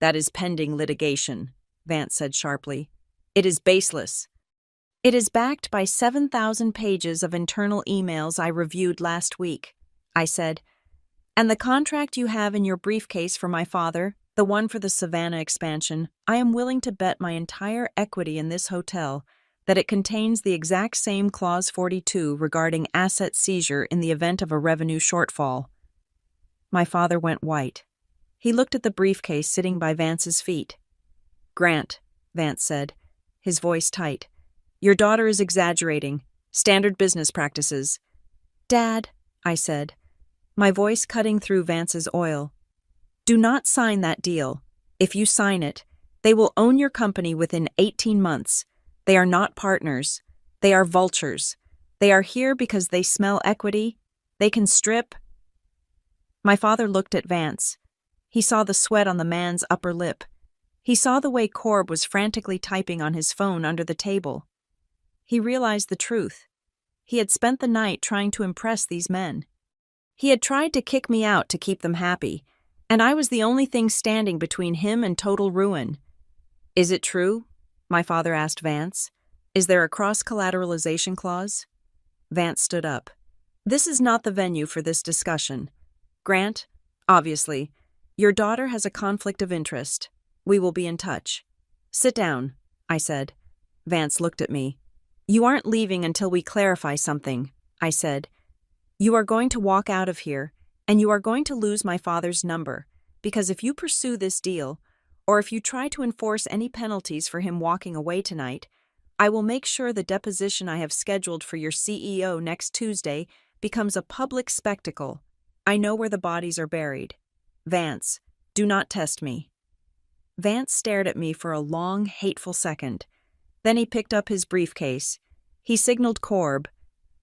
"That is pending litigation," Vance said sharply. "It is baseless." "It is backed by 7,000 pages of internal emails I reviewed last week," I said. And the contract you have in your briefcase for my father, the one for the Savannah expansion, I am willing to bet my entire equity in this hotel that it contains the exact same Clause 42 regarding asset seizure in the event of a revenue shortfall. My father went white. He looked at the briefcase sitting by Vance's feet. "Grant," Vance said, his voice tight, "your daughter is exaggerating. Standard business practices." "Dad," I said, my voice cutting through Vance's oil, "do not sign that deal. If you sign it, they will own your company within 18 months. They are not partners. They are vultures. They are here because they smell equity. They can strip." My father looked at Vance. He saw the sweat on the man's upper lip. He saw the way Corb was frantically typing on his phone under the table. He realized the truth. He had spent the night trying to impress these men. He had tried to kick me out to keep them happy, and I was the only thing standing between him and total ruin. "Is it true?" my father asked Vance. "Is there a cross-collateralization clause?" Vance stood up. "This is not the venue for this discussion. Grant, obviously, your daughter has a conflict of interest. We will be in touch." "Sit down," I said. Vance looked at me. "You aren't leaving until we clarify something," I said. "You are going to walk out of here, and you are going to lose my father's number, because if you pursue this deal, or if you try to enforce any penalties for him walking away tonight, I will make sure the deposition I have scheduled for your CEO next Tuesday becomes a public spectacle. I know where the bodies are buried. Vance, do not test me." Vance stared at me for a long, hateful second. Then he picked up his briefcase. He signaled Corb.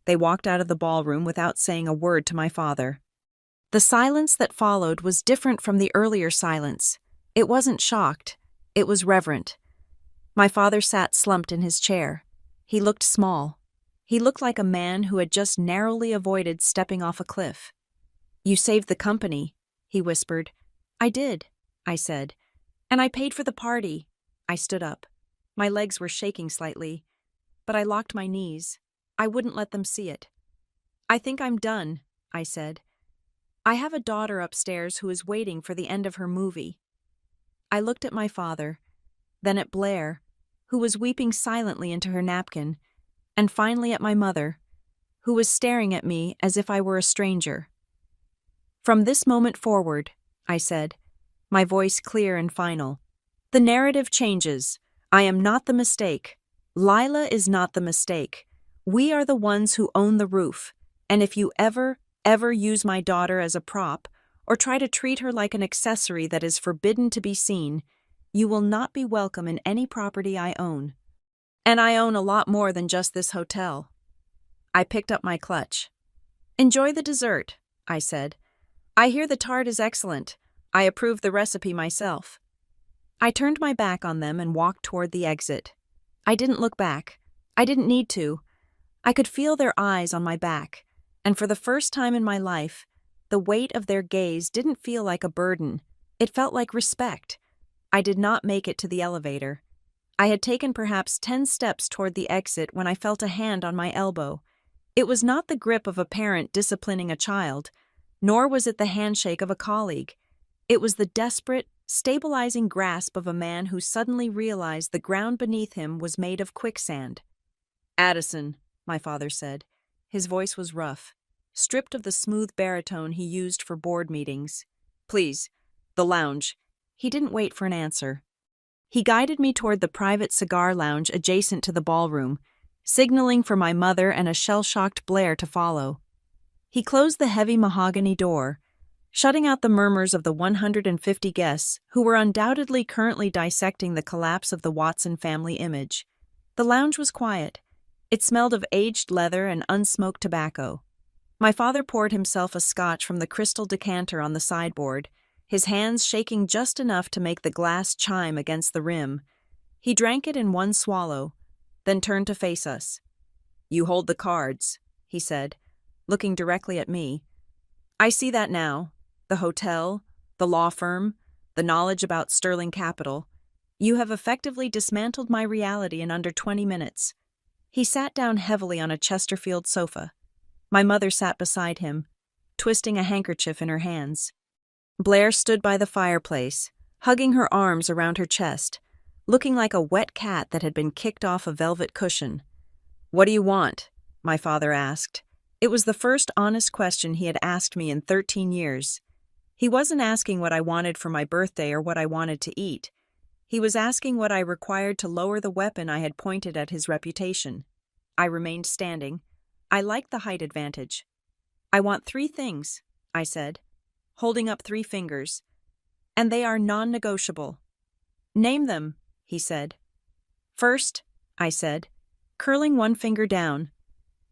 They walked out of the ballroom without saying a word to my father. The silence that followed was different from the earlier silence. It wasn't shocked. It was reverent. My father sat slumped in his chair. He looked small. He looked like a man who had just narrowly avoided stepping off a cliff. "You saved the company," he whispered. "I did," I said. "And I paid for the party." I stood up. My legs were shaking slightly, but I locked my knees. I wouldn't let them see it. "I think I'm done," I said. "I have a daughter upstairs who is waiting for the end of her movie." I looked at my father, then at Blair, who was weeping silently into her napkin, and finally at my mother, who was staring at me as if I were a stranger. "From this moment forward," I said, my voice clear and final, "the narrative changes. I am not the mistake. Lila is not the mistake. We are the ones who own the roof, and if you ever use my daughter as a prop, or try to treat her like an accessory that is forbidden to be seen, you will not be welcome in any property I own. And I own a lot more than just this hotel." I picked up my clutch. "Enjoy the dessert," I said. "I hear the tart is excellent. I approved the recipe myself." I turned my back on them and walked toward the exit. I didn't look back. I didn't need to. I could feel their eyes on my back, and for the first time in my life, the weight of their gaze didn't feel like a burden. It felt like respect. I did not make it to the elevator. I had taken perhaps 10 steps toward the exit when I felt a hand on my elbow. It was not the grip of a parent disciplining a child, nor was it the handshake of a colleague. It was the desperate, stabilizing grasp of a man who suddenly realized the ground beneath him was made of quicksand. "Addison," my father said. His voice was rough, stripped of the smooth baritone he used for board meetings. "Please, the lounge." He didn't wait for an answer. He guided me toward the private cigar lounge adjacent to the ballroom, signaling for my mother and a shell-shocked Blair to follow. He closed the heavy mahogany door, shutting out the murmurs of the 150 guests who were undoubtedly currently dissecting the collapse of the Watson family image. The lounge was quiet. It smelled of aged leather and unsmoked tobacco. My father poured himself a scotch from the crystal decanter on the sideboard, his hands shaking just enough to make the glass chime against the rim. He drank it in one swallow, then turned to face us. "You hold the cards," he said, looking directly at me. "I see that now. The hotel, the law firm, the knowledge about Sterling Capital. You have effectively dismantled my reality in under 20 minutes. He sat down heavily on a Chesterfield sofa. My mother sat beside him. twisting a handkerchief in her hands. Blair stood by the fireplace, hugging her arms around her chest, looking like a wet cat that had been kicked off a velvet cushion. "What do you want?" my father asked. It was the first honest question he had asked me in 13 years. He wasn't asking what I wanted for my birthday or what I wanted to eat. He was asking what I required to lower the weapon I had pointed at his reputation. I remained standing. I liked the height advantage. "I want 3 things," I said, holding up 3 fingers. "And they are non-negotiable." "Name them," he said. "First," I said, curling 1 finger down,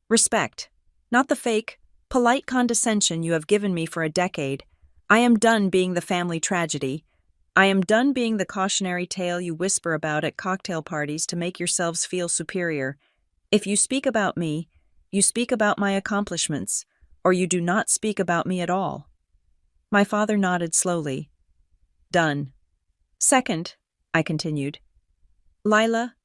"respect. Not the fake, polite condescension you have given me for a decade. I am done being the family tragedy. I am done being the cautionary tale you whisper about at cocktail parties to make yourselves feel superior. If you speak about me, you speak about my accomplishments, or you do not speak about me at all." My father nodded slowly. "Done." "Second," I continued, "Lila,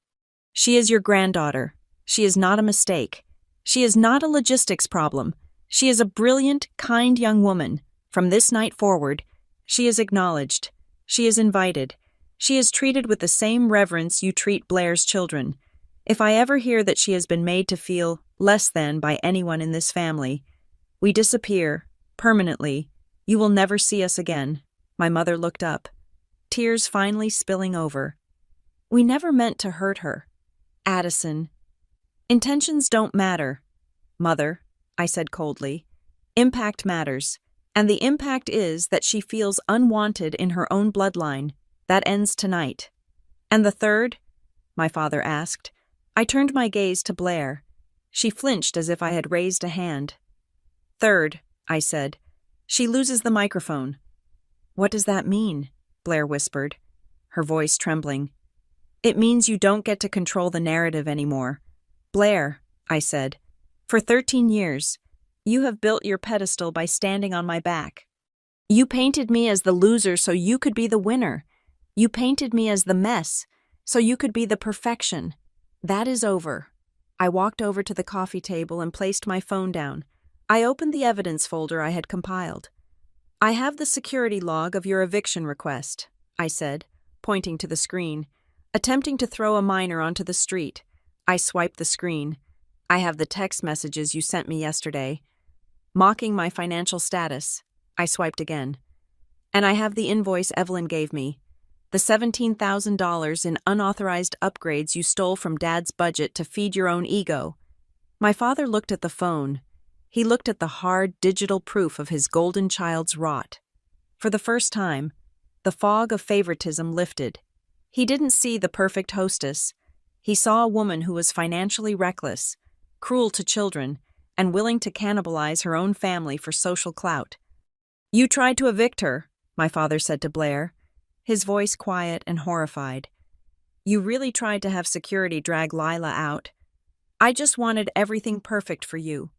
she is your granddaughter. She is not a mistake. She is not a logistics problem. She is a brilliant, kind young woman. From this night forward, she is acknowledged. She is invited. She is treated with the same reverence you treat Blair's children. If I ever hear that she has been made to feel less than by anyone in this family, we disappear, permanently. You will never see us again." My mother looked up, tears finally spilling over. "We never meant to hurt her, Addison. Intentions don't matter, Mother," I said coldly. "Impact matters. And the impact is that she feels unwanted in her own bloodline. That ends tonight." "And the third?" my father asked. I turned my gaze to Blair. She flinched as if I had raised a hand. "Third," I said, "she loses the microphone." "What does that mean?" Blair whispered, her voice trembling. "It means you don't get to control the narrative anymore. Blair," I said, "for 13 years, you have built your pedestal by standing on my back. You painted me as the loser so you could be the winner. You painted me as the mess so you could be the perfection. That is over." I walked over to the coffee table and placed my phone down. I opened the evidence folder I had compiled. "I have the security log of your eviction request," I said, pointing to the screen. Attempting to throw a minor onto the street, I swiped the screen. "I have the text messages you sent me yesterday. Mocking my financial status." I swiped again. "And I have the invoice Evelyn gave me. The $17,000 in unauthorized upgrades you stole from Dad's budget to feed your own ego." My father looked at the phone. He looked at the hard digital proof of his golden child's rot. For the first time, the fog of favoritism lifted. He didn't see the perfect hostess. He saw a woman who was financially reckless, cruel to children, and willing to cannibalize her own family for social clout. "You tried to evict her," my father said to Blair, his voice quiet and horrified. "You really tried to have security drag Lila out. I just wanted everything perfect for you."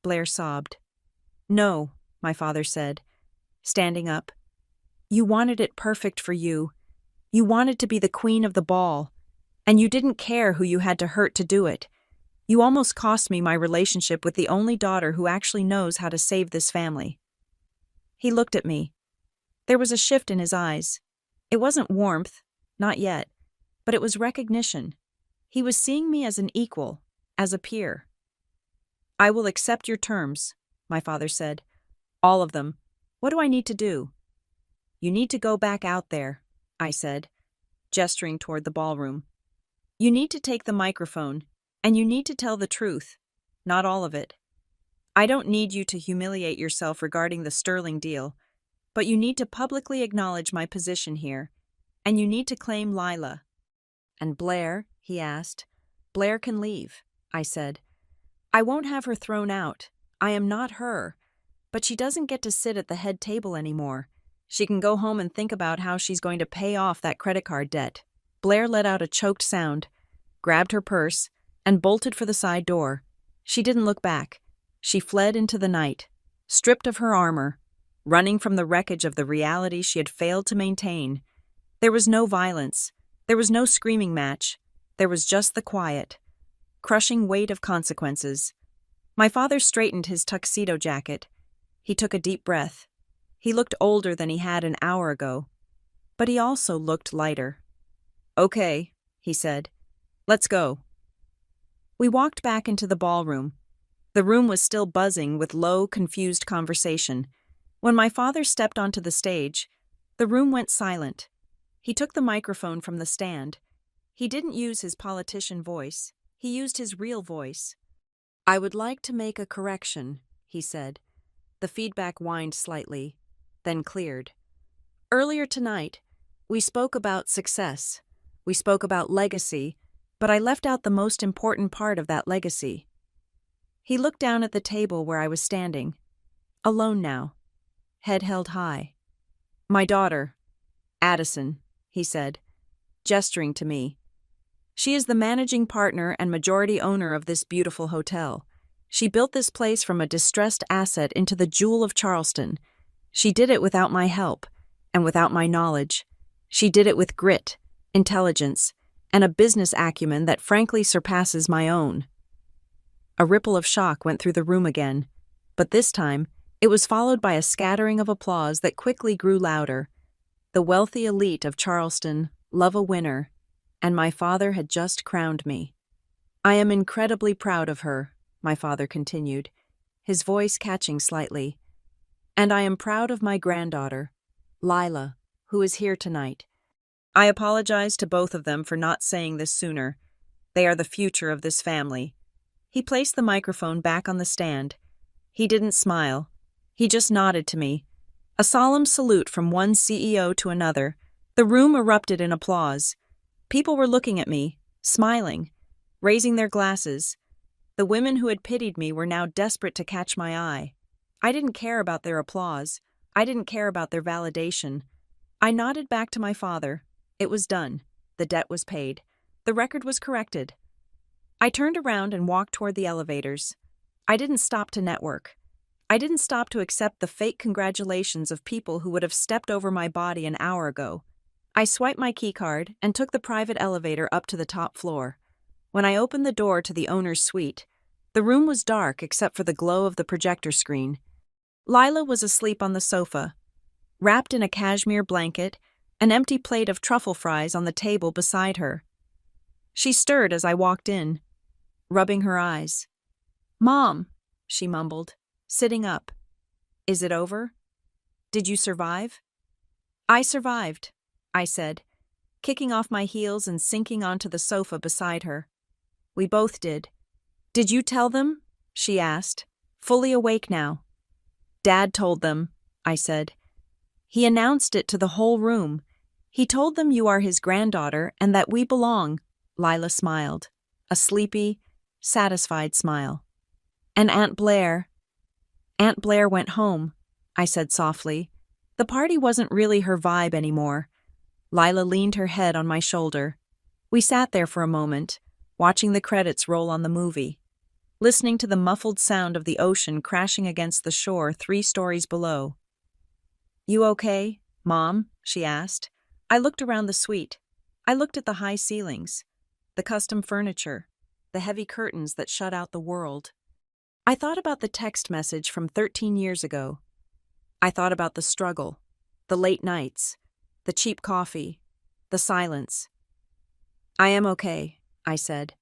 Blair sobbed. "No," my father said, standing up. "You wanted it perfect for you. You wanted to be the queen of the ball, and you didn't care who you had to hurt to do it. You almost cost me my relationship with the only daughter who actually knows how to save this family." He looked at me. There was a shift in his eyes. It wasn't warmth, not yet, but it was recognition. He was seeing me as an equal, as a peer. "I will accept your terms," my father said. "All of them. What do I need to do?" "You need to go back out there," I said, gesturing toward the ballroom. "You need to take the microphone, and you need to tell the truth, not all of it. I don't need you to humiliate yourself regarding the Sterling deal, but you need to publicly acknowledge my position here, and you need to claim Lila." "And Blair?" he asked. "Blair can leave," I said. "I won't have her thrown out. I am not her. But she doesn't get to sit at the head table anymore. She can go home and think about how she's going to pay off that credit card debt." Blair let out a choked sound, grabbed her purse, and bolted for the side door. She didn't look back. She fled into the night, stripped of her armor, running from the wreckage of the reality she had failed to maintain. There was no violence. There was no screaming match. There was just the quiet, crushing weight of consequences. My father straightened his tuxedo jacket. He took a deep breath. He looked older than he had an hour ago, but he also looked lighter. "Okay," he said. "Let's go." We walked back into the ballroom. The room was still buzzing with low, confused conversation. When my father stepped onto the stage, the room went silent. He took the microphone from the stand. He didn't use his politician voice. He used his real voice. "I would like to make a correction," he said. The feedback whined slightly, then cleared. "Earlier tonight, we spoke about success. We spoke about legacy, but I left out the most important part of that legacy." He looked down at the table where I was standing, alone now, head held high. "My daughter, Addison," he said, gesturing to me. "She is the managing partner and majority owner of this beautiful hotel. She built this place from a distressed asset into the jewel of Charleston. She did it without my help and without my knowledge. She did it with grit, intelligence, and a business acumen that frankly surpasses my own." A ripple of shock went through the room again, but this time it was followed by a scattering of applause that quickly grew louder. The wealthy elite of Charleston love a winner, and my father had just crowned me. "I am incredibly proud of her," my father continued, his voice catching slightly. "And I am proud of my granddaughter, Lila, who is here tonight. I apologize to both of them for not saying this sooner. They are the future of this family." He placed the microphone back on the stand. He didn't smile. He just nodded to me. A solemn salute from one CEO to another. The room erupted in applause. People were looking at me, smiling, raising their glasses. The women who had pitied me were now desperate to catch my eye. I didn't care about their applause. I didn't care about their validation. I nodded back to my father. It was done. The debt was paid. The record was corrected. I turned around and walked toward the elevators. I didn't stop to network. I didn't stop to accept the fake congratulations of people who would have stepped over my body an hour ago. I swiped my keycard and took the private elevator up to the top floor. When I opened the door to the owner's suite, the room was dark except for the glow of the projector screen. Lila was asleep on the sofa, wrapped in a cashmere blanket, an empty plate of truffle fries on the table beside her. She stirred as I walked in, rubbing her eyes. "Mom," she mumbled, sitting up. "Is it over? Did you survive?" "I survived," I said, kicking off my heels and sinking onto the sofa beside her. "We both did." "Did you tell them?" she asked, fully awake now. "Dad told them," I said. "He announced it to the whole room. He told them you are his granddaughter and that we belong." Lila smiled, a sleepy, satisfied smile. "And Aunt Blair?" "Aunt Blair went home," I said softly. The party wasn't really her vibe anymore. Lila leaned her head on my shoulder. We sat there for a moment, watching the credits roll on the movie, listening to the muffled sound of the ocean crashing against the shore 3 stories below. "You okay, Mom?" she asked. I looked around the suite. I looked at the high ceilings, the custom furniture, the heavy curtains that shut out the world. I thought about the text message from 13 years ago. I thought about the struggle, the late nights, the cheap coffee, the silence. "I am okay," I said,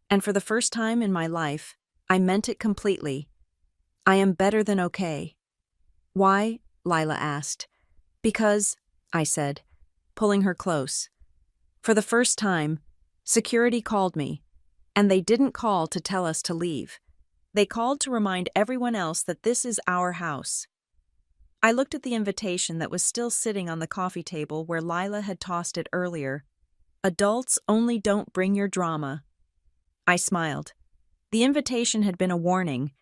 and for the first time in my life, I meant it completely. "I am better than okay." "Why?" Lila asked. "Because," I said, pulling her close. For the first time, security called me, and they didn't call to tell us to leave. They called to remind everyone else that this is our house. I looked at the invitation that was still sitting on the coffee table where Lila had tossed it earlier. "Adults only don't bring your drama." I smiled. The invitation had been a warning,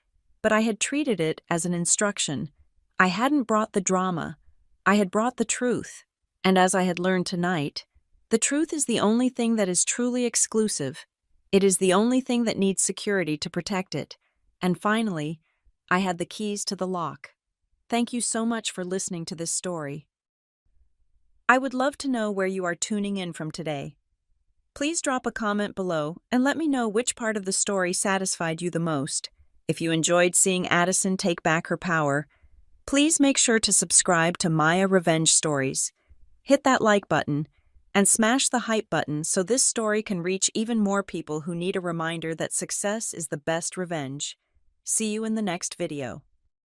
but I had treated it as an instruction. I hadn't brought the drama. I had brought the truth. And as I had learned tonight, the truth is the only thing that is truly exclusive. It is the only thing that needs security to protect it. And finally, I had the keys to the lock. Thank you so much for listening to this story. I would love to know where you are tuning in from today. Please drop a comment below and let me know which part of the story satisfied you the most. If you enjoyed seeing Addison take back her power, Please make sure to subscribe to Maya Revenge Stories. Hit that like button and smash the hype button so this story can reach even more people who need a reminder that success is the best revenge. See you in the next video.